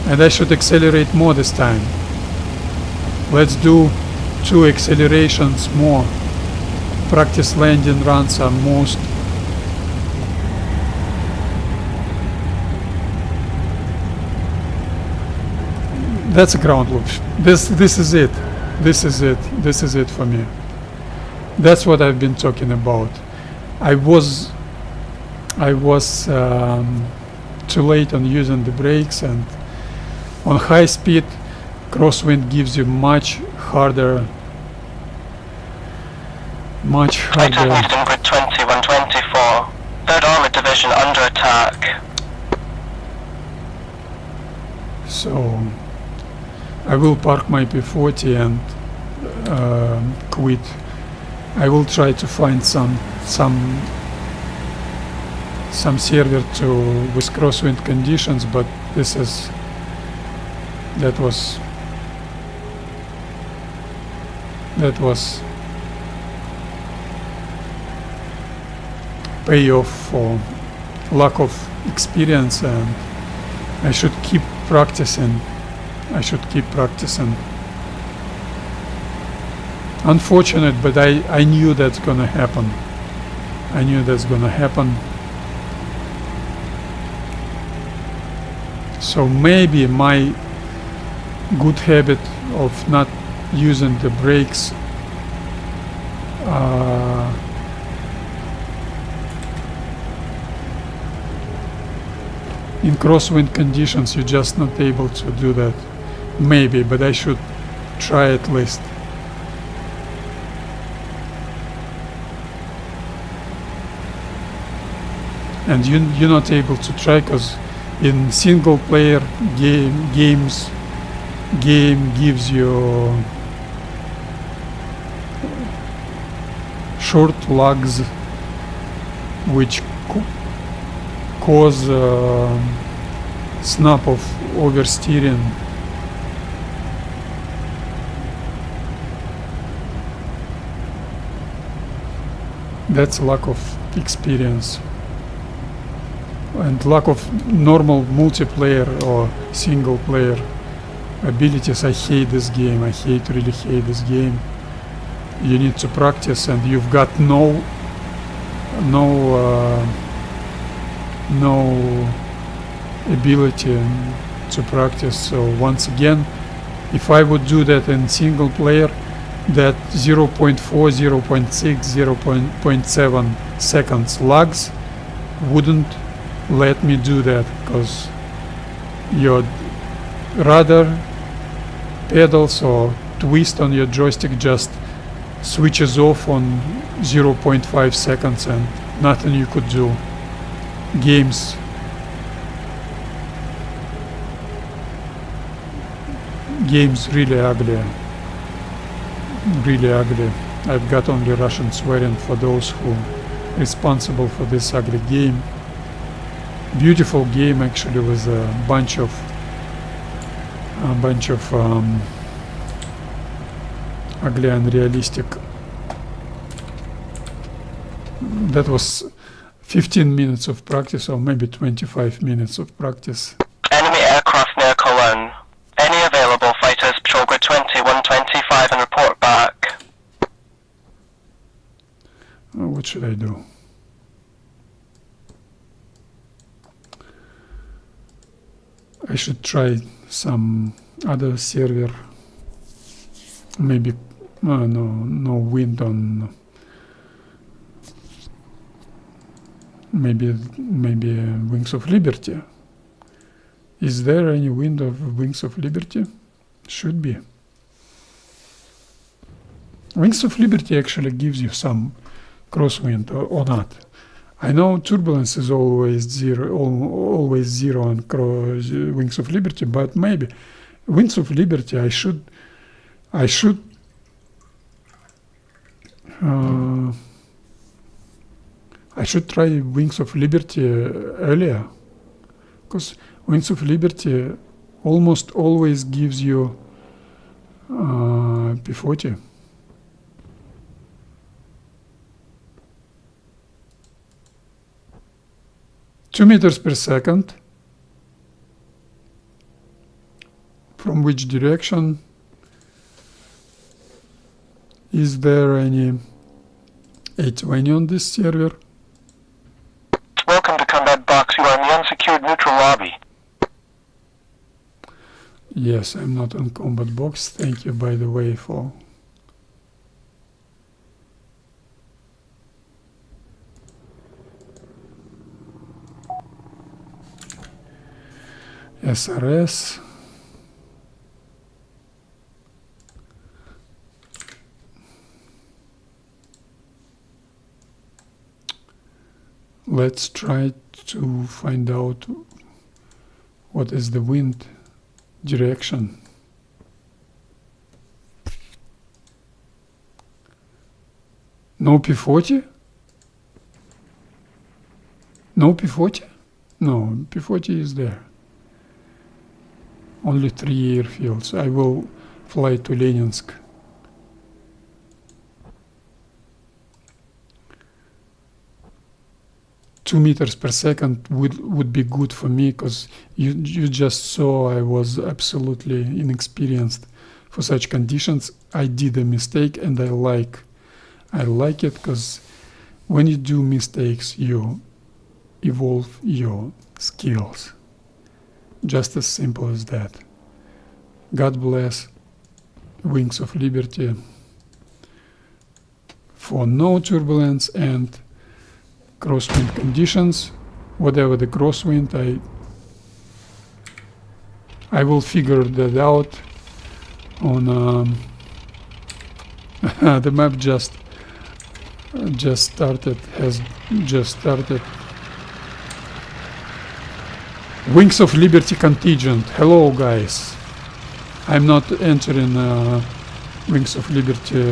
and I should accelerate more this time. Let's do 2 accelerations more. Practice landing runs are most that's a ground loop. This is it for me. That's what I've been talking about. I was too late on using the brakes, and on high speed crosswind gives you much harder. Eastern Grid 20, 124. 3rd Armored Division under attack. So I will park my P-40 and quit. I will try to find some server with crosswind conditions, but that was That was payoff for lack of experience, and I should keep practicing. Unfortunate, but I knew that's gonna happen. So maybe my good habit of not using the brakes in crosswind conditions, you're just not able to do that. Maybe, but I should try at least. And you're not able to try because in single player game gives you short lags which cause snap of oversteering. That's lack of experience and lack of normal multiplayer or single player abilities. I hate this game. Really hate this game. You need to practice, and you've got no ability to practice. So once again, if I would do that in single player, that 0.4, 0.6, 0.7 seconds lags wouldn't let me do that, because your rudder pedals or twist on your joystick just switches off on 0.5 seconds and nothing you could do. Games really ugly. I've got only Russian swearing for those who responsible for this ugly game. Beautiful game, actually, with a bunch of ugly, unrealistic. That was 15 minutes of practice, or maybe 25 minutes of practice. Enemy aircraft near Cologne. Any available fighters patrol grid 2125 and report back. What should I do? I should try some other server. Maybe no wind on. Maybe Wings of Liberty. Is there any wind of Wings of Liberty? Should be. Wings of Liberty actually gives you some crosswind or not. I know turbulence is always zero on Wings of Liberty, but maybe Wings of Liberty I should try Wings of Liberty earlier, because Wings of Liberty almost always gives you P-40. Two meters per second. From which direction? Is there any A20 on this server? Welcome to Combat Box. You are in the unsecured neutral lobby. Yes, I'm not on Combat Box. Thank you, by the way, for SRS. Let's try to find out what is the wind direction. No P-40? No P-40? No, P-40 is there. Only 3 airfields. I will fly to Leninsk. 2 meters per second would be good for me, because you just saw I was absolutely inexperienced for such conditions. I did a mistake, and I like it, because when you do mistakes, you evolve your skills. Just as simple as that. God bless Wings of Liberty for no turbulence and crosswind conditions. Whatever the crosswind, I will figure that out on the map has just started. Wings of Liberty contingent. Hello guys. I'm not entering Wings of Liberty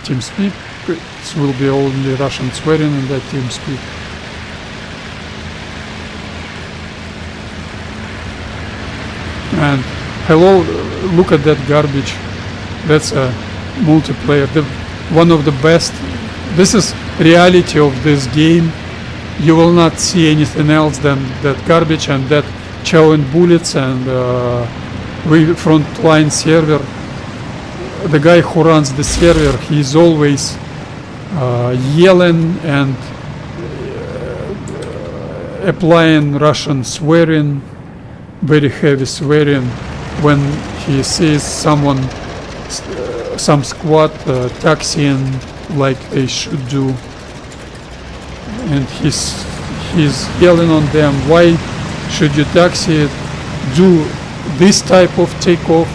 TeamSpeak. It will be only Russian swearing in that TeamSpeak. And hello, look at that garbage. That's a multiplayer. One of the best. This is reality of this game. You will not see anything else than that garbage and that chowing bullets and frontline server. The guy who runs the server, he's always yelling and applying Russian swearing, very heavy swearing, when he sees someone, some squad taxiing like they should do, and he's yelling on them, why should you taxi, do this type of takeoff,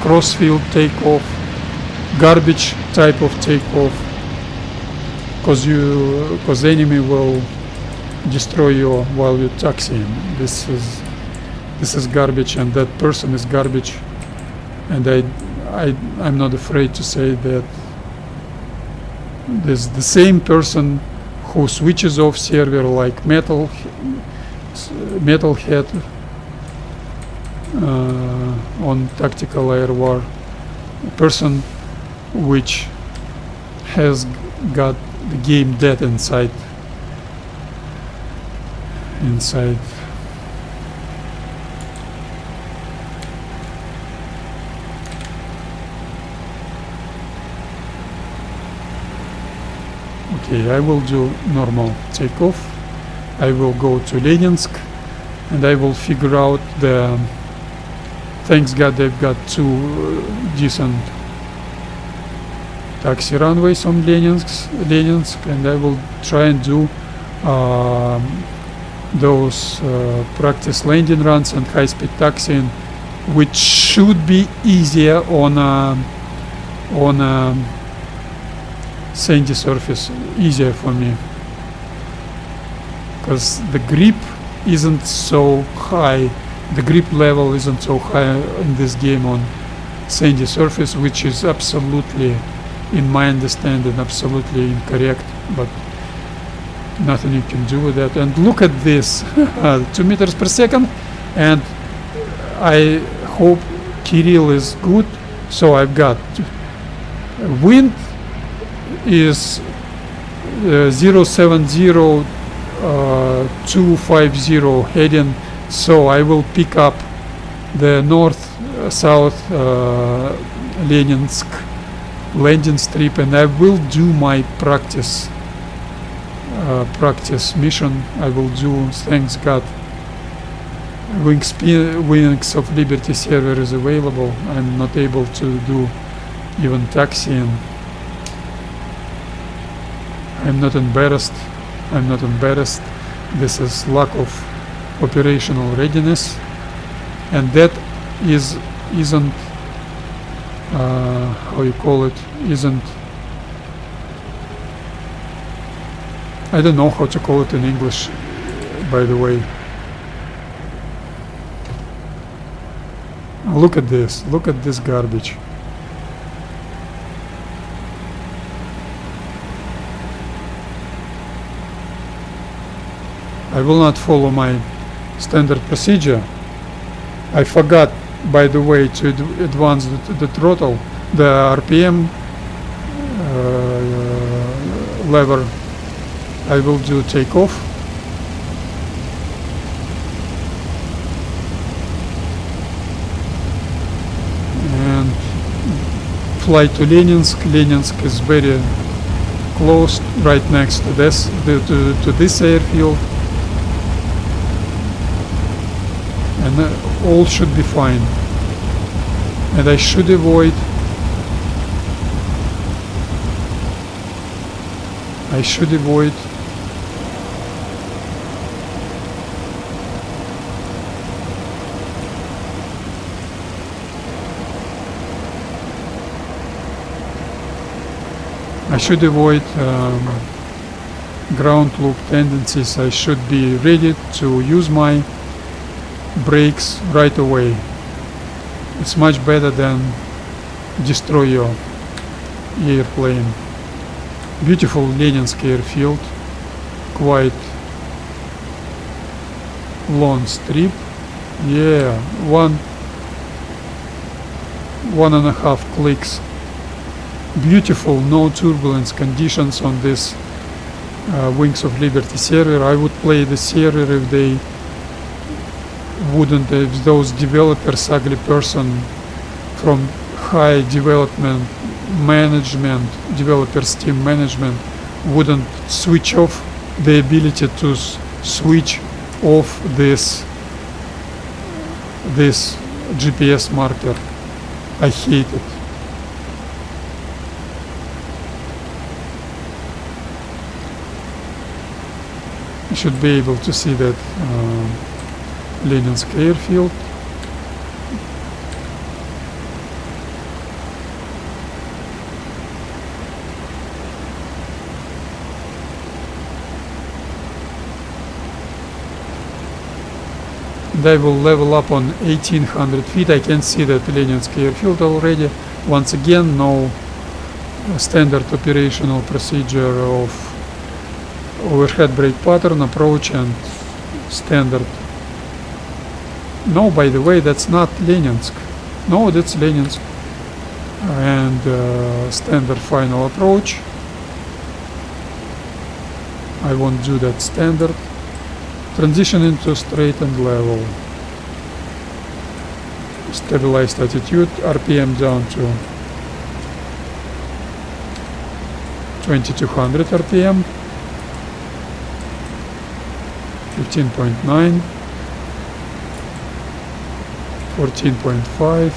crossfield takeoff, garbage type of takeoff, because the enemy will destroy you while you're taxiing. This is garbage, and that person is garbage, and I'm not afraid to say that there's the same person who switches off server like Metalhead on Tactical Air War, a person which has got the game dead inside. Okay, I will do normal takeoff. I will go to Leninsk, and I will figure out the. Thanks God, they've got two decent taxi runways on Leninsk, and I will try and do those practice landing runs and high-speed taxiing, which should be easier on sandy surface, easier for me, because the grip isn't so high. The grip level isn't so high in this game on sandy surface, which is absolutely, in my understanding, absolutely incorrect, but nothing you can do with that. And look at this, 2 meters per second, and I hope Kirill is good. So I've got wind is 070-250 heading, so I will pick up the north-south Leninsk landing strip, and I will do my practice mission. I will do, thanks God, Wings of Liberty server is available. I'm not able to do even taxiing. I'm not embarrassed. This is lack of operational readiness, and that isn't how you call it, isn't, I don't know how to call it in English, by the way. Look at this garbage. I will not follow my standard procedure. I forgot, by the way, to advance the throttle, the RPM lever. I will do takeoff. And fly to Leninsk. Leninsk is very close, right next to this airfield. And all should be fine. And I should avoid ground loop tendencies. I should be ready to use my brakes right away. It's much better than destroy your airplane. Beautiful Leninsk airfield, quite long strip. Yeah, one and a half clicks. Beautiful, no turbulence conditions on this Wings of Liberty server. I would play the server if they wouldn't, if those developers, ugly person from high development management, developers team management, wouldn't switch off the ability to switch off this GPS marker. I hate it. You should be able to see that Leninsk airfield. And I will level up on 1800 feet. I can see that Leninsk airfield already. Once again, no standard operational procedure of overhead brake pattern, approach and standard. No, by the way, that's not Leninsk. No, that's Leninsk. And standard final approach. I won't do that standard. Transition into straight and level. Stabilized attitude, RPM down to 2200 RPM. 15.9, 14.5,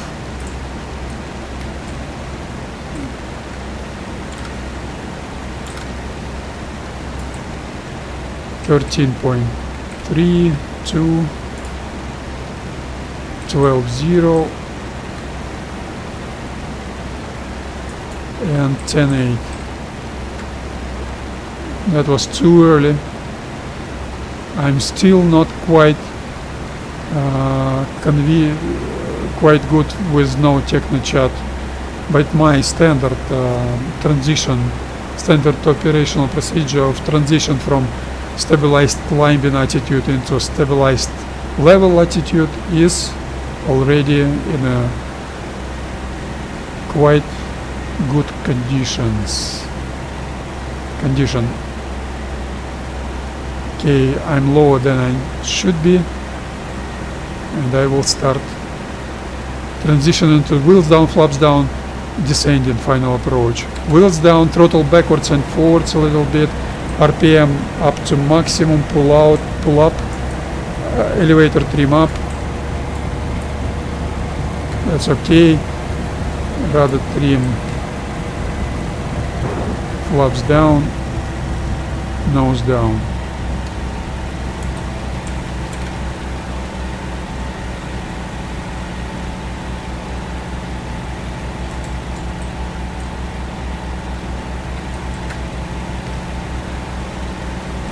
13.3, 2, 12.0, and 10.8. That was too early. I'm still not quite quite good with no techno-chat, but my standard standard operational procedure of transition from stabilized climbing attitude into stabilized level attitude is already in a quite good condition. Okay, I'm lower than I should be, and I will start transition into wheels down, flaps down, descending final approach. Wheels down, throttle backwards and forwards a little bit, RPM up to maximum, pull out, pull up, elevator trim up. That's okay. Rather trim flaps down, nose down.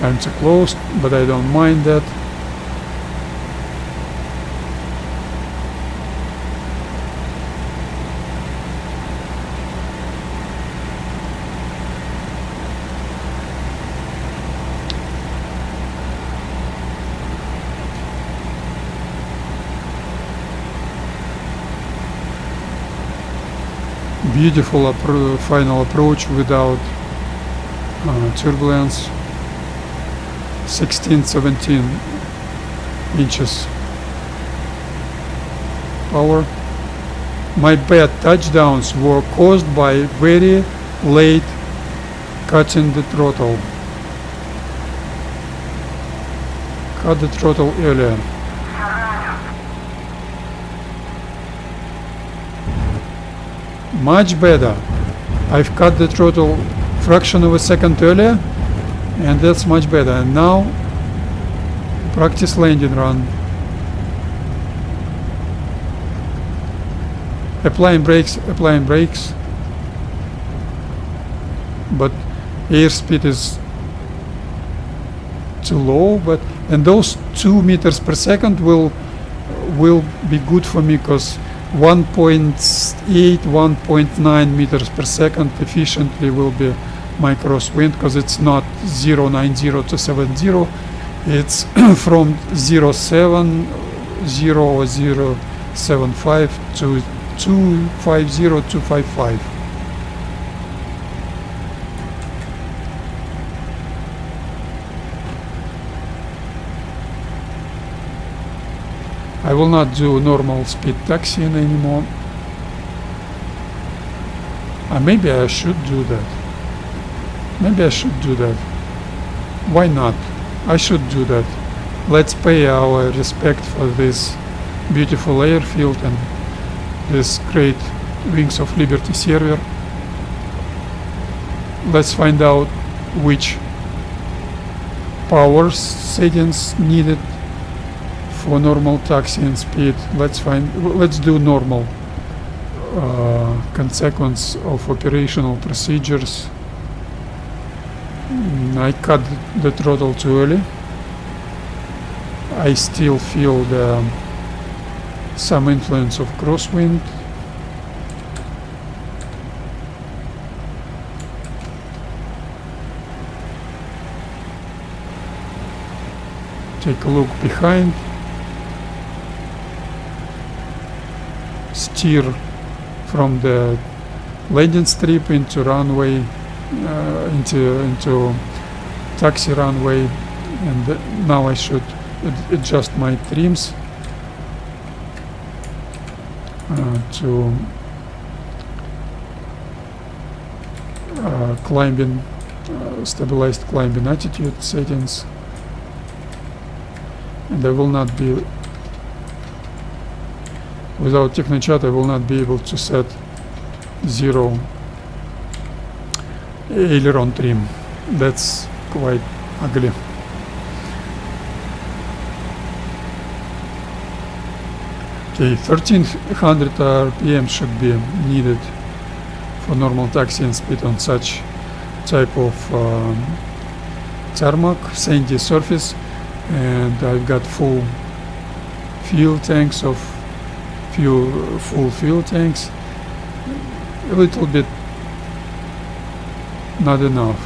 I'm too close, but I don't mind that. Beautiful final approach without turbulence. 16, 17 inches power. My bad touchdowns were caused by very late cutting the throttle. Cut the throttle earlier. Much better. I've cut the throttle fraction of a second earlier, and that's much better. And now practice landing run. Applying brakes, but airspeed is too low, and those 2 meters per second will be good for me, because 1.8, 1.9 meters per second efficiently will be my crosswind, because it's not 090 to 70, it's from 070 or 075 to 250, 255. I will not do normal speed taxiing anymore. Maybe I should do that. Why not? I should do that. Let's pay our respect for this beautiful airfield and this great Wings of Liberty server. Let's find out which power settings needed for normal taxiing speed. Let's do normal consequence of operational procedures. I cut the throttle too early. I still feel some influence of crosswind. Take a look behind. Steer from the landing strip into runway, into taxi runway, and now I should adjust my trims to climbing, stabilized climbing attitude settings, and I will not be, without Technochat, I will not be able to set 0 aileron trim. That's quite ugly. Okay, 1300 RPM should be needed for normal taxiing speed on such type of tarmac, sandy surface, and I've got full fuel tanks of full fuel tanks. A little bit not enough.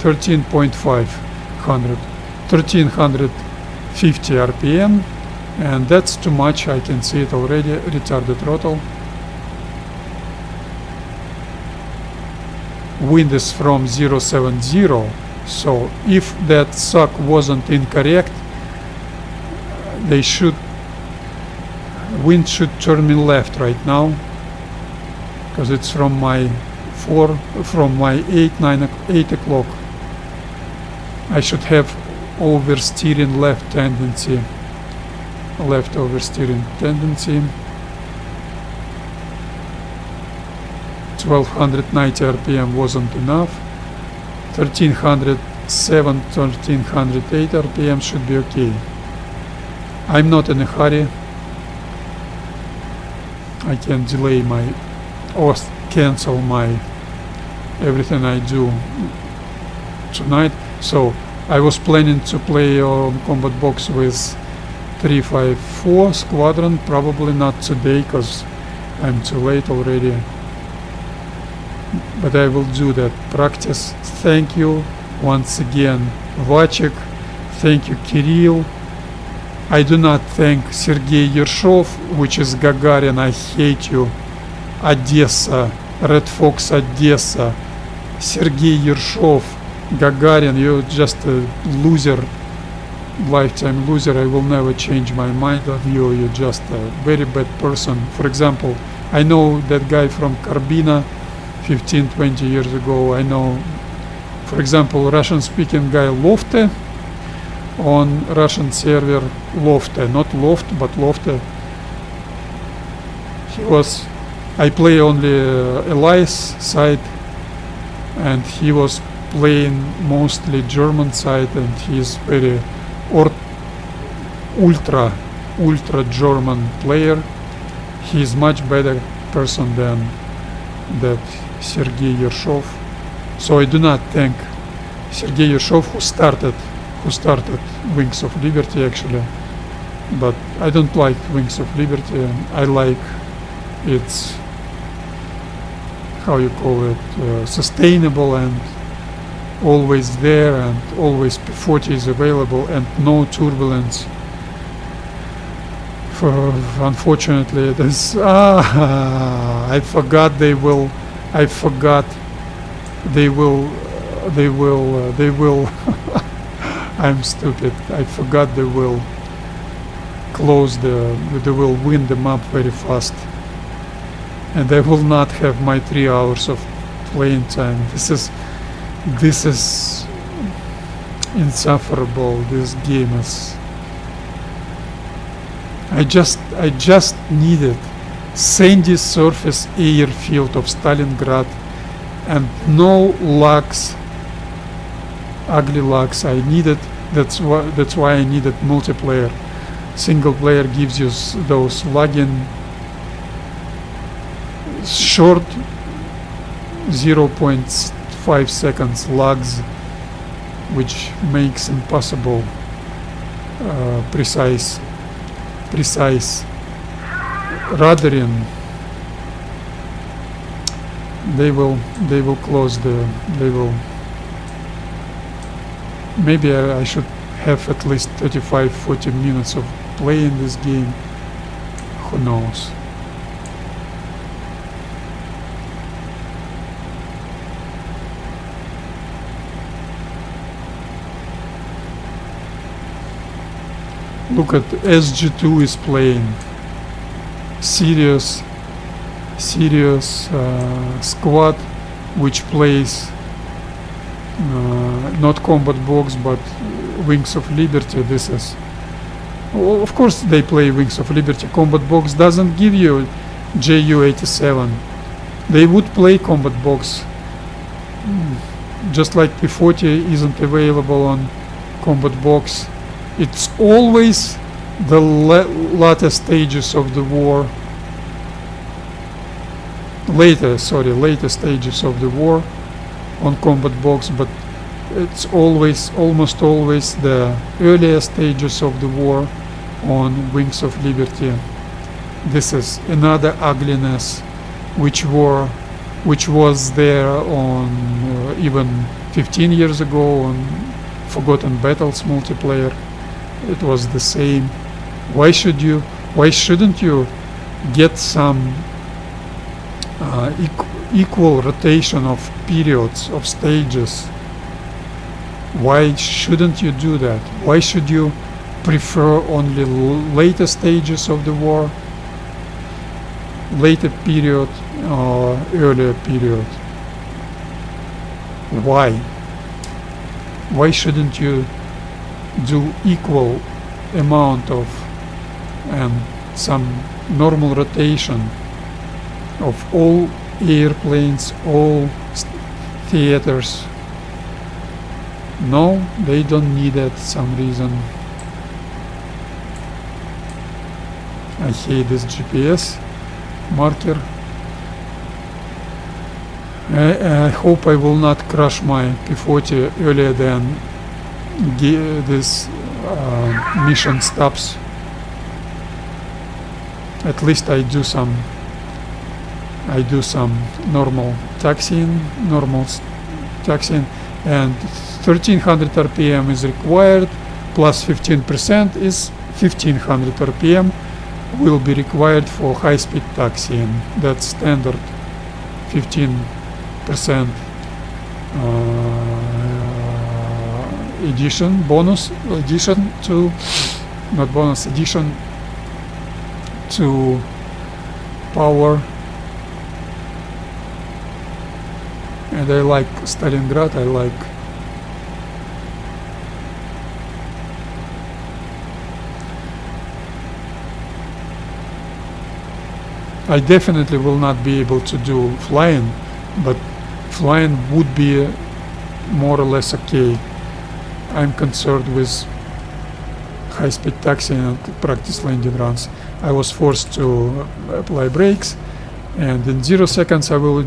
1350 RPM, and that's too much. I can see it already. Retarded throttle. Wind is from 070, so if that suck wasn't incorrect, wind should turn me left right now, because it's from my 8 o'clock. I should have oversteering left tendency. 1290 RPM wasn't enough. 1307, 1308 RPM should be okay. I'm not in a hurry. I can delay or cancel everything I do tonight. So I was planning to play on Combat Box with 354 Squadron, probably not today because I'm too late already. But I will do that practice. Thank you once again, Vachik. Thank you, Kirill. I do not thank Sergei Yershov, which is Gagarin. I hate you. Odessa, Red Fox Odessa. Sergei Yershov, Gagarin, you're just a loser. lifetime loser. I will never change my mind on you. You're just a very bad person. For example, I know that guy from Karbina 15-20 years ago. I know, for example, Russian-speaking guy Lofte on Russian server. Lofte, not Loft, but Lofte. He was, I play only Elias side, and he was playing mostly German side, and he's very ultra German player. He's much better person than that Sergei Yershov. So I do not thank Sergei Yershov, who started Wings of Liberty actually, but I don't like Wings of Liberty. I like its, how you call it, sustainable and always there, and always P-40 is available and no turbulence. Unfortunately it is, I forgot they will I'm stupid. I forgot they will they will win the map very fast, and I will not have my 3 hours of playing time. This is insufferable. This game is, I just needed sandy surface airfield of Stalingrad and no lags, ugly lags. I needed, that's why I needed multiplayer. Single player gives you those lagging short 0.5 seconds lags, which makes impossible precise radaring. They will close maybe I should have at least 35-40 minutes of playing this game. Who knows? Look at SG2 is playing. Serious squad which plays not Combat Box but Wings of Liberty. This is, well, of course they play Wings of Liberty. Combat Box doesn't give you JU-87. They would play Combat Box, just like P-40 isn't available on Combat Box. It's always the later stages of the war, later stages of the war on Combat Box, but it's almost always the earlier stages of the war on Wings of Liberty. This is another ugliness which was there on even 15 years ago on Forgotten Battles multiplayer. It was the same. Why shouldn't you get some equal rotation of periods, of stages? Why shouldn't you do that? Why should you prefer only later stages of the war, later period or earlier period? Why shouldn't you do equal amount of and some normal rotation of all airplanes, all theaters? No, they don't need it some reason. I hate this GPS marker. I hope I will not crash my P-40 earlier than this mission stops. At least I do some normal taxiing, and 1300 RPM is required, plus 15% is 1500 RPM will be required for high-speed taxiing. That's standard 15% addition to, not bonus, addition to power. And I like Stalingrad, I like I definitely will not be able to do flying, but flying would be more or less okay. I'm concerned with high-speed taxi and practice landing runs. I was forced to apply brakes, and in 0 seconds I will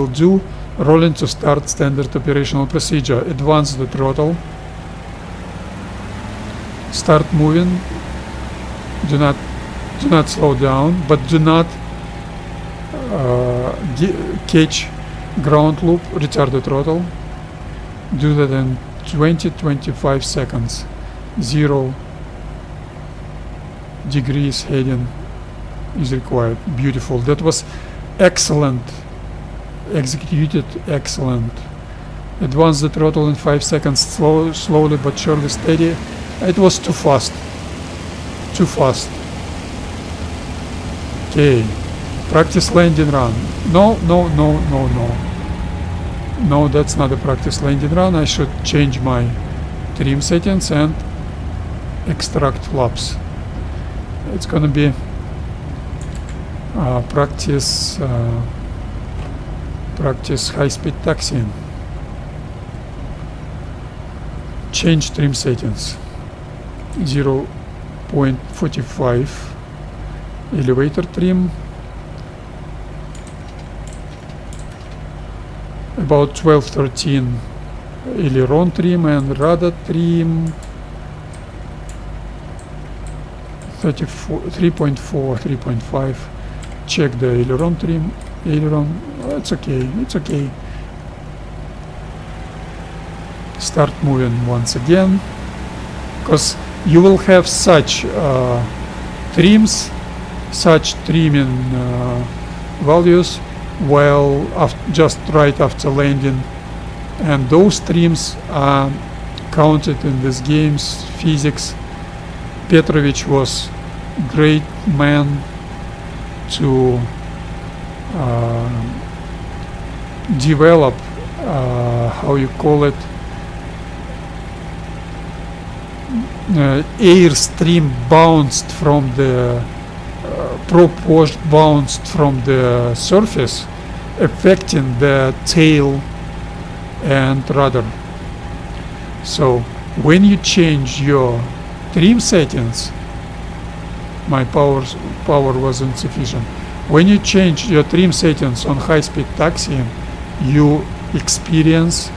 do rolling to start standard operational procedure. Advance the throttle, start moving, do not slow down, but do not catch ground loop, retard the throttle. Do that in 20-25 seconds. 0 degrees heading is required. Beautiful. That was excellent. Executed excellent. Advance the throttle in 5 seconds. Slowly but surely steady. It was too fast. Too fast. Okay. Practice landing run. No, that's not a practice landing run. I should change my trim settings and extract flaps. It's gonna be practice high-speed taxiing. Change trim settings. 0.45 elevator trim. About 12-13 aileron trim and rudder trim. 3.5. Check the aileron trim. It's okay. Start moving once again, because you will have such trims, such trimming values while just right after landing, and those trims are counted in this game's physics. Petrovich was great man to develop how you call it, airstream bounced from the prop wash bounced from the surface, affecting the tail and rudder. So when you change your trim settings, my power was insufficient. When you change your trim settings on high-speed taxiing, you experience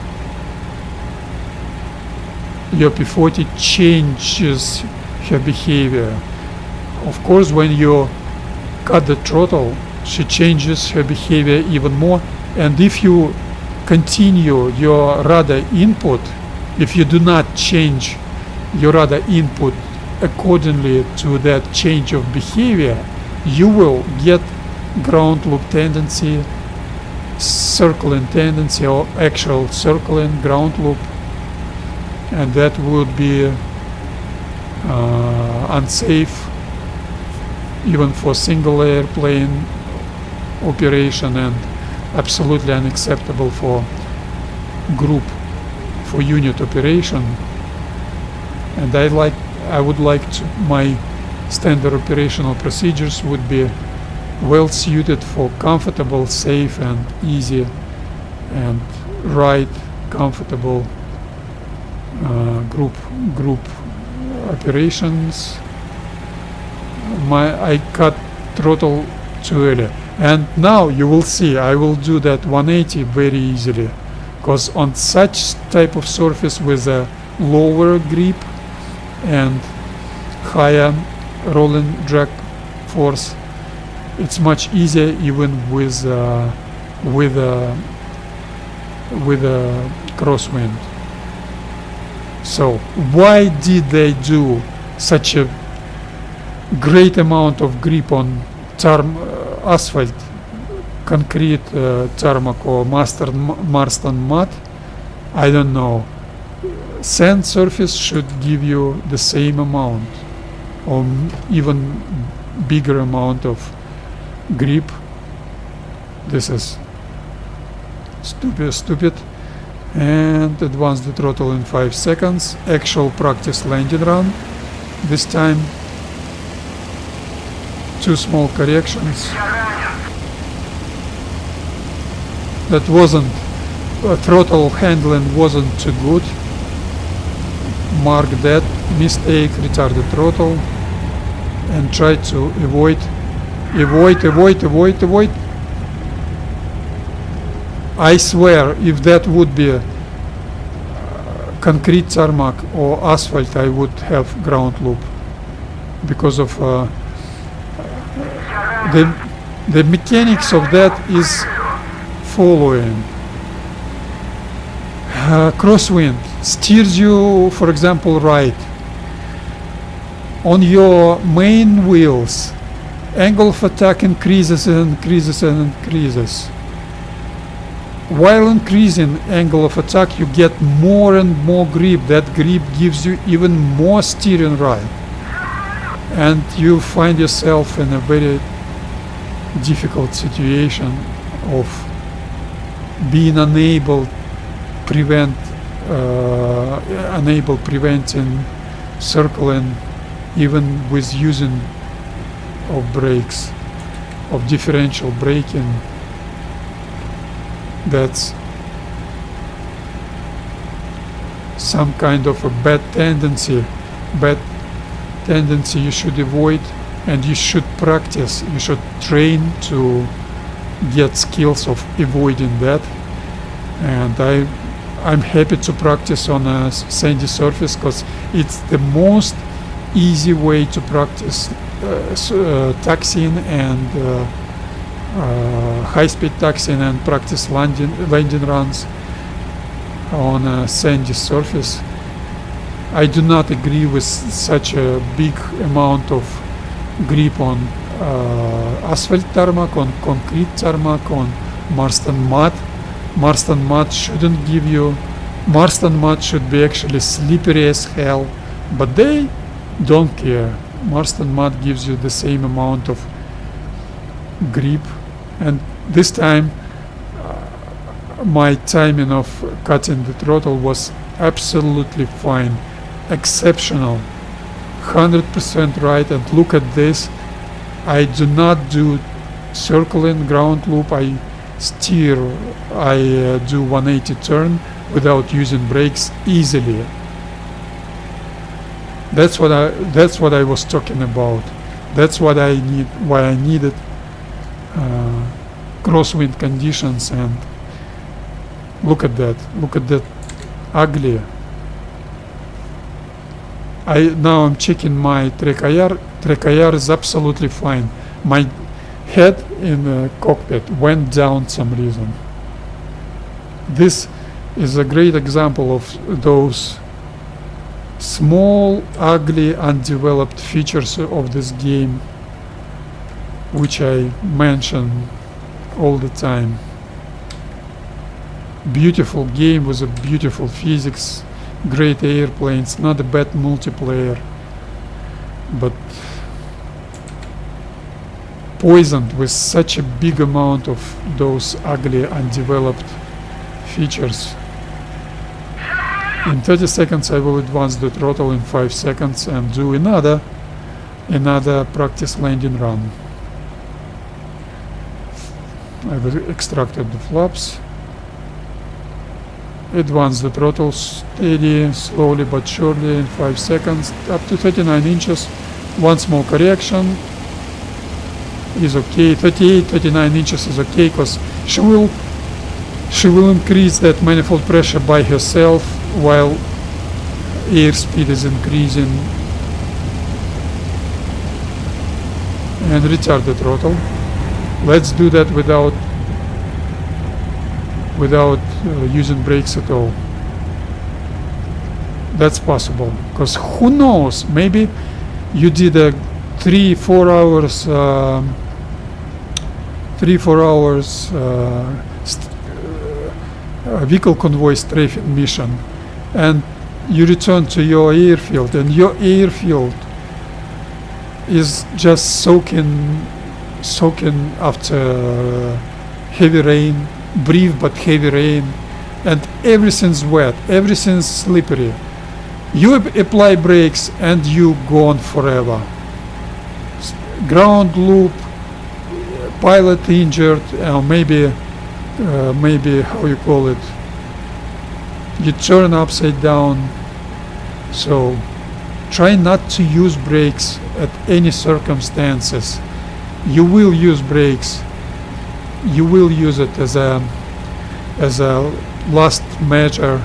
your P-40 changes her behavior. Of course, when you cut the throttle, she changes her behavior even more. And if you continue your rudder input, if you do not change your rudder input accordingly to that change of behavior, you will get ground loop tendency, circling tendency, or actual circling ground loop, and that would be unsafe even for single airplane operation, and absolutely unacceptable for group, for unit operation. And I would like to, my standard operational procedures would be well suited for comfortable, safe and easy and right, comfortable group operations. I cut throttle too early, and now you will see I will do that 180 very easily, because on such type of surface with a lower grip and higher rolling drag force, it's much easier even with a crosswind. So why did they do such a great amount of grip on asphalt, concrete, tarmac or Marston mud? I don't know. sand surface should give you the same amount or even bigger amount of grip. This is stupid. And advance the throttle in 5 seconds. Actual practice landing run. This time 2 small corrections. That wasn't throttle handling wasn't too good. Mark that mistake, retard the throttle and try to avoid. I swear, if that would be concrete tarmac or asphalt, I would have ground loop because of the mechanics of that is following. Crosswind steers you, for example, right. On your main wheels, angle of attack increases and increases and increases. While increasing angle of attack, you get more and more grip. That grip gives you even more steering right. And you find yourself in a very difficult situation of being unable preventing circling even with using of brakes, of differential braking. That's some kind of a bad tendency you should avoid, and you should practice, you should train to get skills of avoiding that. And I'm happy to practice on a sandy surface because it's the most easy way to practice taxiing and high-speed taxiing and practice landing runs on a sandy surface. I do not agree with such a big amount of grip on asphalt tarmac, on concrete tarmac, on Marston mud. Marston mud shouldn't give you. Marston mud should be actually slippery as hell, but they don't care. Marston mud gives you the same amount of grip, and this time my timing of cutting the throttle was absolutely fine, exceptional, 100% right. And look at this, I do not do circling ground loop, I steer, I do 180 turn without using brakes easily. That's what I was talking about. That's what I need, why I needed crosswind conditions. And look at that ugly. Now I'm checking my track IR. Track IR is absolutely fine. My head in the cockpit went down some reason. This is a great example of those small, ugly, undeveloped features of this game, which I mention all the time. Beautiful game with a beautiful physics, great airplanes, not a bad multiplayer, but poisoned with such a big amount of those ugly, undeveloped features. In 30 seconds I will advance the throttle in 5 seconds and do another practice landing run. I've extracted the flaps. Advance the throttle steady, slowly but surely in 5 seconds, up to 39 inches. One small correction is okay. 39 inches is okay, because she will increase that manifold pressure by herself while airspeed is increasing. And retard the throttle. Let's do that without using brakes at all. That's possible, because who knows, maybe you did a 3-4 hours vehicle convoy strafing mission, and you return to your airfield, and your airfield is just soaking after heavy rain, brief but heavy rain, and everything's wet, everything's slippery. You apply brakes and you gone forever. Ground loop, pilot injured, or maybe how you call it, you turn upside down. So try not to use brakes at any circumstances. You will use brakes, you will use it as a last measure,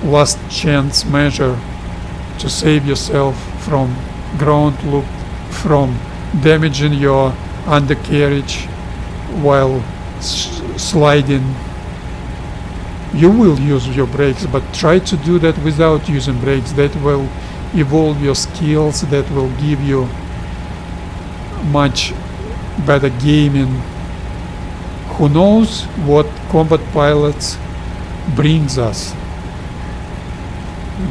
last chance measure to save yourself from ground loop, from damaging your undercarriage while sliding. You will use your brakes, but try to do that without using brakes. That will evolve your skills, that will give you much better gaming. Who knows what combat pilots brings us.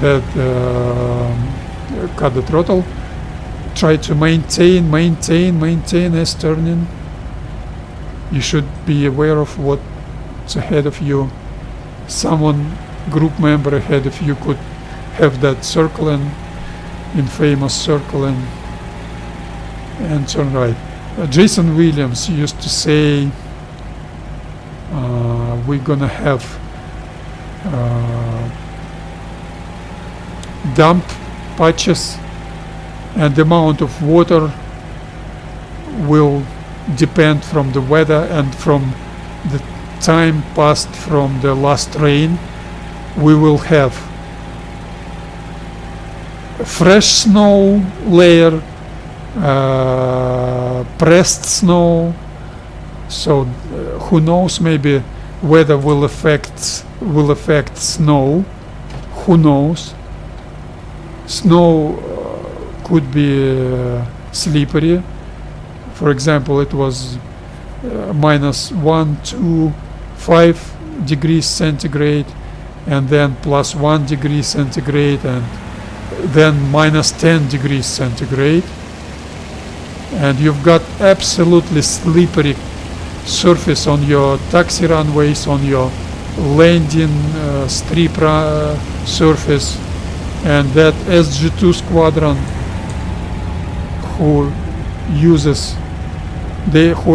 That cut the throttle, try to maintain as turning. You should be aware of what's ahead of you. Someone, group member ahead of you could have that circling, infamous circling, and turn right. Jason Williams used to say, we're gonna have dump patches, and the amount of water will depend from the weather and from the time passed from the last rain. We will have fresh snow layer, pressed snow. So who knows, maybe weather will affect snow. Who knows? Snow could be slippery. For example, it was -1, 2, 5 degrees centigrade, and then +1 degree centigrade, and then -10 degrees centigrade. And you've got absolutely slippery surface on your taxi runways, on your landing strip surface. And that SG2 squadron who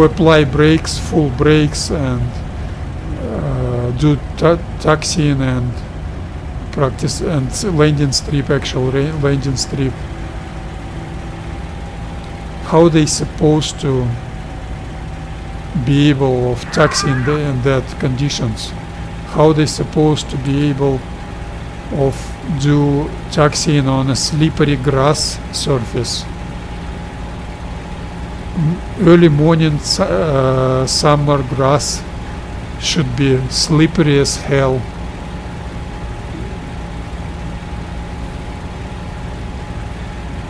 apply brakes, full brakes, and do taxiing and practice and landing strip, actual landing strip. How they supposed to be able of taxiing in that conditions? How they supposed to be able of do taxiing on a slippery grass surface? Early morning summer grass should be slippery as hell.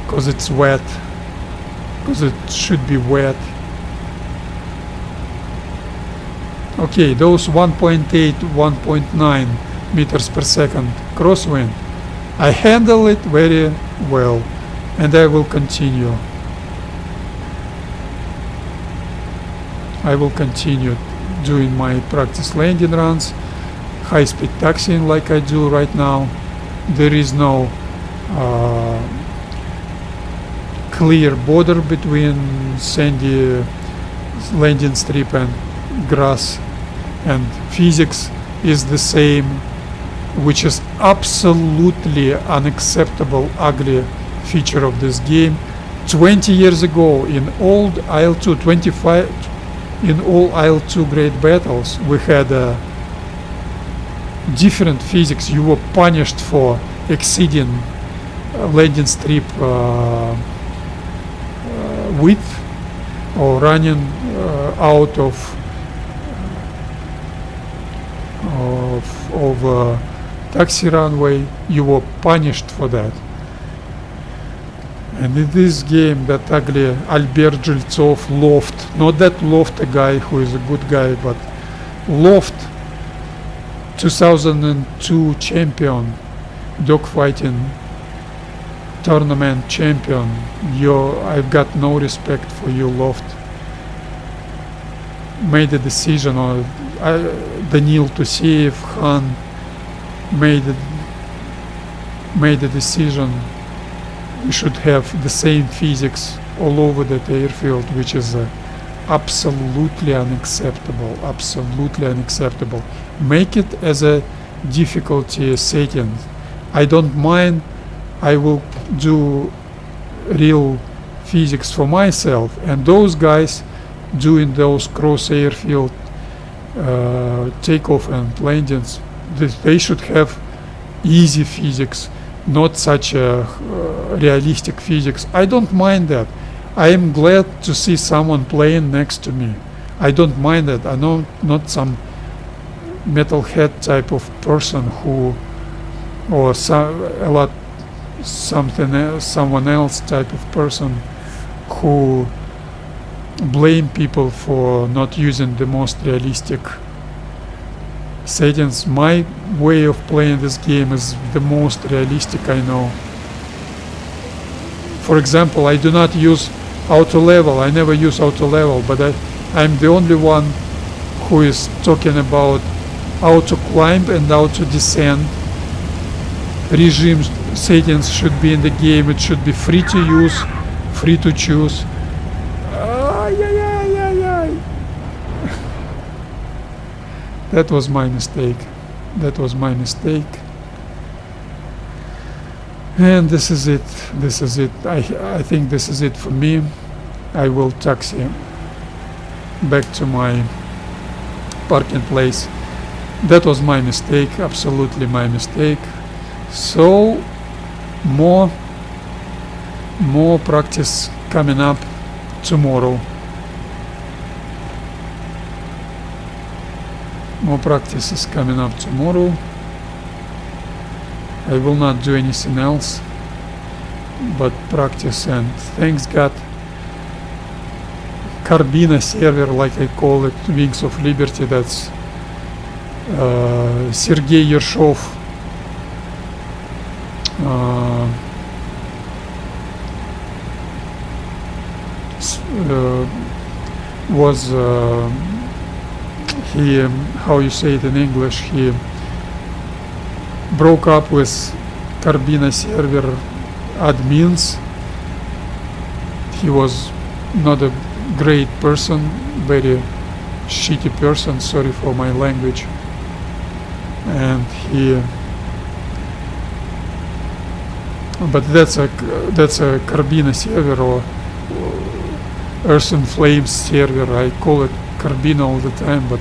Because it's wet. Because it should be wet. Okay, those 1.8, 1.9 meters per second crosswind, I handle it very well, and I will continue. I will continue doing my practice landing runs, high-speed taxiing like I do right now. There is no clear border between sandy landing strip and grass, and physics is the same, which is absolutely unacceptable, ugly feature of this game. 20 years ago, in old IL-2, in all IL-2 great battles, we had different physics. You were punished for exceeding landing strip width, or running out of taxi runway. You were punished for that. And in this game, that ugly Albert Jeltsov Loft, not that Loft a guy who is a good guy, but Loft 2002 champion, dogfighting tournament champion. I've got no respect for you, Loft. Made a decision, or Daniil to save Han made a decision. We should have the same physics all over that airfield, which is absolutely unacceptable. Absolutely unacceptable. Make it as a difficulty setting. I don't mind. I will do real physics for myself, and those guys doing those cross airfield takeoff and landings, they should have easy physics, not such a realistic physics. I don't mind that. I am glad to see someone playing next to me. I don't mind that. I know not some metalhead type of person who, or someone else type of person who blame people for not using the most realistic settings. My way of playing this game is the most realistic I know. For example, I do not use auto level. I never use auto level, but I'm the only one who is talking about auto climb and auto descent. Regimes settings should be in the game. It should be free to use, free to choose. That was my mistake. That was my mistake. And this is it. This is it. I think this is it for me. I will taxi back to my parking place. That was my mistake. Absolutely my mistake. So more practice coming up tomorrow. More practice is coming up tomorrow. I will not do anything else but practice, and thanks God, Carbina server, like I call it, Wings of Liberty, that's Sergei Yershov was he, how you say it in English, he broke up with Carbina server admins. He was not a great person, very shitty person, sorry for my language, and but that's a Carbina server, or Earth and Flames server. I call it Carbina all the time, but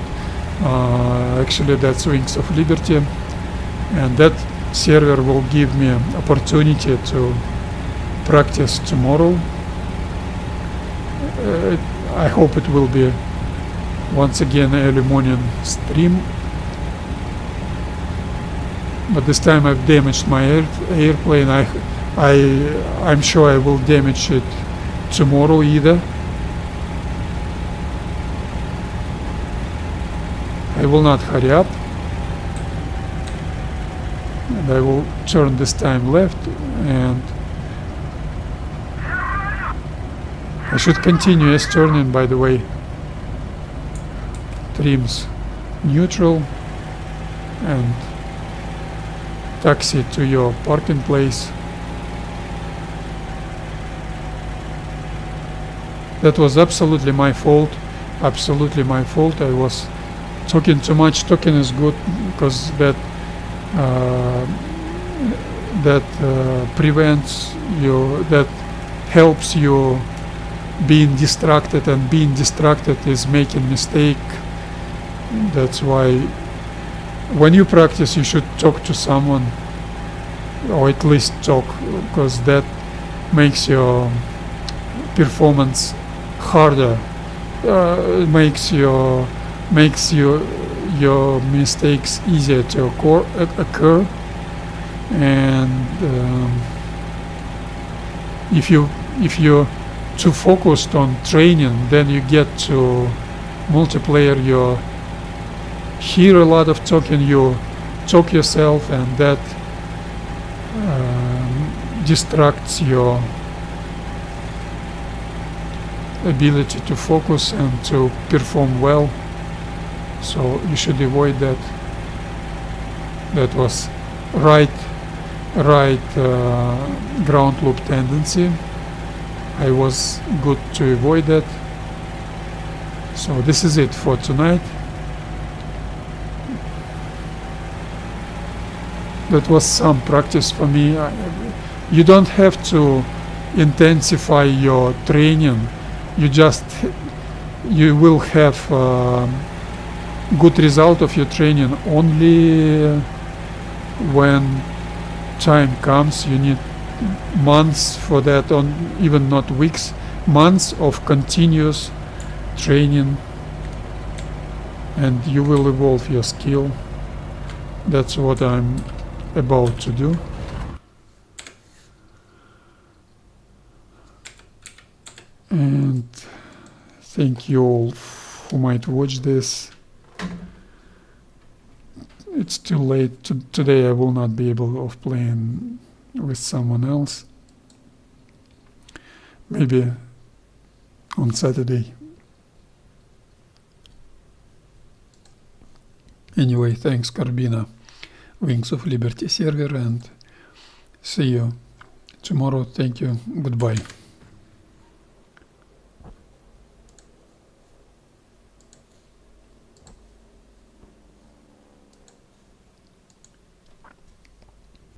actually that's Wings of Liberty, and that server will give me an opportunity to practice tomorrow. I hope it will be once again early morning stream, but this time I've damaged my airplane. I'm sure I will damage it tomorrow either. I will not hurry up, and I will turn this time left, and I should continue as turning, by the way. Trims neutral and taxi to your parking place. That was absolutely my fault. Absolutely my fault. I was talking too much. Talking is good because that prevents you, that helps you being distracted, and being distracted is making mistake. That's why when you practice you should talk to someone, or at least talk, because that makes your performance harder, makes your mistakes easier to occur, and if you're too focused on training, then you get to multiplayer, you hear a lot of talking, you talk yourself, and that distracts your ability to focus and to perform well. So you should avoid that. That was right ground loop tendency. I was good to avoid that. So this is it for tonight. That was some practice for me. You don't have to intensify your training. You will have good result of your training only when time comes. You need months for that, or even not weeks, months of continuous training, and you will evolve your skill. That's what I'm about to do. And thank you all who might watch this. It's too late. Today I will not be able of playing with someone else. Maybe on Saturday. Anyway, thanks Carbina, Wings of Liberty server, and see you tomorrow. Thank you. Goodbye.